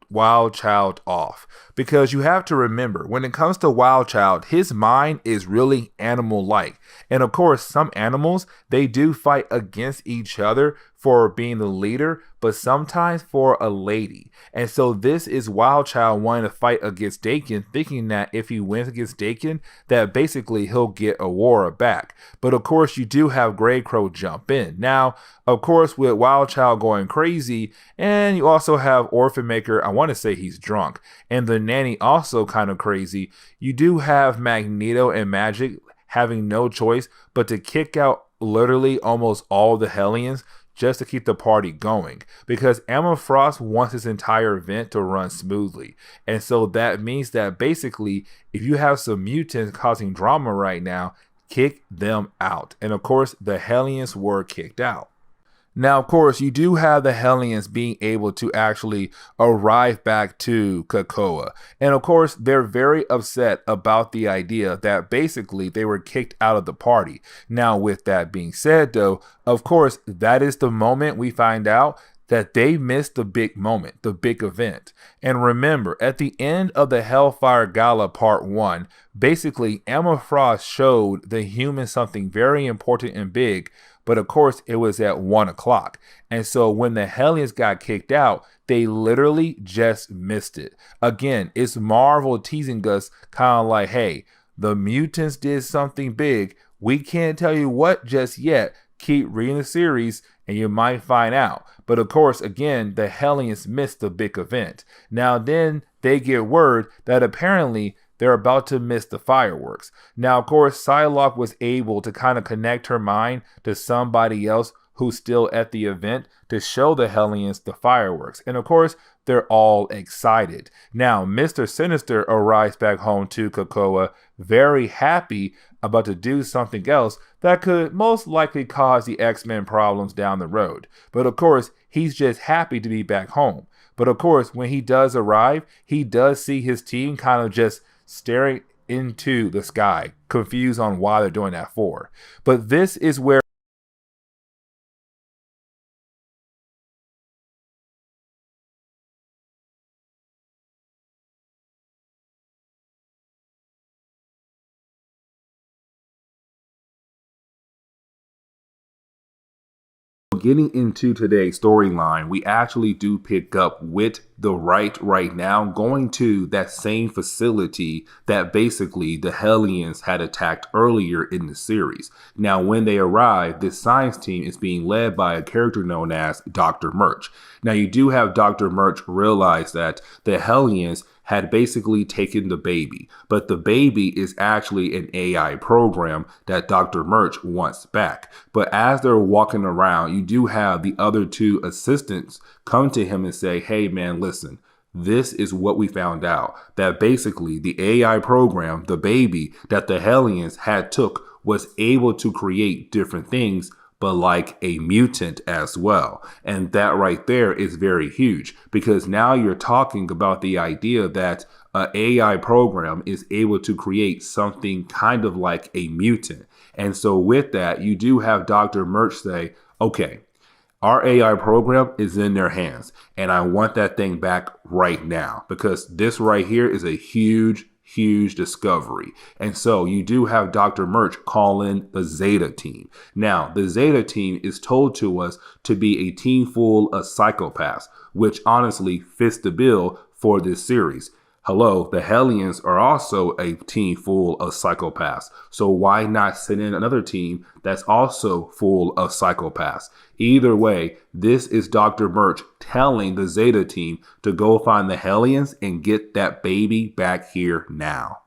Wild Child off, because you have to remember, when it comes to Wild Child, his mind is really animal like, and of course some animals, they do fight against each other for being the leader, but sometimes for a lady. And so this is Wild Child wanting to fight against Dakin, thinking that if he wins against Dakin, that basically he'll get Aurora back. But of course you do have Grey Crow jump in. Now, of course, with Wild Child going crazy, and you also have Orphan Maker, I want to say he's drunk, and the nanny also kind of crazy, you do have Magneto and Magic having no choice but to kick out literally almost all the Hellions just to keep the party going, because Emma Frost wants this entire event to run smoothly. And so that means that basically, if you have some mutants causing drama right now, kick them out. And of course, the Hellions were kicked out. Now, of course, you do have the Hellions being able to actually arrive back to COPPA. And of course, they're very upset about the idea that basically they were kicked out of the party. Now, with that being said, though, of course, that is the moment we find out that they missed the big moment, the big event. And remember, at the end of the Hellfire Gala Part 1, basically Emma Frost showed the humans something very important and big, but of course it was at 1 o'clock. And so when the Hellions got kicked out, they literally just missed it. Again, it's Marvel teasing us kind of like, hey, the mutants did something big. We can't tell you what just yet. Keep reading the series and you might find out. But of course, again, the Hellions missed the big event. Now then they get word that apparently they're about to miss the fireworks. Now, of course, Psylocke was able to kind of connect her mind to somebody else who's still at the event to show the Hellions the fireworks. And of course, they're all excited. Now, Mr. Sinister arrives back home to COPPA, very happy about to do something else that could most likely cause the X-Men problems down the road. But of course, he's just happy to be back home. But of course, when he does arrive, he does see his team kind of just staring into the sky, confused on why they're doing that for. But this is where getting into today's storyline, we actually do pick up with the right now, going to that same facility that basically the Hellions had attacked earlier in the series. Now, when they arrive, this science team is being led by a character known as Dr. Murch. Now, you do have Dr. Murch realize that the Hellions had basically taken the baby, but the baby is actually an AI program that Dr. Murch wants back. But as they're walking around, you do have the other two assistants come to him and say, hey man, listen, this is what we found out, that basically the AI program, the baby that the Hellions had took, was able to create different things, but like a mutant as well. And that right there is very huge, because now you're talking about the idea that an AI program is able to create something kind of like a mutant. And so with that, you do have Dr. Murch say, okay, our AI program is in their hands, and I want that thing back right now, because this right here is a huge discovery. And so you do have Dr. Murch call in the Zeta team. Now, the Zeta team is told to us to be a team full of psychopaths, which honestly fits the bill for this series. Hello, the Hellions are also a team full of psychopaths. So why not send in another team that's also full of psychopaths? Either way, this is Dr. Murch telling the Zeta team to go find the Hellions and get that baby back here now.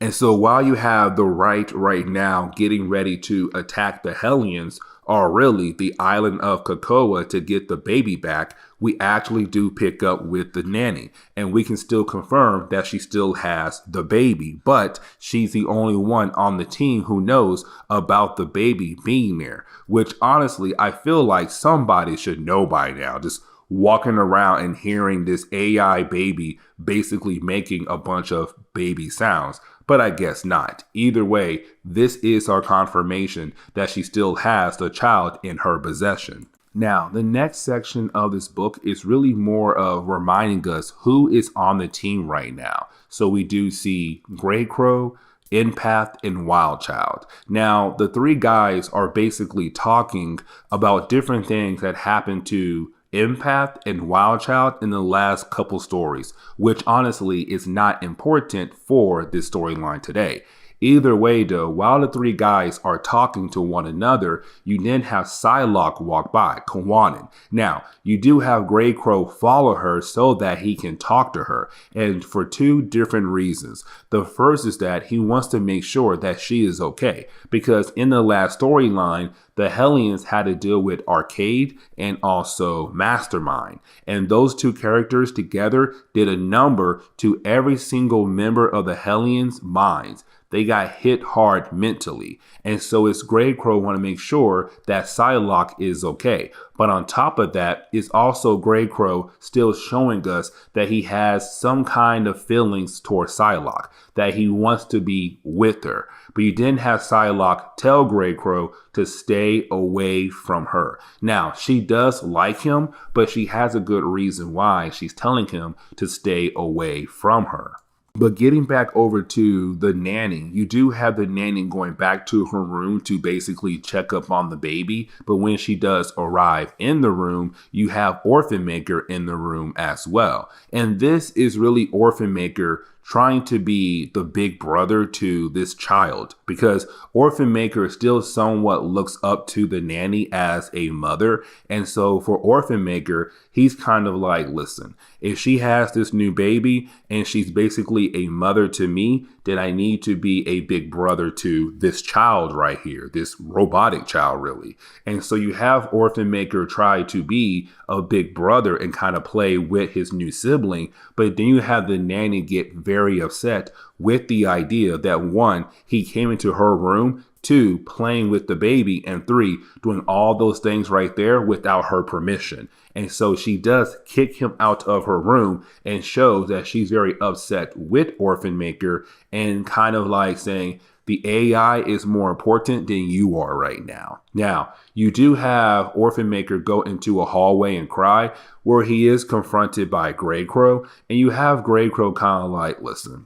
And so while you have the right now getting ready to attack the Hellions, or really the island of COPPA, to get the baby back, we actually do pick up with the nanny, and we can still confirm that she still has the baby, but she's the only one on the team who knows about the baby being there, which honestly, I feel like somebody should know by now. Just walking around and hearing this AI baby basically making a bunch of baby sounds. But I guess not. Either way, this is our confirmation that she still has the child in her possession. Now, the next section of this book is really more of reminding us who is on the team right now. So we do see Grey Crow, Empath, and Wild Child. Now, the three guys are basically talking about different things that happened to Empath and Wild Child in the last couple stories, which honestly is not important for this storyline today. Either way though, while the three guys are talking to one another, you then have Psylocke walk by, Kawanin. Now, you do have Grey Crow follow her so that he can talk to her, and for two different reasons. The first is that he wants to make sure that she is okay, because in the last storyline, the Hellions had to deal with Arcade and also Mastermind. And those two characters together did a number to every single member of the Hellions' minds. They got hit hard mentally. And so it's Grey Crow want to make sure that Psylocke is okay. But on top of that, it's also Grey Crow still showing us that he has some kind of feelings toward Psylocke, that he wants to be with her. But you didn't have Psylocke tell Grey Crow to stay away from her. Now, she does like him, but she has a good reason why she's telling him to stay away from her. But getting back over to the nanny, you do have the nanny going back to her room to basically check up on the baby. But when she does arrive in the room, you have Orphan Maker in the room as well. And this is really Orphan Maker trying to be the big brother to this child, because Orphan Maker still somewhat looks up to the nanny as a mother. And so for Orphan Maker, he's kind of like, listen, if she has this new baby and she's basically a mother to me, then I need to be a big brother to this child right here, this robotic child really. And so you have Orphan Maker try to be a big brother and kind of play with his new sibling, but then you have the nanny get very upset with the idea that one, he came into her room, two, playing with the baby, and three, doing all those things right there without her permission. And so she does kick him out of her room and shows that she's very upset with Orphan Maker and kind of like saying, the AI is more important than you are right now. Now, you do have Orphan Maker go into a hallway and cry, where he is confronted by Grey Crow, and you have Grey Crow kind of like, listen,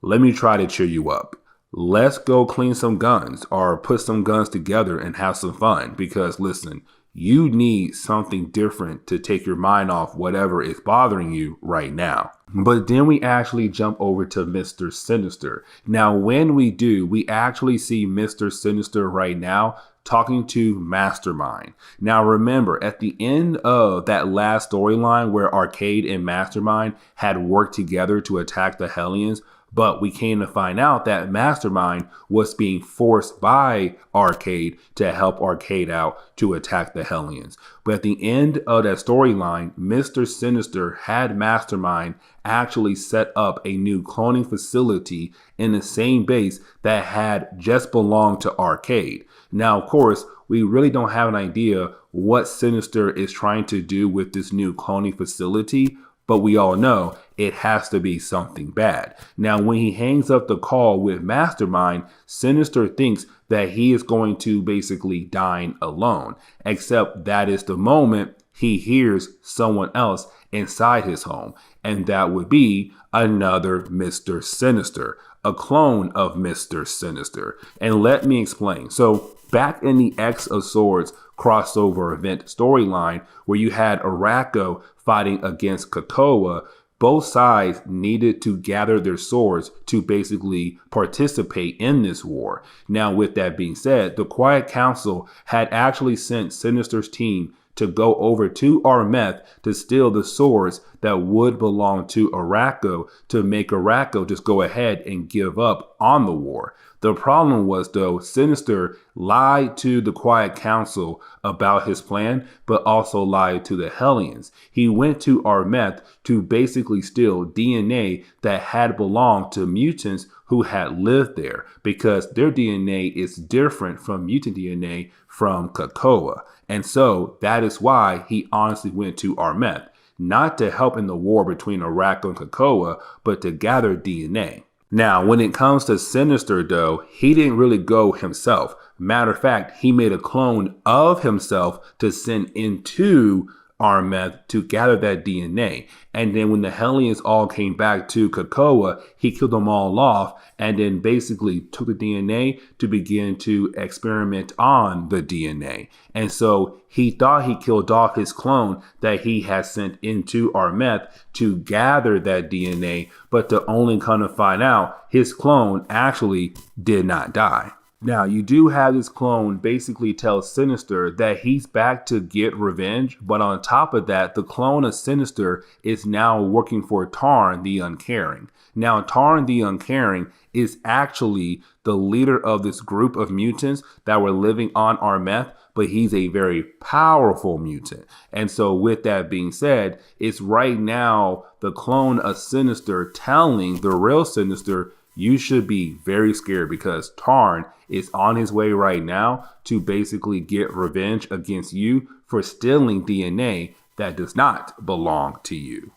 let me try to cheer you up. Let's go clean some guns or put some guns together and have some fun, because listen, you need something different to take your mind off whatever is bothering you right now. But then we actually jump over to Mr. Sinister. Now, when we do, we actually see Mr. Sinister right now talking to Mastermind. Now, remember, at the end of that last storyline where Arcade and Mastermind had worked together to attack the Hellions, but we came to find out that Mastermind was being forced by Arcade to help Arcade out to attack the Hellions. But at the end of that storyline, Mr. Sinister had Mastermind actually set up a new cloning facility in the same base that had just belonged to Arcade. Now, of course, we really don't have an idea what Sinister is trying to do with this new cloning facility, but we all know it has to be something bad. Now, when he hangs up the call with Mastermind, Sinister thinks that he is going to basically dine alone, except that is the moment he hears someone else inside his home, and that would be another Mr. Sinister, a clone of Mr. Sinister. And let me explain. So back in the X of Swords crossover event storyline where you had Araco fighting against Krakoa, both sides needed to gather their swords to basically participate in this war. Now, with that being said, the Quiet Council had actually sent Sinister's team to go over to Armeth to steal the swords that would belong to Araco to make Araco just go ahead and give up on the war. The problem was, though, Sinister lied to the Quiet Council about his plan, but also lied to the Hellions. He went to Armeth to basically steal DNA that had belonged to mutants who had lived there, because their DNA is different from mutant DNA from Krakoa. And so that is why he honestly went to Armeth, not to help in the war between Araco and Krakoa, but to gather DNA. Now, when it comes to Sinister, though, he didn't really go himself. Matter of fact, he made a clone of himself to send into Armeth to gather that DNA. And then when the Hellions all came back to Krakoa, he killed them all off and then basically took the DNA to begin to experiment on the DNA. And so he thought he killed off his clone that he had sent into Armeth to gather that DNA, but to only kind of find out his clone actually did not die. Now, you do have this clone basically tell Sinister that he's back to get revenge, but on top of that, the clone of Sinister is now working for Tarn the Uncaring. Now, Tarn the Uncaring is actually the leader of this group of mutants that were living on Armeth, but he's a very powerful mutant. And so with that being said, it's right now the clone of Sinister telling the real Sinister, you should be very scared because Tarn is on his way right now to basically get revenge against you for stealing DNA that does not belong to you.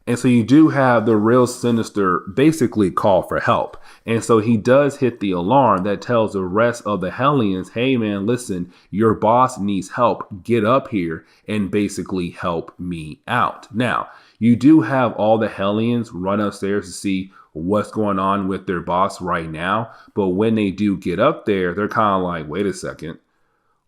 And so you do have the real Sinister basically call for help. And so he does hit the alarm that tells the rest of the Hellions, hey man, listen, your boss needs help. Get up here and basically help me out. Now, you do have all the Hellions run upstairs to see what's going on with their boss right now. But when they do get up there, they're kind of like, wait a second.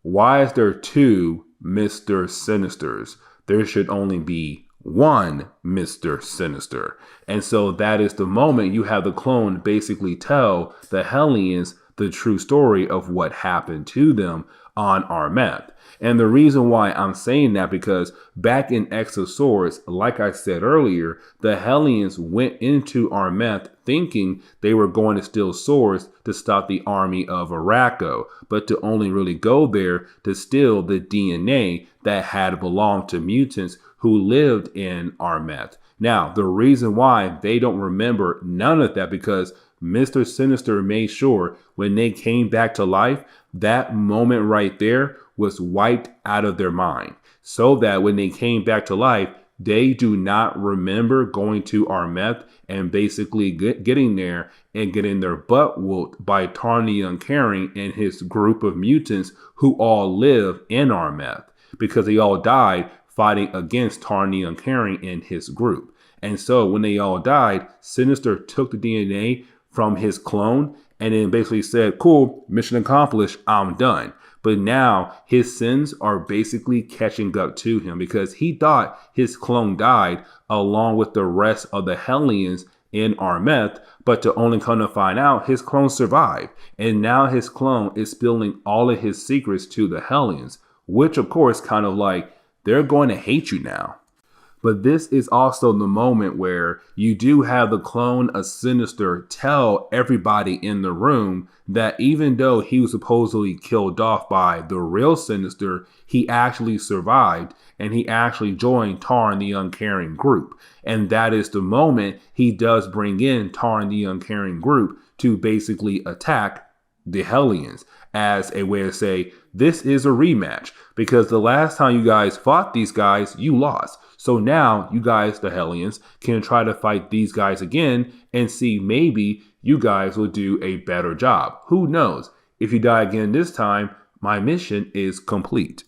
Why is there two Mr. Sinisters? There should only be one Mr. Sinister. And so that is the moment you have the clone basically tell the Hellions the true story of what happened to them on Armeth. And the reason why I'm saying that, because back in X of Swords, like I said earlier, the Hellions went into Armeth thinking they were going to steal swords to stop the army of Araco, but to only really go there to steal the DNA that had belonged to mutants who lived in Armeth. Now, the reason why they don't remember none of that, because Mr. Sinister made sure when they came back to life, that moment right there was wiped out of their mind, so that when they came back to life, they do not remember going to Armeth and basically getting there and getting their butt whooped by Tarn the Uncaring and his group of mutants who all live in Armeth, because they all died fighting against Tarn the Uncaring and his group. And so when they all died, Sinister took the DNA from his clone and then basically said, cool, mission accomplished, I'm done. But now his sins are basically catching up to him because he thought his clone died along with the rest of the Hellions in Armeth, but to only come to find out his clone survived. And now his clone is spilling all of his secrets to the Hellions, which of course kind of like, they're going to hate you now. But this is also the moment where you do have the clone of Sinister tell everybody in the room that even though he was supposedly killed off by the real Sinister, he actually survived and he actually joined Tarn the Uncaring group. And that is the moment he does bring in Tarn the Uncaring group to basically attack the Hellions as a way to say, this is a rematch because the last time you guys fought these guys, you lost. So now you guys, the Hellions, can try to fight these guys again and see maybe you guys will do a better job. Who knows? If you die again this time, my mission is complete.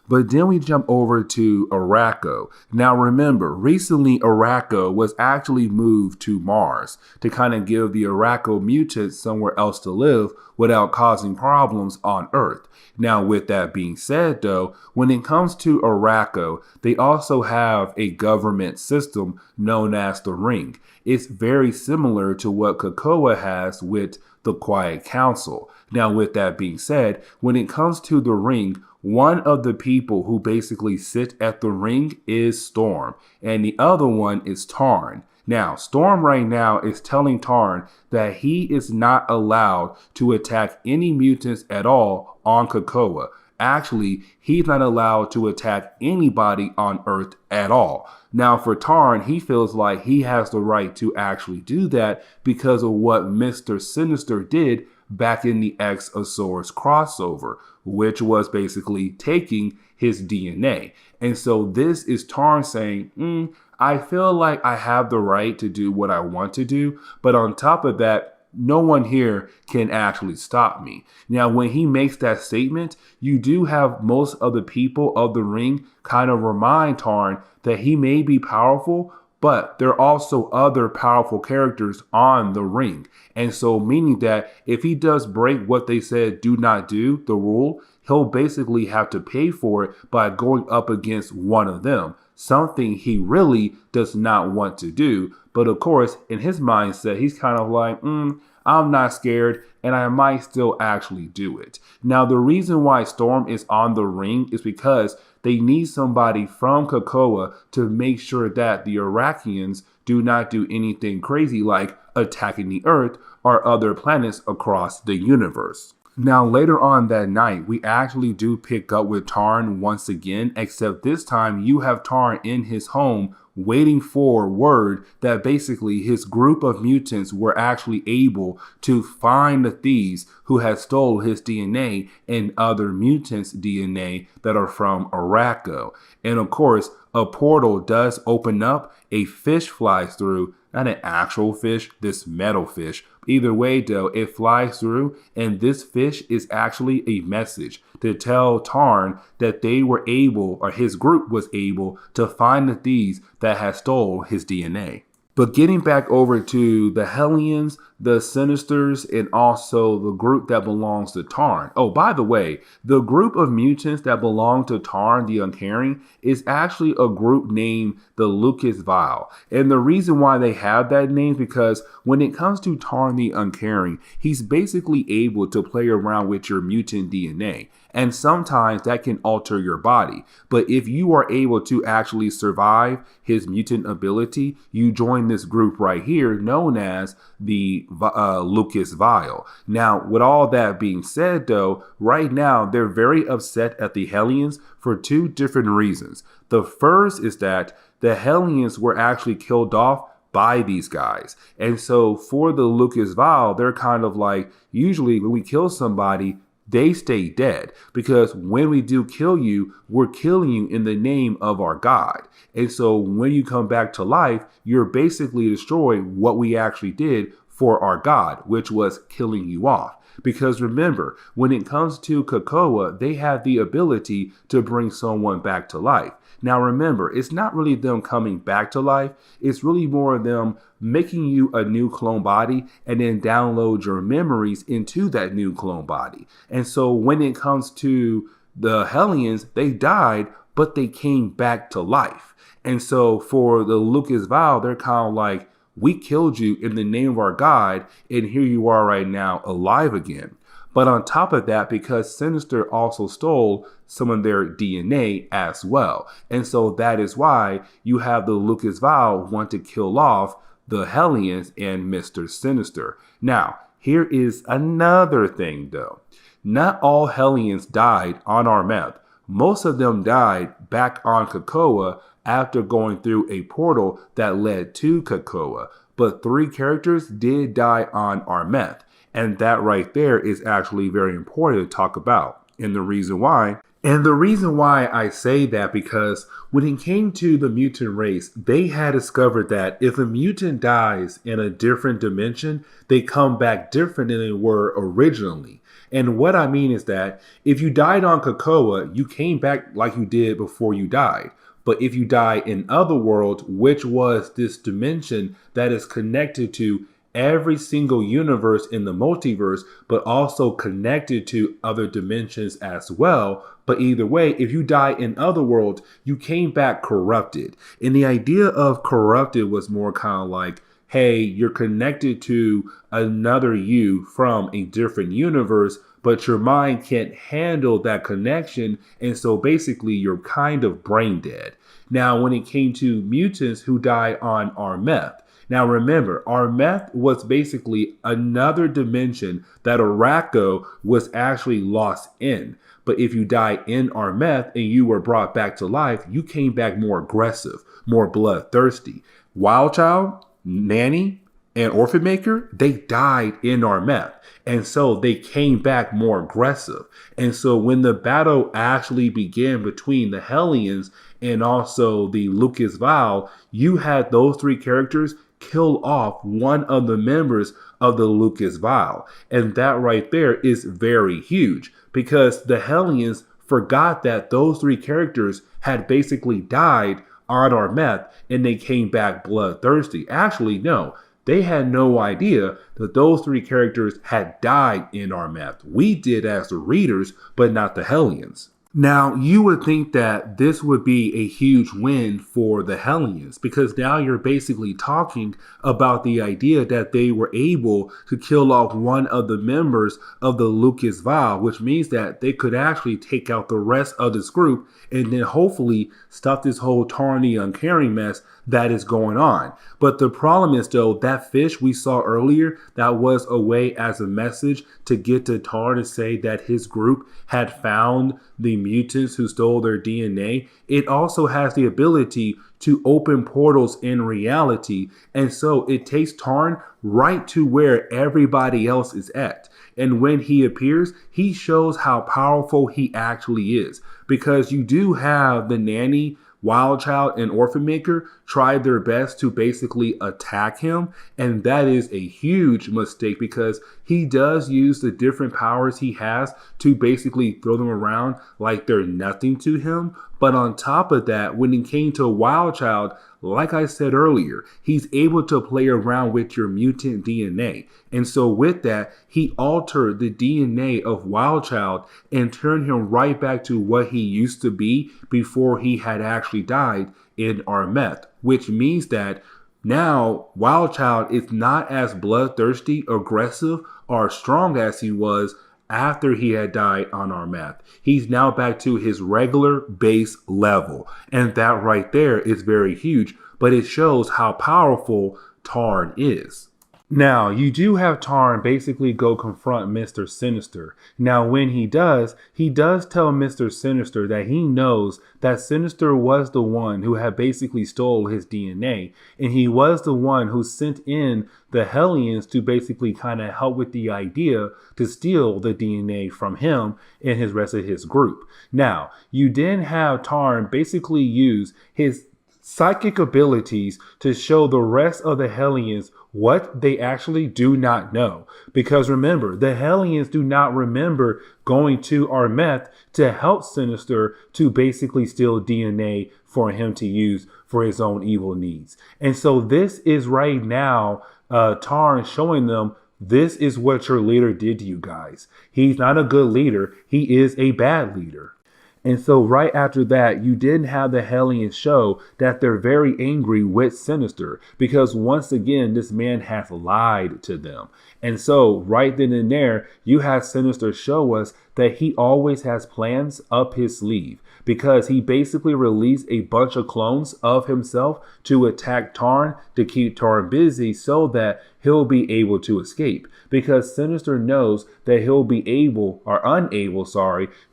But then we jump over to Arakko. Now remember, recently Arakko was actually moved to Mars to kind of give the Arakko mutants somewhere else to live without causing problems on Earth. Now with that being said though, when it comes to Arakko, they also have a government system known as the Ring. It's very similar to what COPPA has with the Quiet Council. Now with that being said, when it comes to the Ring, one of the people who basically sit at the Ring is Storm, and the other one is Tarn. Now, Storm right now is telling Tarn that he is not allowed to attack any mutants at all on COPPA. Actually, he's not allowed to attack anybody on Earth at all. Now, for Tarn, he feels like he has the right to actually do that because of what Mr. Sinister did back in the X-Asaurus crossover, which was basically taking his DNA. And so this is Tarn saying, I feel like I have the right to do what I want to do, but on top of that, no one here can actually stop me. Now, when he makes that statement, you do have most of the people of the Ring kind of remind Tarn that he may be powerful, but there are also other powerful characters on the Ring. And so meaning that if he does break what they said do not do, the rule, he'll basically have to pay for it by going up against one of them. Something he really does not want to do. But of course, in his mindset, he's kind of like, I'm not scared and I might still actually do it. Now, the reason why Storm is on the Ring is because they need somebody from COPPA to make sure that the Iraqians do not do anything crazy like attacking the Earth or other planets across the universe. Now, later on that night, we actually do pick up with Tarn once again, except this time you have Tarn in his home waiting for word that basically his group of mutants were actually able to find the thieves who had stole his DNA and other mutants' DNA that are from Arakko. And of course, a portal does open up, a fish flies through, not an actual fish, this metal fish. Either way though, it flies through and this fish is actually a message to tell Tarn that they were able, or his group was able, to find the thieves that had stole his DNA. But getting back over to the Hellions, the Sinisters, and also the group that belongs to Tarn. Oh, by the way, the group of mutants that belong to Tarn the Uncaring is actually a group named the Lucas Vile. And the reason why they have that name is because when it comes to Tarn the Uncaring, he's basically able to play around with your mutant DNA. And sometimes that can alter your body. But if you are able to actually survive his mutant ability, you join this group right here known as the Lucas Vile. Now, with all that being said, though, right now they're very upset at the Hellions for two different reasons. The first is that the Hellions were actually killed off by these guys. And so for the Lucas Vile, they're kind of like, usually when we kill somebody, they stay dead, because when we do kill you, we're killing you in the name of our God. And so when you come back to life, you're basically destroying what we actually did for our God, which was killing you off. Because remember, when it comes to COPPA, they have the ability to bring someone back to life. Now remember, it's not really them coming back to life. It's really more of them making you a new clone body and then download your memories into that new clone body. And so when it comes to the Hellions, they died, but they came back to life. And so for the Lucas Vile, they're kind of like, we killed you in the name of our God, and here you are right now alive again. But on top of that, because Sinister also stole some of their DNA as well. And so that is why you have the Lucas Vile want to kill off the Hellions and Mr. Sinister. Now, here is another thing though. Not all Hellions died on our map. Most of them died back on Krakoa after going through a portal that led to Krakoa. But 3 characters did die on our map. And that right there is actually very important to talk about. And the reason why I say that, because when it came to the mutant race, they had discovered that if a mutant dies in a different dimension, they come back different than they were originally. And what I mean is that if you died on Krakoa, you came back like you did before you died. But if you die in Otherworld, which was this dimension that is connected to every single universe in the multiverse, but also connected to other dimensions as well. But either way, if you die in Otherworld, you came back corrupted. And the idea of corrupted was more kind of like, hey, you're connected to another you from a different universe, but your mind can't handle that connection. And so basically you're kind of brain dead. Now, when it came to mutants who die on Armeth, now remember, Armeth was basically another dimension that Araco was actually lost in. But if you die in Armeth and you were brought back to life, you came back more aggressive, more bloodthirsty. Wildchild, Nanny, and Orphan Maker, they died in Armeth. And so they came back more aggressive. And so when the battle actually began between the Hellions and also the Lucas Vile, you had those 3 characters kill off one of the members of the Lucas Vile. And that right there is very huge, because the Hellions forgot that those 3 characters had basically died on Armeth and they came back bloodthirsty. Actually, no. They had no idea that those 3 characters had died in Armeth. We did as the readers, but not the Hellions. Now, you would think that this would be a huge win for the Hellions, because now you're basically talking about the idea that they were able to kill off one of the members of the Lucas Vile, which means that they could actually take out the rest of this group and then hopefully stop this whole Tarn the Uncaring mess that is going on. But the problem is, though, that fish we saw earlier, that was a way as a message to get to Tarn to say that his group had found the mutants who stole their DNA. It also has the ability to open portals in reality. And so it takes Tarn right to where everybody else is at. And when he appears, he shows how powerful he actually is. Because you do have the Nanny, Wildchild, and Orphan Maker tried their best to basically attack him, and that is a huge mistake, because he does use the different powers he has to basically throw them around like they're nothing to him. But on top of that, when it came to Wildchild, like I said earlier, he's able to play around with your mutant DNA. And so with that, he altered the DNA of Wildchild and turned him right back to what he used to be before he had actually died in Armeth, which means that now Wildchild is not as bloodthirsty, aggressive, or strong as he was after he had died on Armeth. He's now back to his regular base level. And that right there is very huge, but it shows how powerful Tarn is. Now, you do have Tarn basically go confront Mr. Sinister. Now, when he does tell Mr. Sinister that he knows that Sinister was the one who had basically stole his DNA. And he was the one who sent in the Hellions to basically kind of help with the idea to steal the DNA from him and his rest of his group. Now, you then have Tarn basically use his psychic abilities to show the rest of the Hellions what they actually do not know. Because remember, the Hellions do not remember going to Armeth to help Sinister to basically steal DNA for him to use for his own evil needs. And so this is right now Tarn showing them, this is what your leader did to you guys. He's not a good leader. He is a bad leader. And so right after that, you didn't have the Hellions show that they're very angry with Sinister because once again, this man has lied to them. And so right then and there, you have Sinister show us that he always has plans up his sleeve because he basically released a bunch of clones of himself to attack Tarn to keep Tarn busy so that he'll be able to escape, because Sinister knows that he'll be unable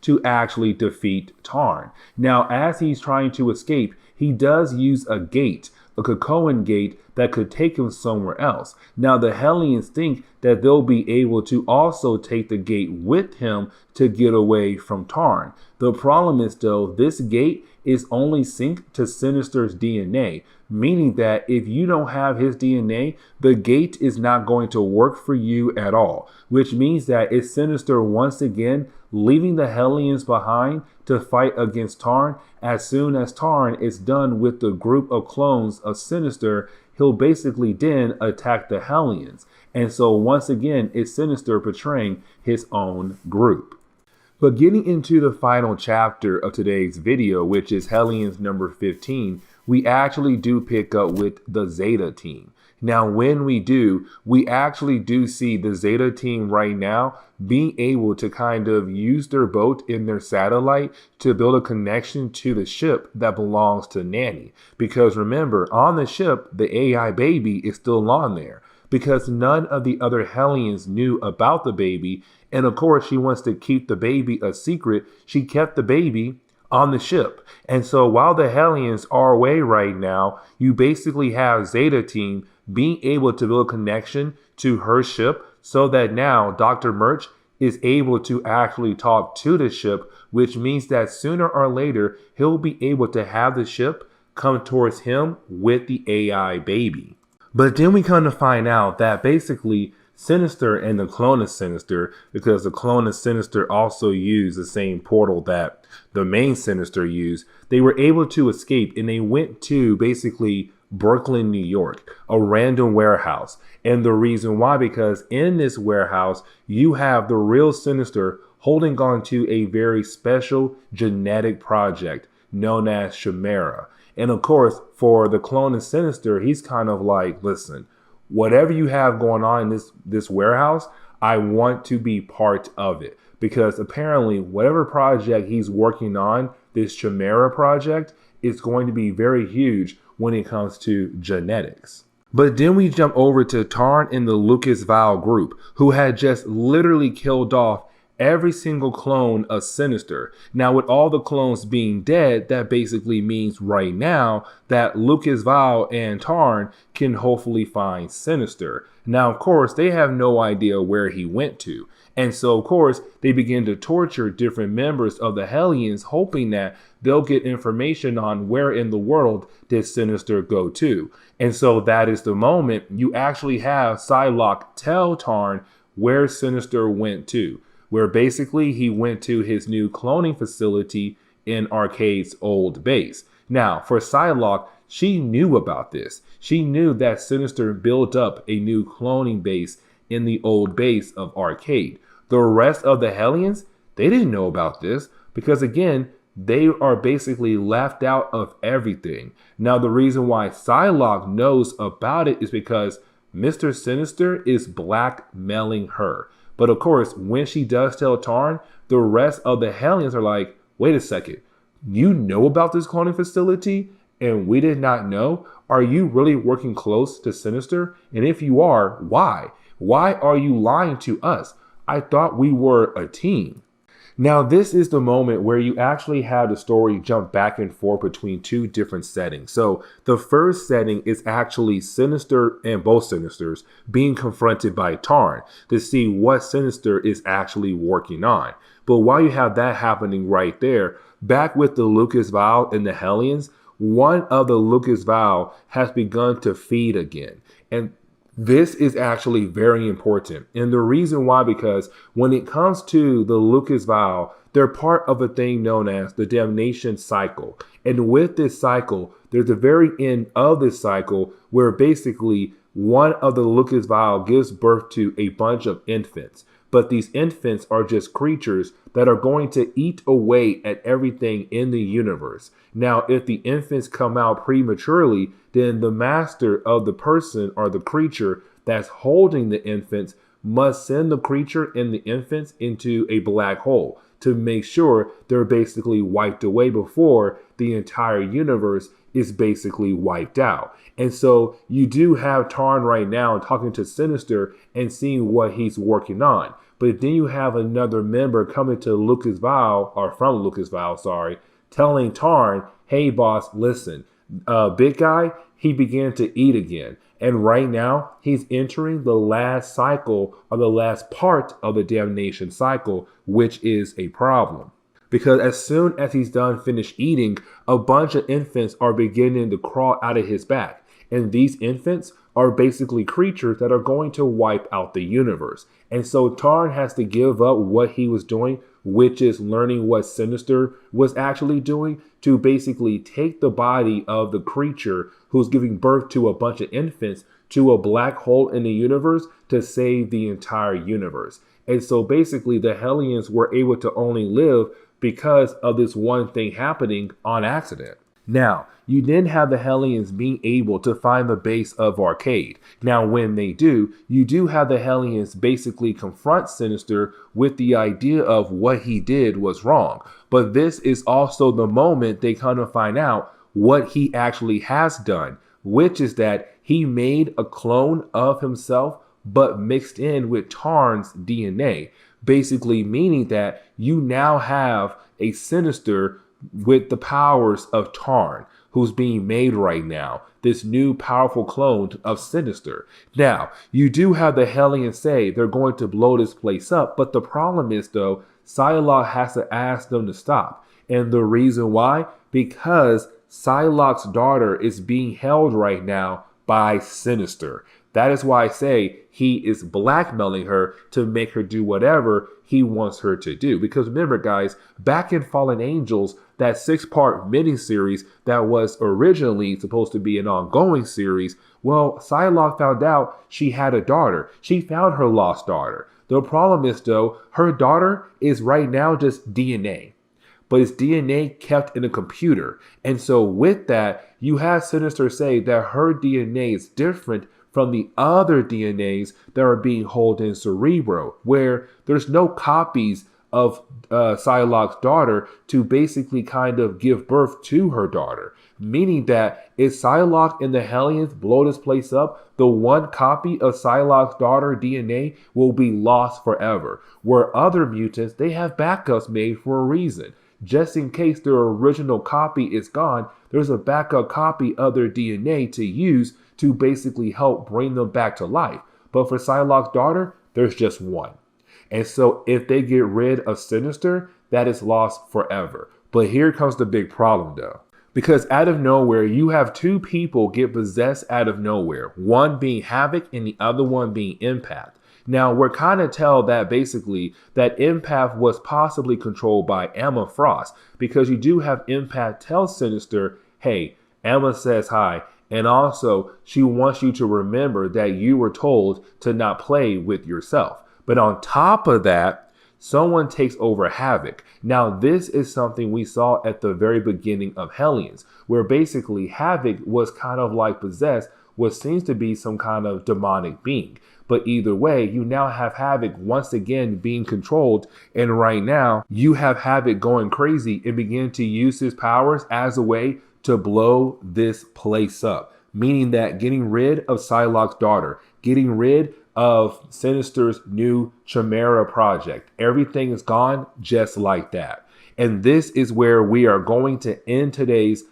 to actually defeat Tarn. Now, as he's trying to escape, he does use a gate, a Krakoan gate that could take him somewhere else. Now, the Hellions think that they'll be able to also take the gate with him to get away from Tarn. The problem is, though, this gate is only synced to Sinister's DNA, meaning that if you don't have his DNA, the gate is not going to work for you at all, which means that it's Sinister once again leaving the Hellions behind to fight against Tarn. As soon as Tarn is done with the group of clones of Sinister, he'll basically then attack the Hellions. And so once again, it's Sinister betraying his own group. But getting into the final chapter of today's video, which is Hellions number 15, we actually do pick up with the Zeta team. Now, when we do, we actually do see the Zeta team right now being able to kind of use their boat in their satellite to build a connection to the ship that belongs to Nanny. Because remember, on the ship, the AI baby is still on there. Because none of the other Hellions knew about the baby. And of course, she wants to keep the baby a secret. She kept the baby on the ship. And so while the Hellions are away right now, you basically have Zeta team being able to build a connection to her ship so that now Dr. Murch is able to actually talk to the ship, which means that sooner or later, he'll be able to have the ship come towards him with the AI baby. But then we come to find out that basically Sinister and the clone of Sinister, because the clone of Sinister also used the same portal that the main Sinister used, they were able to escape and they went to basically Brooklyn, New York, a random warehouse. And the reason why, because in this warehouse, you have the real Sinister holding on to a very special genetic project known as Chimera. And of course, for the clone of Sinister, he's kind of like, listen, whatever you have going on in this warehouse, I want to be part of it. Because apparently, whatever project he's working on, this Chimera project, is going to be very huge when it comes to genetics. But then we jump over to Tarn and the Lucas Val group, who had just literally killed off every single clone of Sinister. Now, with all the clones being dead, that basically means right now that Lucas Val and Tarn can hopefully find Sinister. Now, of course, they have no idea where he went to. And so, of course, they begin to torture different members of the Hellions, hoping that they'll get information on where in the world did Sinister go to. And so that is the moment you actually have Psylocke tell Tarn where Sinister went to, where basically he went to his new cloning facility in Arcade's old base. Now, for Psylocke, she knew about this. She knew that Sinister built up a new cloning base in the old base of Arcade. The rest of the Hellions, they didn't know about this because, again, they are basically left out of everything. Now, the reason why Psylocke knows about it is because Mr. Sinister is blackmailing her. But of course, when she does tell Tarn, the rest of the Hellions are like, wait a second, you know about this cloning facility and we did not know? Are you really working close to Sinister? And if you are, why? Why are you lying to us? I thought we were a team. Now, this is the moment where you actually have the story jump back and forth between two different settings. So the first setting is actually Sinister and both Sinisters being confronted by Tarn to see what Sinister is actually working on. But while you have that happening right there, back with the Lucas Val and the Hellions, one of the Lucas Vial has begun to feed again. And this is actually very important. And the reason why, because when it comes to the Lucas Vial, they're part of a thing known as the damnation cycle. And with this cycle, there's a very end of this cycle where basically one of the Lucas Vial gives birth to a bunch of infants. But these infants are just creatures that are going to eat away at everything in the universe. Now, if the infants come out prematurely, then the master of the person or the creature that's holding the infants must send the creature and the infants into a black hole to make sure they're basically wiped away before the entire universe is basically wiped out. And so you do have Tarn right now talking to Sinister and seeing what he's working on. But then you have another member coming to Lucas Vial, or from Lucas Vial, sorry, telling Tarn, hey boss, listen, big guy, he began to eat again. And right now, he's entering the last cycle, or the last part of the damnation cycle, which is a problem. Because as soon as he's done finished eating, a bunch of infants are beginning to crawl out of his back. And these infants are basically creatures that are going to wipe out the universe. And so Tarn has to give up what he was doing, which is learning what Sinister was actually doing, to basically take the body of the creature who's giving birth to a bunch of infants to a black hole in the universe to save the entire universe. And so basically the Hellions were able to only live because of this one thing happening on accident. Now, you then have the Hellions being able to find the base of Arcade. Now, when they do, you do have the Hellions basically confront Sinister with the idea of what he did was wrong. But this is also the moment they kind of find out what he actually has done, which is that he made a clone of himself, but mixed in with Tarn's DNA. Basically meaning that you now have a Sinister with the powers of Tarn, who's being made right now, this new powerful clone of Sinister. Now, you do have the Hellions say they're going to blow this place up, but the problem is, though, Psylocke has to ask them to stop. And the reason why? Because Psylocke's daughter is being held right now by Sinister. That is why I say he is blackmailing her to make her do whatever he wants her to do. Because remember, guys, back in Fallen Angels, that 6-part miniseries that was originally supposed to be an ongoing series, well, Psylocke found out she had a daughter. She found her lost daughter. The problem is, though, her daughter is right now just DNA. But it's DNA kept in a computer. And so with that, you have Sinister say that her DNA is different from the other DNAs that are being held in Cerebro, where there's no copies of Psylocke's daughter to basically kind of give birth to her daughter. Meaning that if Psylocke and the Hellions blow this place up, the one copy of Psylocke's daughter DNA will be lost forever. Where other mutants, they have backups made for a reason. Just in case their original copy is gone, there's a backup copy of their DNA to use to basically help bring them back to life. But for Psylocke's daughter, there's just one. And so if they get rid of Sinister, that is lost forever. But here comes the big problem, though. Because out of nowhere, you have two people get possessed out of nowhere. One being Havoc and the other one being Empath. Now, we're kind of tell that basically that Empath was possibly controlled by Emma Frost. Because you do have Empath tell Sinister, hey, Emma says hi. And also, she wants you to remember that you were told to not play with yourself. But on top of that, someone takes over Havoc. Now, this is something we saw at the very beginning of Hellions, where basically Havoc was kind of like possessed what seems to be some kind of demonic being. But either way, you now have Havoc once again being controlled. And right now, you have Havoc going crazy and begin to use his powers as a way to blow this place up. Meaning that getting rid of Psylocke's daughter, getting rid of Sinister's new Chimera project. Everything is gone just like that. And this is where we are going to end today's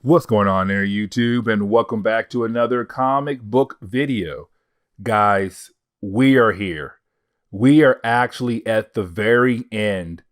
What's going on there, YouTube? And welcome back to another comic book video. Guys, we are here. We are actually at the very end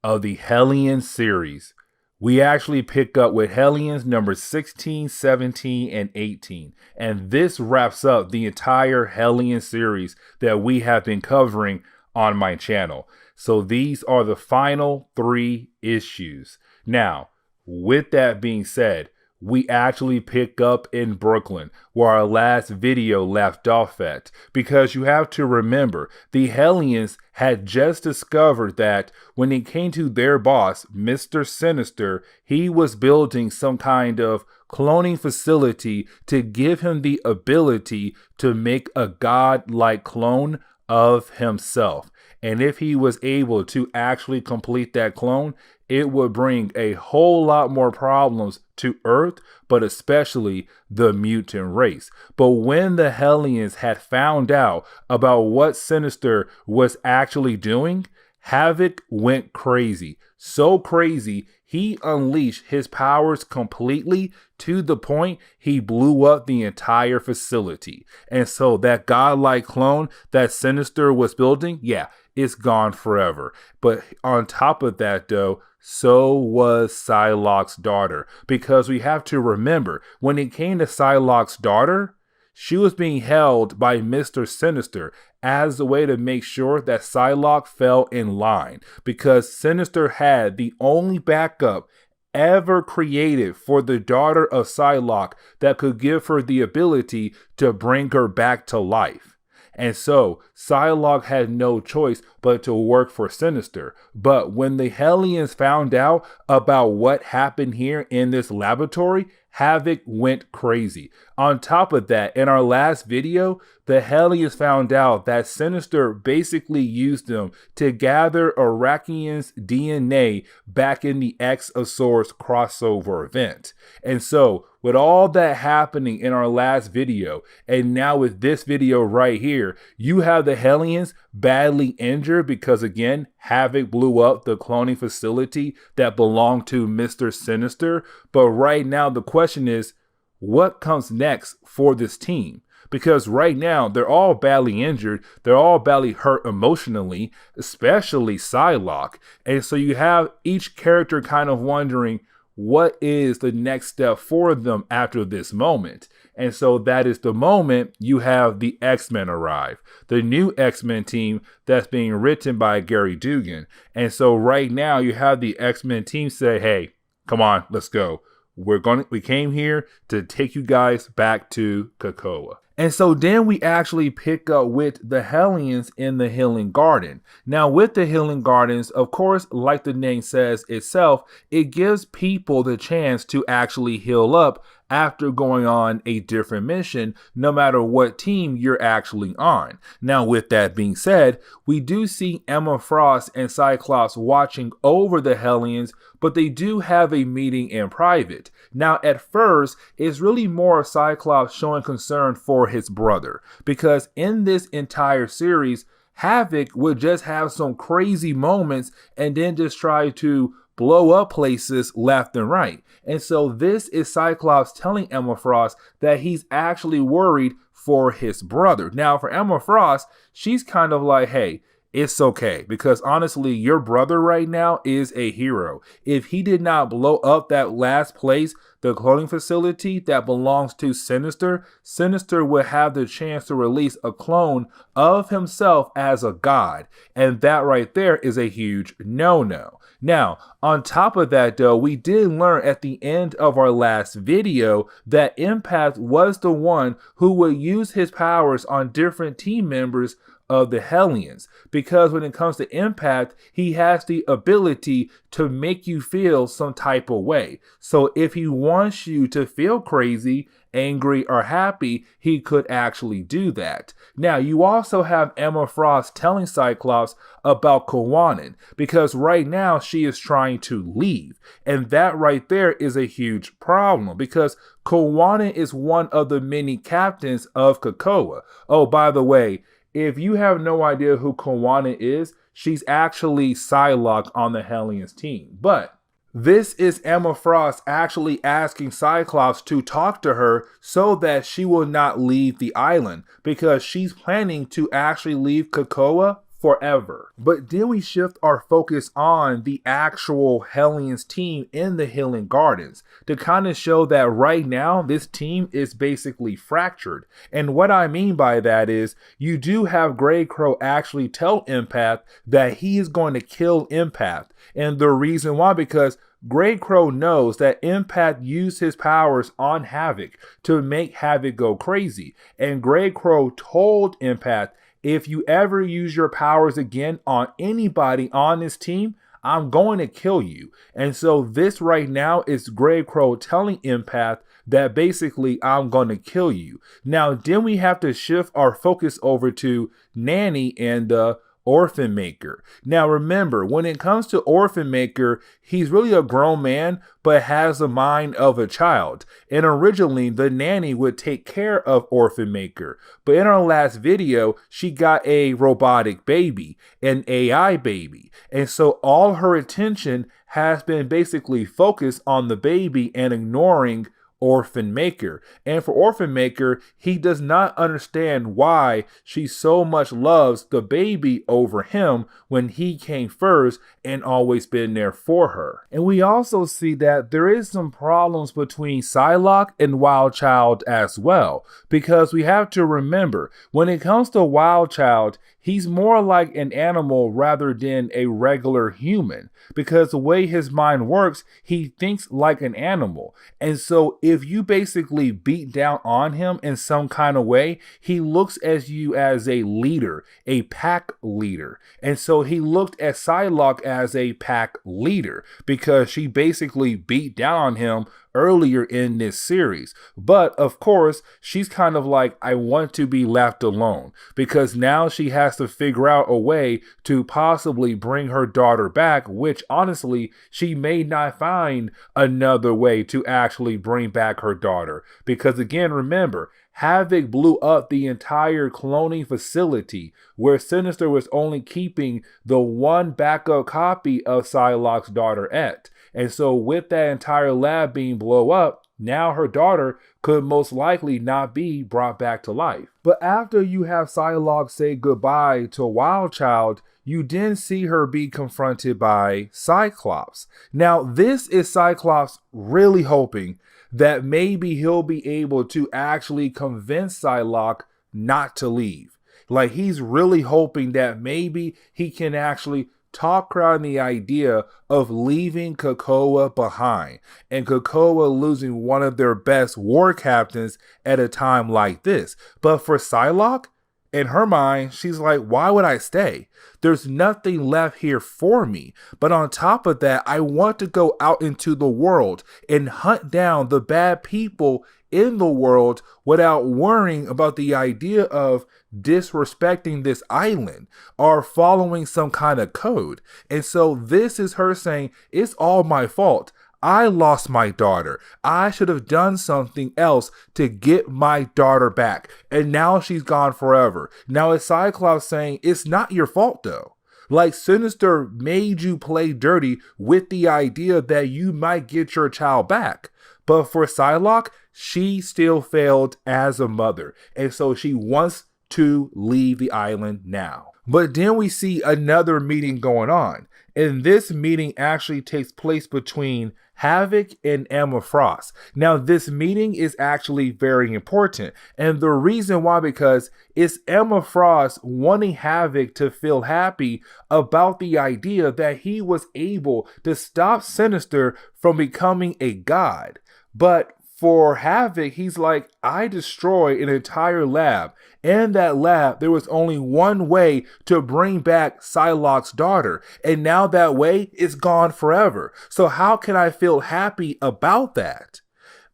of the Hellions series. We actually pick up with Hellions number 16, 17, and 18. And this wraps up the entire Hellions series that we have been covering on my channel. So these are the final 3 issues. Now, with that being said, we actually pick up in Brooklyn, where our last video left off at, because you have to remember, the Hellions had just discovered that when it came to their boss, Mr. Sinister, he was building some kind of cloning facility to give him the ability to make a god-like clone of himself. And if he was able to actually complete that clone, it would bring a whole lot more problems to Earth, but especially the mutant race. But when the Hellions had found out about what Sinister was actually doing, Havoc went crazy. So crazy, he unleashed his powers completely to the point he blew up the entire facility. And so that godlike clone that Sinister was building, yeah, it's gone forever. But on top of that, though, so was Psylocke's daughter. Because we have to remember, when it came to Psylocke's daughter, she was being held by Mr. Sinister as a way to make sure that Psylocke fell in line. Because Sinister had the only backup ever created for the daughter of Psylocke that could give her the ability to bring her back to life. And so Psylocke had no choice but to work for Sinister. But when the Hellions found out about what happened here in this laboratory, Havoc went crazy. On top of that, in our last video, the Hellions found out that Sinister basically used them to gather Arakian's DNA back in the Exosaurus crossover event. And so, with all that happening in our last video, and now with this video right here, you have the Hellions badly injured because, again, Havoc blew up the cloning facility that belonged to Mr. Sinister. But right now, the question is, what comes next for this team? Because right now, they're all badly injured. They're all badly hurt emotionally, especially Psylocke. And so you have each character kind of wondering, what is the next step for them after this moment? And so that is the moment you have the X-Men arrive, the new X-Men team that's being written by Gary Dugan. And so right now you have the X-Men team say, hey, come on, let's go. We came here to take you guys back to COPPA. And so then we actually pick up with the Hellions in the Healing Garden. Now with the Healing Gardens, of course, like the name says itself, it gives people the chance to actually heal up after going on a different mission, no matter what team you're actually on. Now, with that being said, we do see Emma Frost and Cyclops watching over the Hellions, but they do have a meeting in private. Now, at first, it's really more of Cyclops showing concern for his brother, because in this entire series, Havoc would just have some crazy moments and then just try to blow up places left and right. And so this is Cyclops telling Emma Frost that he's actually worried for his brother. Now, for Emma Frost, she's kind of like, hey, it's okay, because honestly, your brother right now is a hero. If he did not blow up that last place, the cloning facility that belongs to Sinister, Sinister would have the chance to release a clone of himself as a god. And that right there is a huge no-no. Now, on top of that, though, we did learn at the end of our last video that Impact was the one who would use his powers on different team members of the Hellions, because when it comes to Impact, he has the ability to make you feel some type of way. So if he wants you to feel crazy, angry, or happy, he could actually do that. Now, you also have Emma Frost telling Cyclops about Kawanin, because right now she is trying to leave. And that right there is a huge problem, because Kawanin is one of the many captains of COPPA. Oh, by the way, if you have no idea who Kawanin is, she's actually Psylocke on the Hellions team. But This is Emma Frost actually asking Cyclops to talk to her so that she will not leave the island, because she's planning to actually leave Krakoa forever. But then we shift our focus on the actual Hellions team in the Healing Gardens to kind of show that right now this team is basically fractured. And what I mean by that is you do have Grey Crow actually tell Empath that he is going to kill Empath. And the reason why, because Grey Crow knows that Empath used his powers on Havoc to make Havoc go crazy. And Grey Crow told Empath, if you ever use your powers again on anybody on this team, I'm going to kill you. And so this right now is Grey Crow telling Empath that basically I'm going to kill you. Now, then we have to shift our focus over to Nanny and the Orphan Maker. Now remember, when it comes to Orphan Maker, he's really a grown man but has the mind of a child. And originally the nanny would take care of Orphan Maker, but in our last video she got a robotic baby, an AI baby, and so all her attention has been basically focused on the baby and ignoring Orphan Maker. And for Orphan Maker, he does not understand why she so much loves the baby over him when he came first and always been there for her. And we also see that there is some problems between Psylocke and Wild Child as well, because we have to remember, when it comes to Wild Child, he's more like an animal rather than a regular human, because the way his mind works, he thinks like an animal. And so if you basically beat down on him in some kind of way, he looks at you as a leader, a pack leader. And so he looked at Psylocke as a pack leader because she basically beat down on him earlier in this series. But of course, she's kind of like, I want to be left alone, because now she has to figure out a way to possibly bring her daughter back, which honestly, she may not find another way to actually bring back her daughter. Because again, remember, Havoc blew up the entire cloning facility where Sinister was only keeping the one backup copy of Psylocke's daughter at. And so with that entire lab being blown up, now her daughter could most likely not be brought back to life. But after you have Psylocke say goodbye to Wild Child, you then see her be confronted by Cyclops. Now, this is Cyclops really hoping that maybe he'll be able to actually convince Psylocke not to leave. Like, he's really hoping that maybe he can actually talk around the idea of leaving Krakoa behind, and Krakoa losing one of their best war captains at a time like this. But for Psylocke, in her mind, she's like, why would I stay? There's nothing left here for me. But on top of that, I want to go out into the world and hunt down the bad people in the world without worrying about the idea of disrespecting this island or following some kind of code. And so this is her saying, it's all my fault. I lost my daughter. I should have done something else to get my daughter back. And now she's gone forever. Now it's Cyclops saying, it's not your fault though. Like, Sinister made you play dirty with the idea that you might get your child back. But for Psylocke, she still failed as a mother. And so she wants to leave the island now. But then we see another meeting going on. And this meeting actually takes place between Havoc and Emma Frost. Now, this meeting is actually very important. And the reason why, because it's Emma Frost wanting Havoc to feel happy about the idea that he was able to stop Sinister from becoming a god. But for Havoc, he's like, I destroyed an entire lab. In that lab, there was only one way to bring back Psylocke's daughter. And now that way is gone forever. So how can I feel happy about that?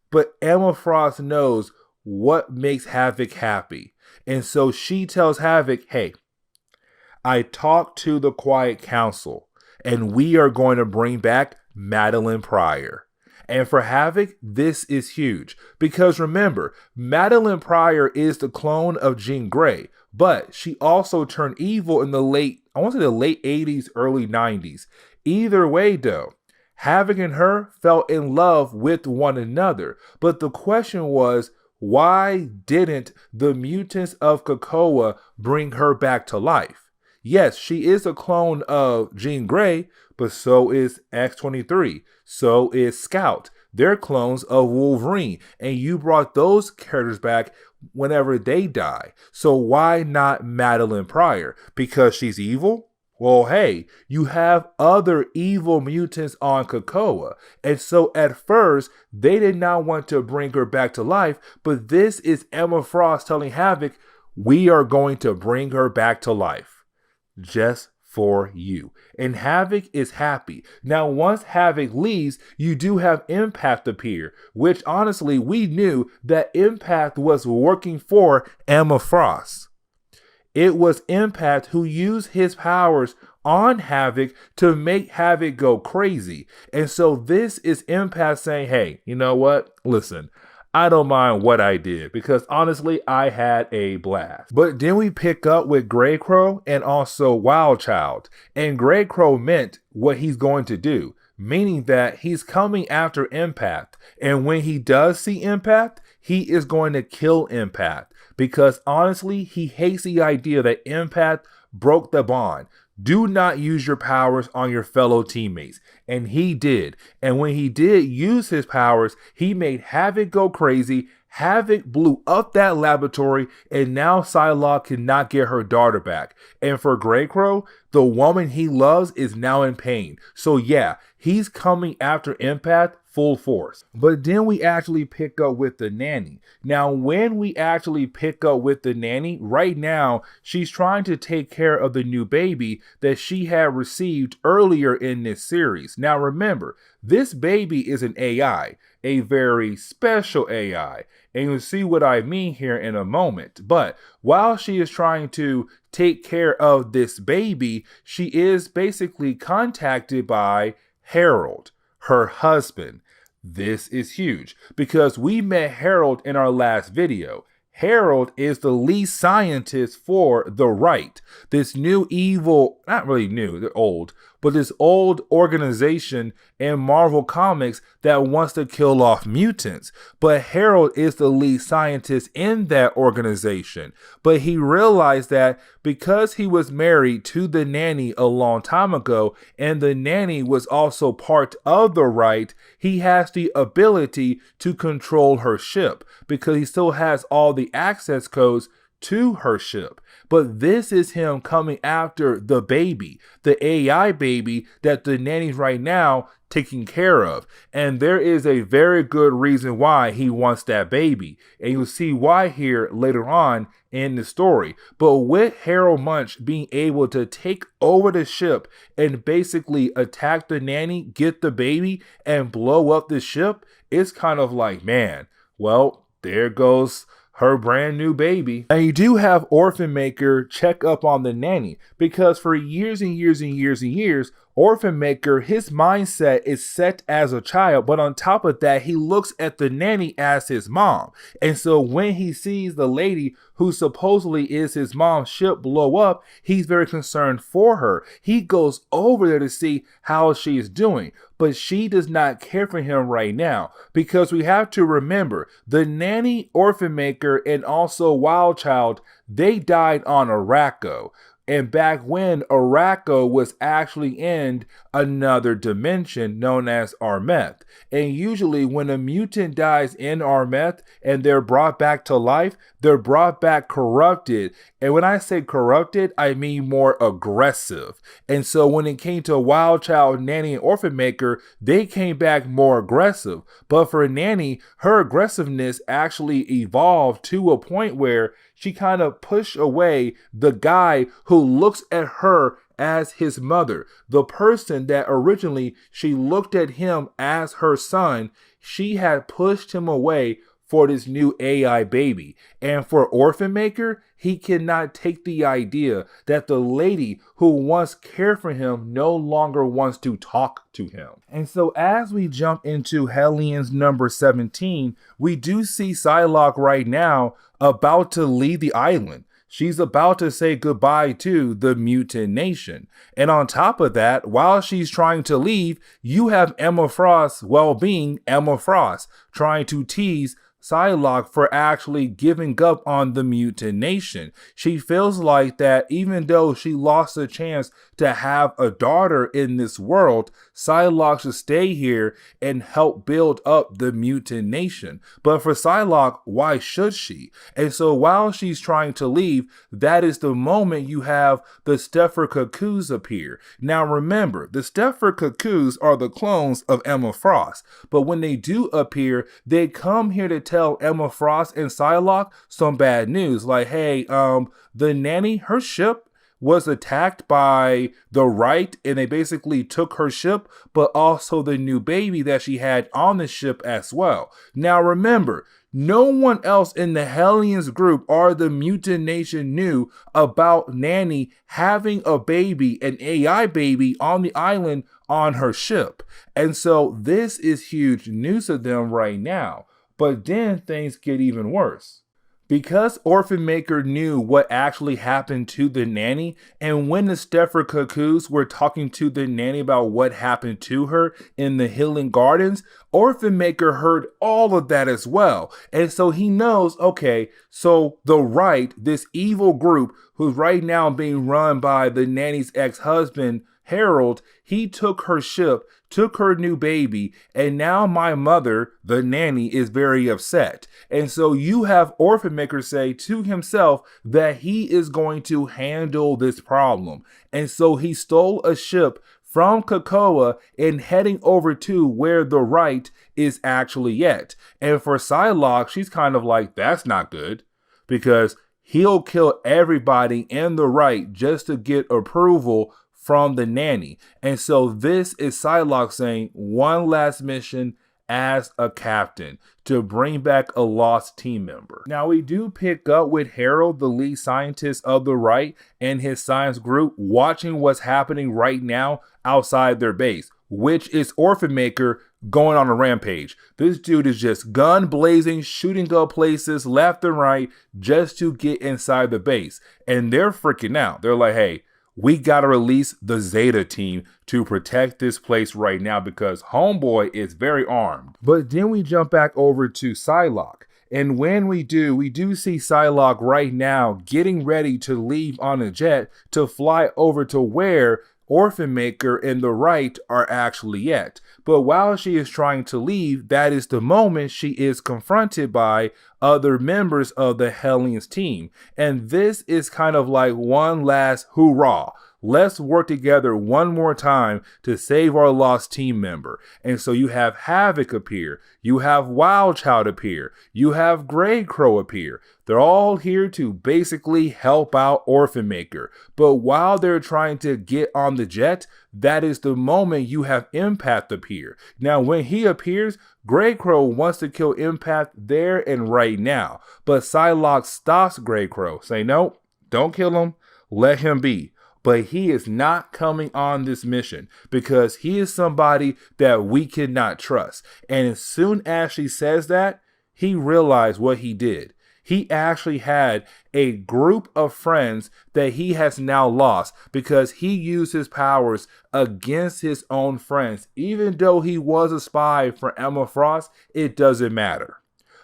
But Emma Frost knows what makes Havoc happy. And so she tells Havoc, hey, I talked to the Quiet Council and we are going to bring back Madeline Pryor. And for Havoc, this is huge. Because remember, Madeline Pryor is the clone of Jean Grey, but she also turned evil in the late 80s, early 90s. Either way, though, Havoc and her fell in love with one another. But the question was, why didn't the mutants of COPPA bring her back to life? Yes, she is a clone of Jean Grey, but so is X-23. So is Scout. They're clones of Wolverine. And you brought those characters back whenever they die. So why not Madeline Pryor? Because she's evil? Well, hey, you have other evil mutants on COPPA. And so at first, they did not want to bring her back to life, but this is Emma Frost telling Havoc, we are going to bring her back to life. Just for you. And Havoc is happy. Now, once Havoc leaves, you do have Impact appear, which honestly, we knew that Impact was working for Emma Frost. It was Impact who used his powers on Havoc to make Havoc go crazy. And so this is Impact saying, hey, you know what? Listen, I don't mind what I did because honestly, I had a blast. But then we pick up with Grey Crow and also Wild Child. And Grey Crow meant what he's going to do, meaning that he's coming after Impact. And when he does see Impact, he is going to kill Impact. Because honestly, he hates the idea that Impact broke the bond. Do not use your powers on your fellow teammates. And he did. And when he did use his powers, he made Havoc go crazy. Havoc blew up that laboratory, and now Psylocke cannot get her daughter back. And for Grey Crow, the woman he loves is now in pain. So yeah, he's coming after Impact full force. But then we actually pick up with the nanny. Now, when we actually pick up with the nanny, right now, she's trying to take care of the new baby that she had received earlier in this series. Now, remember, this baby is an AI, a very special AI. And you'll see what I mean here in a moment. But while she is trying to take care of this baby, she is basically contacted by Harold, her husband. This is huge because we met Harold in our last video. Harold is the lead scientist for the Right, this new evil, not really new, they're old, but this old organization in Marvel Comics that wants to kill off mutants. But Harold is the lead scientist in that organization. But he realized that because he was married to the nanny a long time ago, and the nanny was also part of the Right, he has the ability to control her ship because he still has all the access codes to her ship. But this is him coming after the baby, the AI baby that the nanny's right now taking care of. And there is a very good reason why he wants that baby. And you'll see why here later on in the story. But with Harold Munch being able to take over the ship and basically attack the nanny, get the baby, and blow up the ship, it's kind of like, man, well, there goes her brand new baby. And you do have Orphan Maker check up on the nanny because for years and years and years and years, Orphan Maker, his mindset is set as a child, but on top of that, he looks at the nanny as his mom. And so when he sees the lady who supposedly is his mom's ship blow up, he's very concerned for her. He goes over there to see how she is doing, but she does not care for him right now because we have to remember the nanny, Orphan Maker, and also Wild Child, they died on Araco. And back when Araco was actually in another dimension known as Armeth. And usually when a mutant dies in Armeth and they're brought back to life, they're brought back corrupted. And when I say corrupted, I mean more aggressive. And so when it came to Wild Child, Nanny, and Orphan Maker, they came back more aggressive. But for Nanny, her aggressiveness actually evolved to a point where she kind of pushed away the guy who looks at her as his mother, the person that originally she looked at him as her son. She had pushed him away for this new AI baby. And for Orphan Maker, he cannot take the idea that the lady who once cared for him no longer wants to talk to him. And so as we jump into Hellions number 17, we do see Psylocke right now about to leave the island. She's about to say goodbye to the mutant nation. And on top of that, while she's trying to leave, you have Emma Frost, being Emma Frost, trying to tease Psylocke for actually giving up on the mutant nation. She feels like that even though she lost a chance to have a daughter in this world, Psylocke should stay here and help build up the mutant nation. But for Psylocke, why should she? And so while she's trying to leave, that is the moment you have the Stepford Cuckoos appear. Now remember, the Stepford Cuckoos are the clones of Emma Frost, but when they do appear, they come here to tell Emma Frost and Psylocke some bad news. Like, hey, the nanny, her ship was attacked by the Right, and they basically took her ship, but also the new baby that she had on the ship as well. Now remember, no one else in the Hellions group or the mutant nation knew about Nanny having a baby, an AI baby on the island on her ship. And so this is huge news to them right now. But then things get even worse. Because Orphan Maker knew what actually happened to the nanny, and when the Stepford Cuckoos were talking to the nanny about what happened to her in the Healing Gardens, Orphan Maker heard all of that as well. And so he knows, okay, so the Right, this evil group who's right now being run by the nanny's ex-husband, Harold, he took her ship, took her new baby, and now my mother, the nanny, is very upset. And so you have Orphan Maker say to himself that he is going to handle this problem. And so he stole a ship from Krakoa and heading over to where the Right is actually at. And for Psylocke, she's kind of like, that's not good, because he'll kill everybody in the Right just to get approval from the nanny. And so this is Psylocke saying one last mission as a captain to bring back a lost team member. Now we do pick up with Harold, the lead scientist of the Right, and his science group watching what's happening right now outside their base, which is Orphan Maker going on a rampage. This dude is just gun blazing, shooting up places left and right just to get inside the base. And they're freaking out. They're like, hey, we got to release the Zeta team to protect this place right now because Homeboy is very armed. But then we jump back over to Psylocke. And when we do see Psylocke right now getting ready to leave on a jet to fly over to where Orphan Maker and the Right are actually at. But while she is trying to leave, that is the moment she is confronted by other members of the Hellions team. And this is kind of like one last hoorah. Let's work together one more time to save our lost team member. And so you have Havoc appear, you have Wild Child appear, you have Grey Crow appear. They're all here to basically help out Orphan Maker. But while they're trying to get on the jet, that is the moment you have Empath appear. Now when he appears, Grey Crow wants to kill Empath there and right now. But Psylocke stops Grey Crow, saying, nope, don't kill him, let him be. But he is not coming on this mission because he is somebody that we cannot trust. And as soon as she says that, he realized what he did. He actually had a group of friends that he has now lost because he used his powers against his own friends. Even though he was a spy for Emma Frost, it doesn't matter.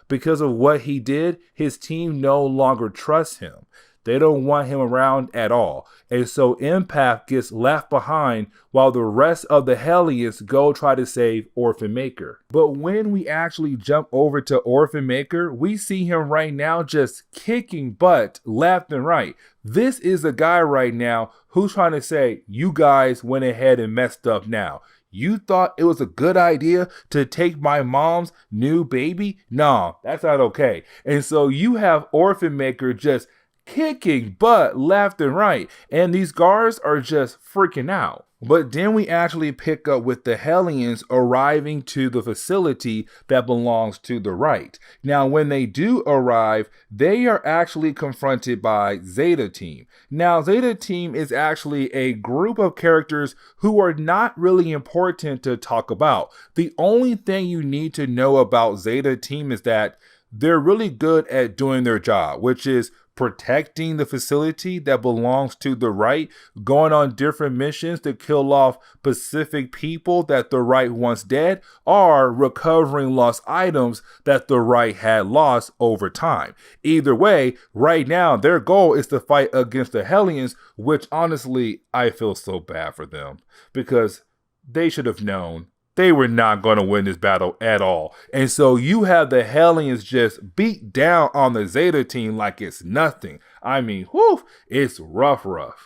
Because of what he did, his team no longer trusts him. They don't want him around at all. And so Empath gets left behind while the rest of the Hellions go try to save Orphan Maker. But when we actually jump over to Orphan Maker, we see him right now just kicking butt left and right. This is a guy right now who's trying to say, you guys went ahead and messed up now. You thought it was a good idea to take my mom's new baby? Nah, that's not okay. And so you have Orphan Maker just kicking butt left and right, and these guards are just freaking out. But then we actually pick up with the Hellions arriving to the facility that belongs to the Right. Now, when they do arrive, they are actually confronted by Zeta Team. Now, Zeta Team is actually a group of characters who are not really important to talk about. The only thing you need to know about Zeta Team is that they're really good at doing their job, which is protecting the facility that belongs to the Right, going on different missions to kill off specific people that the Right wants dead, or recovering lost items that the Right had lost over time. Either way, right now, their goal is to fight against the Hellions, which honestly, I feel so bad for them because they should have known they were not going to win this battle at all. And so you have the Hellions just beat down on the Zeta team like it's nothing. I mean, whew, it's rough.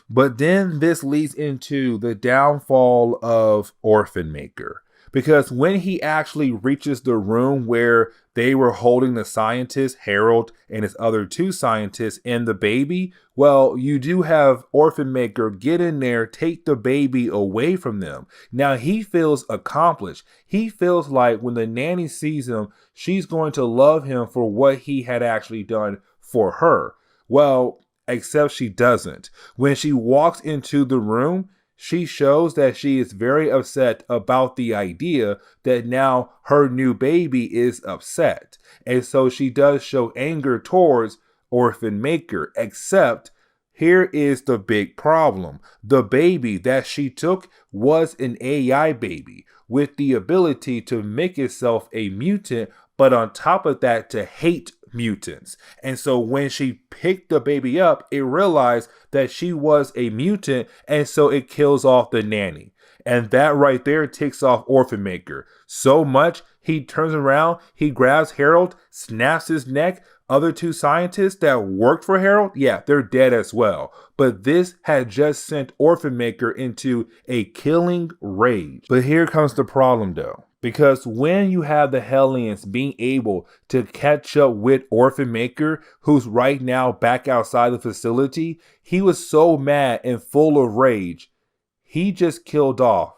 But then this leads into the downfall of Orphan Maker. Because when he actually reaches the room where they were holding the scientist, Harold, and his other two scientists, and the baby, well, you do have Orphan Maker get in there, take the baby away from them. Now, he feels accomplished. He feels like when the nanny sees him, she's going to love him for what he had actually done for her. Well, except she doesn't. When she walks into the room, she shows that she is very upset about the idea that now her new baby is upset. And so she does show anger towards Orphan Maker, except here is the big problem. The baby that she took was an AI baby with the ability to make itself a mutant, but on top of that, to hate mutants. And so when she picked the baby up, it realized that she was a mutant, and so it kills off the nanny. And that right there ticks off Orphan Maker so much, he turns around, he grabs Harold, snaps his neck. Other two scientists that worked for Harold, yeah, they're dead as well. But this had just sent Orphan Maker into a killing rage. But here comes the problem though. Because when you have the Hellions being able to catch up with Orphan Maker, who's right now back outside the facility, he was so mad and full of rage, he just killed off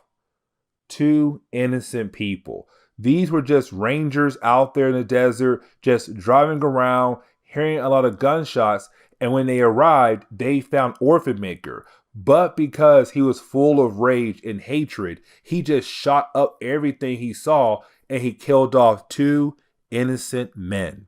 two innocent people. These were just rangers out there in the desert, just driving around, hearing a lot of gunshots. And when they arrived, they found Orphan Maker. But because he was full of rage and hatred, he just shot up everything he saw and he killed off two innocent men.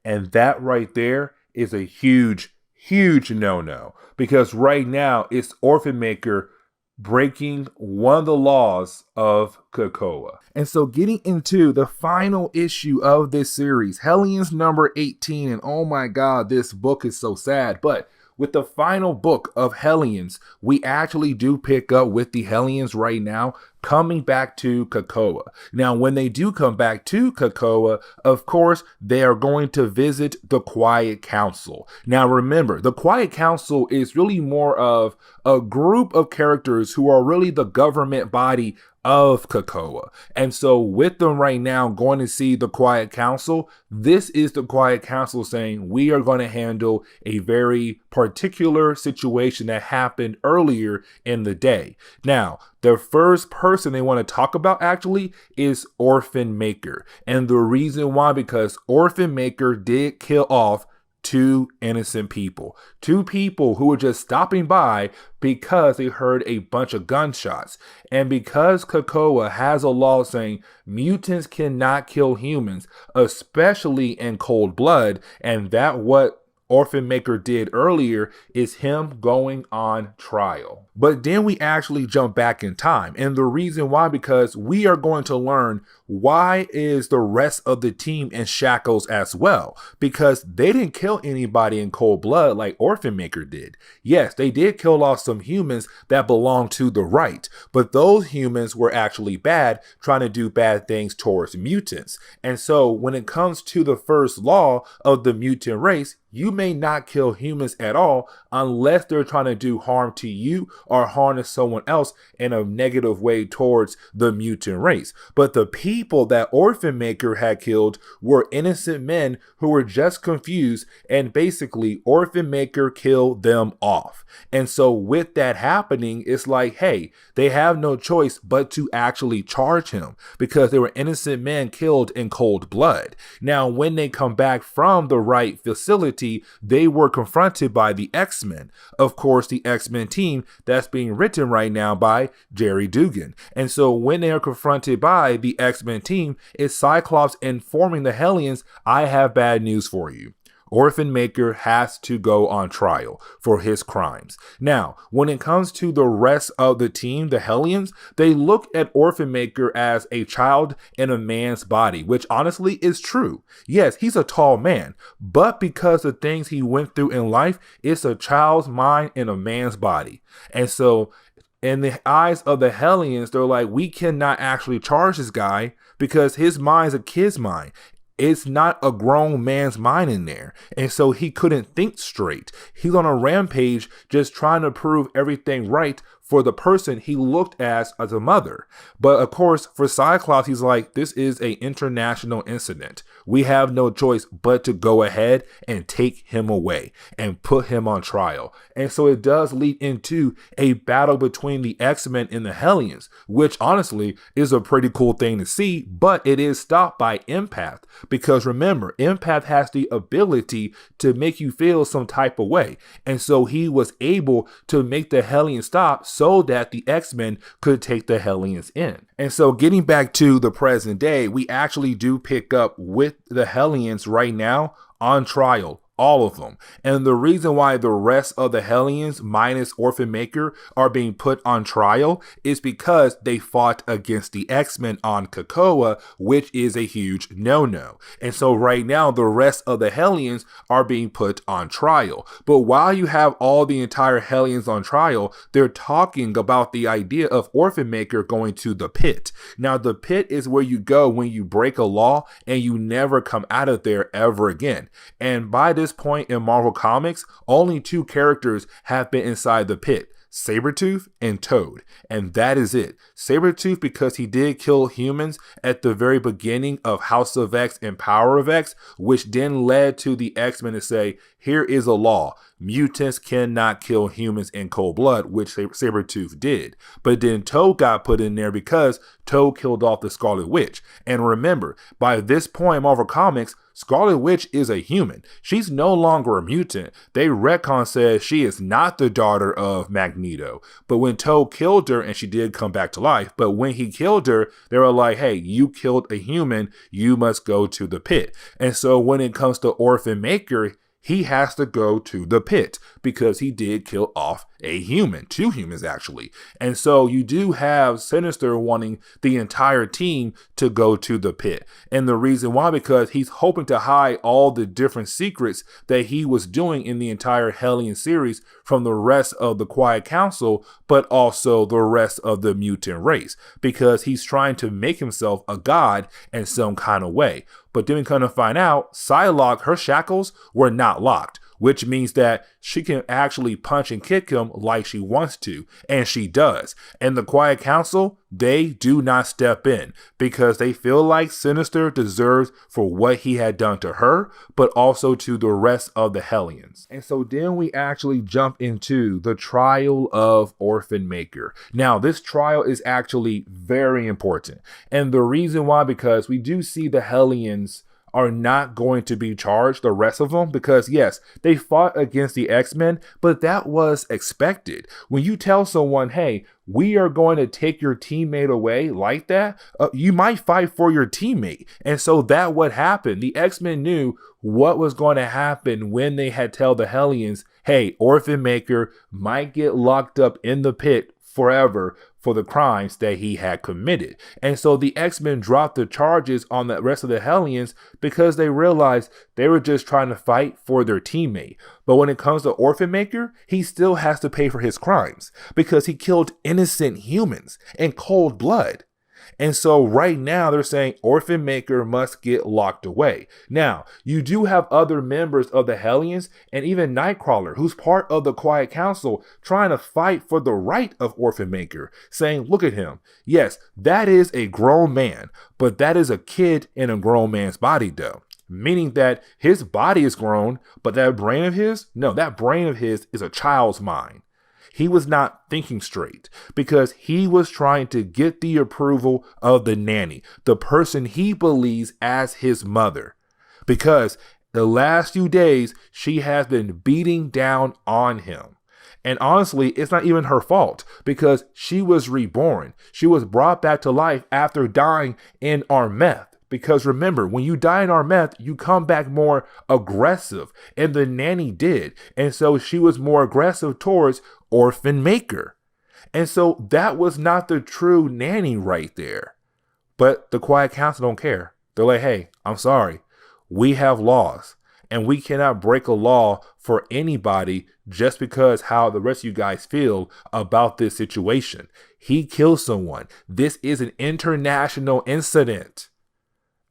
And that right there is a huge, huge no-no. Because right now it's Orphan Maker breaking one of the laws of COPPA. And so getting into the final issue of this series, Hellions number 18, and oh my god, this book is so sad, but with the final book of Hellions, we actually do pick up with the Hellions right now coming back to COPPA. Now, when they do come back to COPPA, of course, they are going to visit the Quiet Council. Now, remember, the Quiet Council is really more of a group of characters who are really the government body of COPPA. And so with them right now going to see the Quiet Council, this is the Quiet Council saying we are going to handle a very particular situation that happened earlier in the day. Now, the first person they want to talk about actually is Orphan Maker. And the reason why, because Orphan Maker did kill off two innocent people. Two people who were just stopping by because they heard a bunch of gunshots. And because COPPA has a law saying mutants cannot kill humans, especially in cold blood, and that what Orphan Maker did earlier is him going on trial. But then we actually jump back in time. And the reason why, because we are going to learn why is the rest of the team in shackles as well. Because they didn't kill anybody in cold blood like Orphan Maker did. Yes, they did kill off some humans that belonged to the Right. But those humans were actually bad, trying to do bad things towards mutants. And so when it comes to the first law of the mutant race, you may not kill humans at all unless they're trying to do harm to you or harm to someone else in a negative way towards the mutant race. But the people that Orphan Maker had killed were innocent men who were just confused, and basically Orphan Maker killed them off. And so with that happening, it's like, hey, they have no choice but to actually charge him because they were innocent men killed in cold blood. Now, when they come back from the Right facility, they were confronted by the X-Men. Of course, the X-Men team that's being written right now by Jerry Dugan. And so when they are confronted by the X-Men team, it's Cyclops informing the Hellions, I have bad news for you. Orphan Maker has to go on trial for his crimes. Now, when it comes to the rest of the team, the Hellions, they look at Orphan Maker as a child in a man's body, which honestly is true. Yes, he's a tall man, but because of things he went through in life, it's a child's mind in a man's body. And so in the eyes of the Hellions, they're like, we cannot actually charge this guy because his mind's a kid's mind. It's not a grown man's mind in there. And so he couldn't think straight. He's on a rampage just trying to prove everything right for the person he looked as a mother. But of course, for Cyclops, he's like, this is an international incident. We have no choice but to go ahead and take him away and put him on trial. And so it does lead into a battle between the X-Men and the Hellions, which honestly is a pretty cool thing to see, but it is stopped by Empath. Because remember, Empath has the ability to make you feel some type of way. And so he was able to make the Hellions stop so that the X-Men could take the Hellions in. And so getting back to the present day, we actually do pick up with the Hellions right now on trial. All of them. And the reason why the rest of the Hellions minus Orphan Maker are being put on trial is because they fought against the X-Men on Krakoa, which is a huge no-no. And so right now the rest of the Hellions are being put on trial. But while you have all the entire Hellions on trial, they're talking about the idea of Orphan Maker going to the pit. Now the pit is where you go when you break a law and you never come out of there ever again. And by this point in Marvel Comics, only two characters have been inside the pit: Sabretooth and Toad. And that is it. Sabretooth, because he did kill humans at the very beginning of House of X and Power of X, which then led to the X-Men to say, here is a law. Mutants cannot kill humans in cold blood, which Sabretooth did. But then Toad got put in there because Toad killed off the Scarlet Witch. And remember, by this point in Marvel Comics, Scarlet Witch is a human. She's no longer a mutant. They retcon says she is not the daughter of Magneto. But when Toad killed her, and she did come back to life, but when he killed her, they were like, hey, you killed a human, you must go to the pit. And so when it comes to Orphan Maker, he has to go to the pit because he did kill off a human, two humans actually. And so you do have Sinister wanting the entire team to go to the pit. And the reason why, because he's hoping to hide all the different secrets that he was doing in the entire Hellion series from the rest of the Quiet Council, but also the rest of the mutant race, because he's trying to make himself a god in some kind of way. But then we kind of find out Psylocke, her shackles were not locked, which means that she can actually punch and kick him like she wants to, and she does. And the Quiet Council, they do not step in because they feel like Sinister deserves for what he had done to her, but also to the rest of the Hellions. And so then we actually jump into the trial of Orphan Maker. Now, this trial is actually very important. And the reason why, because we do see the Hellions are not going to be charged, the rest of them, because yes, they fought against the X-Men, but that was expected. When you tell someone, hey, we are going to take your teammate away like that, you might fight for your teammate. And so that what happened. The X-Men knew what was going to happen when they had tell the Hellions, hey, Orphan Maker might get locked up in the pit forever for the crimes that he had committed. And so the X-Men dropped the charges on the rest of the Hellions because they realized they were just trying to fight for their teammate. But when it comes to Orphan Maker, he still has to pay for his crimes because he killed innocent humans in cold blood. And so right now they're saying Orphan Maker must get locked away. Now, you do have other members of the Hellions and even Nightcrawler, who's part of the Quiet Council, trying to fight for the right of Orphan Maker, saying, look at him. Yes, that is a grown man, but that is a kid in a grown man's body though. Meaning that his body is grown, but that brain of his, no, that brain of his is a child's mind. He was not thinking straight because he was trying to get the approval of the nanny, the person he believes as his mother, because the last few days she has been beating down on him. And honestly, it's not even her fault because she was reborn. She was brought back to life after dying in our meth Because remember, when you die in our meth, you come back more aggressive. And the nanny did. And so she was more aggressive towards Orphan Maker. And so that was not the true nanny right there. But the Quiet Council don't care. They're like, hey, I'm sorry. We have laws. And we cannot break a law for anybody just because how the rest of you guys feel about this situation. He killed someone. This is an international incident.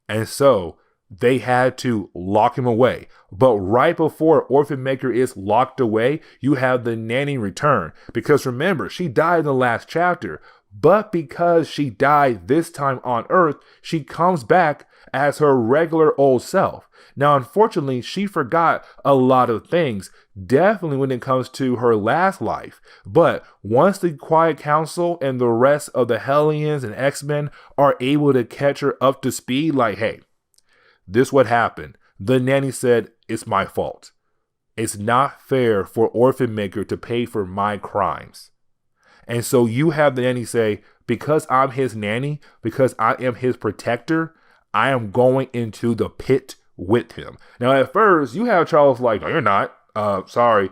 And so they had to lock him away. But right before Orphan Maker is locked away, you have the nanny return. Because remember, she died in the last chapter. But because she died this time on Earth, she comes back as her regular old self. Now, unfortunately, she forgot a lot of things, definitely when it comes to her last life. But once the Quiet Council and the rest of the Hellions and X-Men are able to catch her up to speed, like, hey, this what happened. The nanny said, it's my fault. It's not fair for Orphan Maker to pay for my crimes. And so you have the nanny say, because I'm his nanny, because I am his protector, I am going into the pit with him. Now, at first, you have Charles like, no, you're not. Sorry.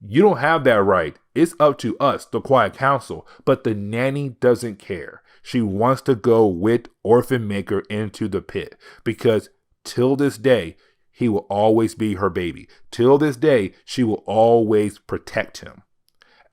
You don't have that right. It's up to us, the Quiet Council. But the nanny doesn't care. She wants to go with Orphan Maker into the pit because till this day, he will always be her baby. Till this day, she will always protect him.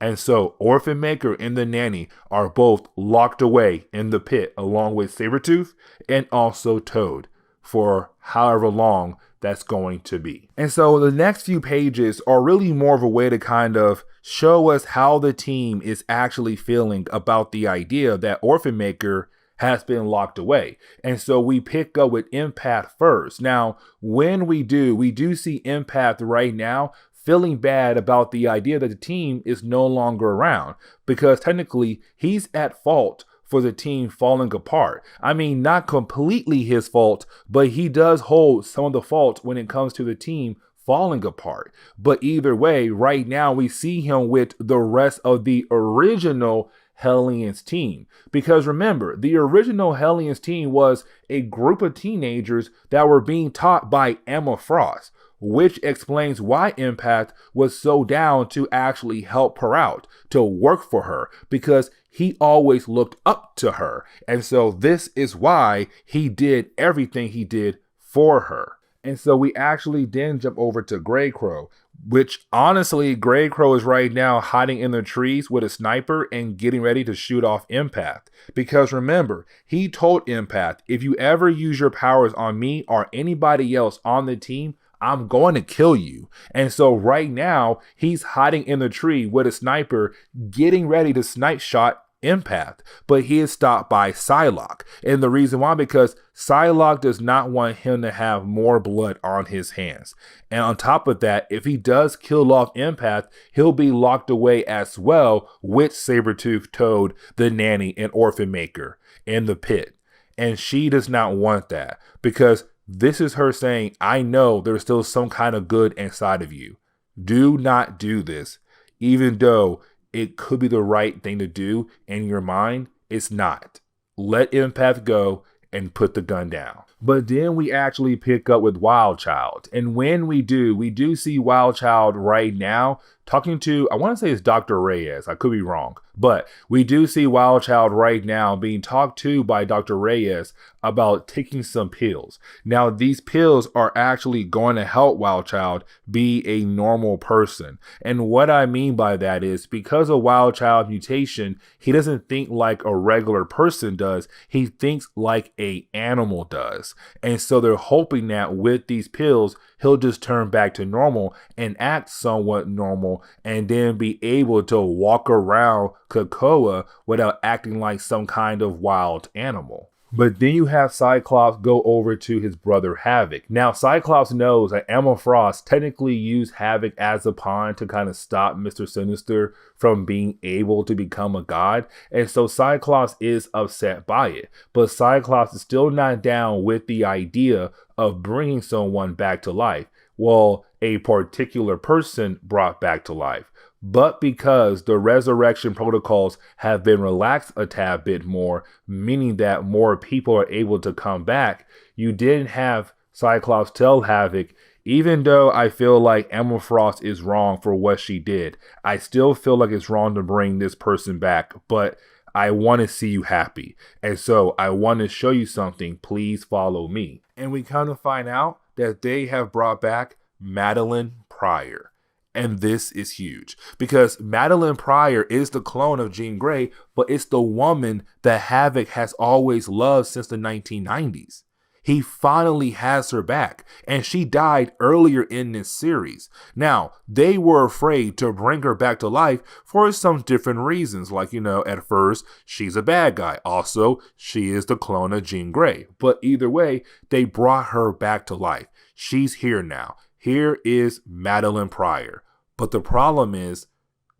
And so Orphan Maker and the nanny are both locked away in the pit along with Sabretooth and also Toad for however long that's going to be. And so the next few pages are really more of a way to kind of show us how the team is actually feeling about the idea that Orphan Maker has been locked away. And so we pick up with Empath first. Now, when we do see Empath right now feeling bad about the idea that the team is no longer around because technically he's at fault for the team falling apart. I mean, not completely his fault, but he does hold some of the fault when it comes to the team falling apart. But either way, right now we see him with the rest of the original Hellions team. Because remember, the original Hellions team was a group of teenagers that were being taught by Emma Frost, which explains why Empath was so down to actually help her out, to work for her, because he always looked up to her. And so this is why he did everything he did for her. And so we actually then jump over to Grey Crow, which honestly, Grey Crow is right now hiding in the trees with a sniper and getting ready to shoot off Empath. Because remember, he told Empath, if you ever use your powers on me or anybody else on the team, I'm going to kill you. And so right now, he's hiding in the tree with a sniper, getting ready to snipe shot Empath. But he is stopped by Psylocke. And the reason why, because Psylocke does not want him to have more blood on his hands. And on top of that, if he does kill off Empath, he'll be locked away as well with Sabretooth, Toad, the nanny, and Orphan Maker in the pit. And she does not want that because this is her saying, I know there's still some kind of good inside of you. Do not do this. Even though it could be the right thing to do in your mind, it's not. Let Empath go and put the gun down. But then we actually pick up with Wild Child. And when we do see Wild Child right now talking to, I want to say it's Dr. Reyes. I could be wrong. But we do see Wild Child right now being talked to by Dr. Reyes about taking some pills. Now, these pills are actually going to help Wild Child be a normal person. And what I mean by that is because of Wild Child mutation, he doesn't think like a regular person does. He thinks like an animal does. And so they're hoping that with these pills, he'll just turn back to normal and act somewhat normal and then be able to walk around Krakoa without acting like some kind of wild animal. But then you have Cyclops go over to his brother Havoc. Now, Cyclops knows that Emma Frost technically used Havoc as a pawn to kind of stop Mr. Sinister from being able to become a god. And so Cyclops is upset by it. But Cyclops is still not down with the idea of bringing someone back to life, well, a particular person brought back to life. But because the resurrection protocols have been relaxed a tad bit more, meaning that more people are able to come back, you didn't have Cyclops tell Havoc, even though I feel like Emma Frost is wrong for what she did, I still feel like it's wrong to bring this person back, but I want to see you happy. And so I want to show you something. Please follow me. And we kind of find out that they have brought back Madeline Pryor. And this is huge because Madeline Pryor is the clone of Jean Grey, but it's the woman that Havoc has always loved since the 1990s. He finally has her back, and she died earlier in this series. Now, they were afraid to bring her back to life for some different reasons. Like, at first, she's a bad guy. Also, she is the clone of Jean Grey. But either way, they brought her back to life. She's here now. Here is Madeline Pryor. But the problem is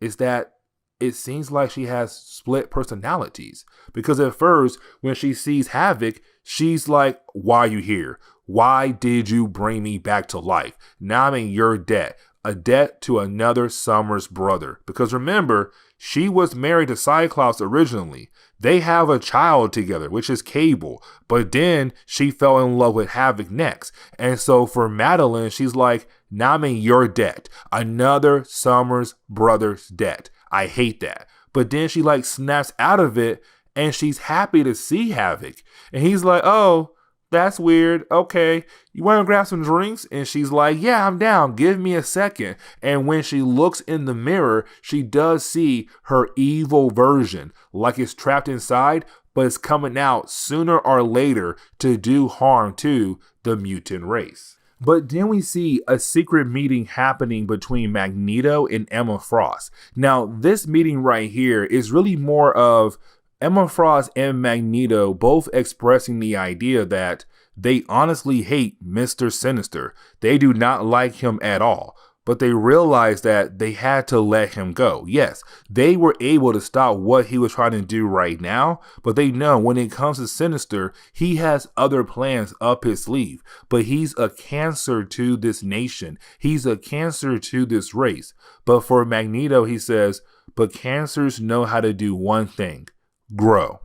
that it seems like she has split personalities. Because at first, when she sees Havoc, she's like, why are you here? Why did you bring me back to life? Now I'm in your debt. A debt to another Summers brother. Because remember, she was married to Cyclops originally. They have a child together, which is Cable. But then she fell in love with Havoc next. And so for Madeline, she's like, now I'm in your debt. Another Summers brother's debt. I hate that. But then she snaps out of it and she's happy to see Havoc. And he's like, oh, that's weird. Okay, you want to grab some drinks? And she's like, yeah, I'm down. Give me a second. And when she looks in the mirror, she does see her evil version, like it's trapped inside, but it's coming out sooner or later to do harm to the mutant race. But then we see a secret meeting happening between Magneto and Emma Frost. Now, this meeting right here is really more of Emma Frost and Magneto both expressing the idea that they honestly hate Mr. Sinister. They do not like him at all. But they realized that they had to let him go. Yes, they were able to stop what he was trying to do right now, but they know when it comes to Sinister, he has other plans up his sleeve. But he's a cancer to this nation. He's a cancer to this race. But for Magneto, he says, but cancers know how to do one thing, grow.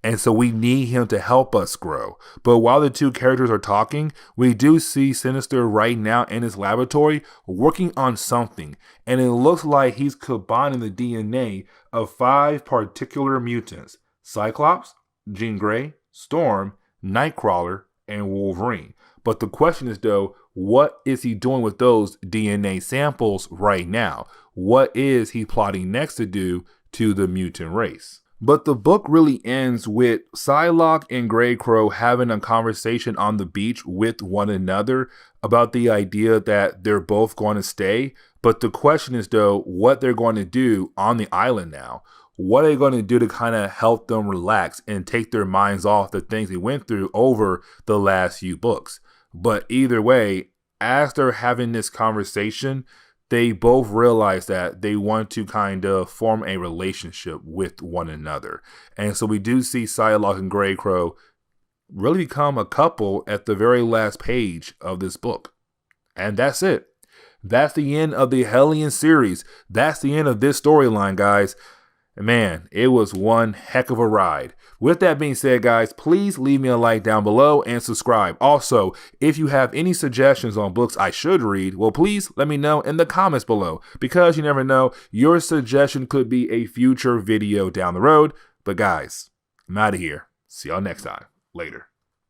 And so we need him to help us grow. But while the two characters are talking, we do see Sinister right now in his laboratory working on something. And it looks like he's combining the DNA of 5 particular mutants: Cyclops, Jean Grey, Storm, Nightcrawler, and Wolverine. But the question is, though, what is he doing with those DNA samples right now? What is he plotting next to do to the mutant race? But the book really ends with Psylocke and Greycrow having a conversation on the beach with one another about the idea that they're both going to stay. But the question is, though, what they're going to do on the island now. What are they going to do to kind of help them relax and take their minds off the things they went through over the last few books? But either way, as they're having this conversation, they both realize that they want to kind of form a relationship with one another. And so we do see Psylocke and Greycrow really become a couple at the very last page of this book. And that's it. That's the end of the Hellions series. That's the end of this storyline, guys. Man, it was one heck of a ride. With that being said, guys, please leave me a like down below and subscribe. Also, if you have any suggestions on books I should read, well, please let me know in the comments below, because you never know, your suggestion could be a future video down the road. But guys, I'm out of here. See y'all next time. Later.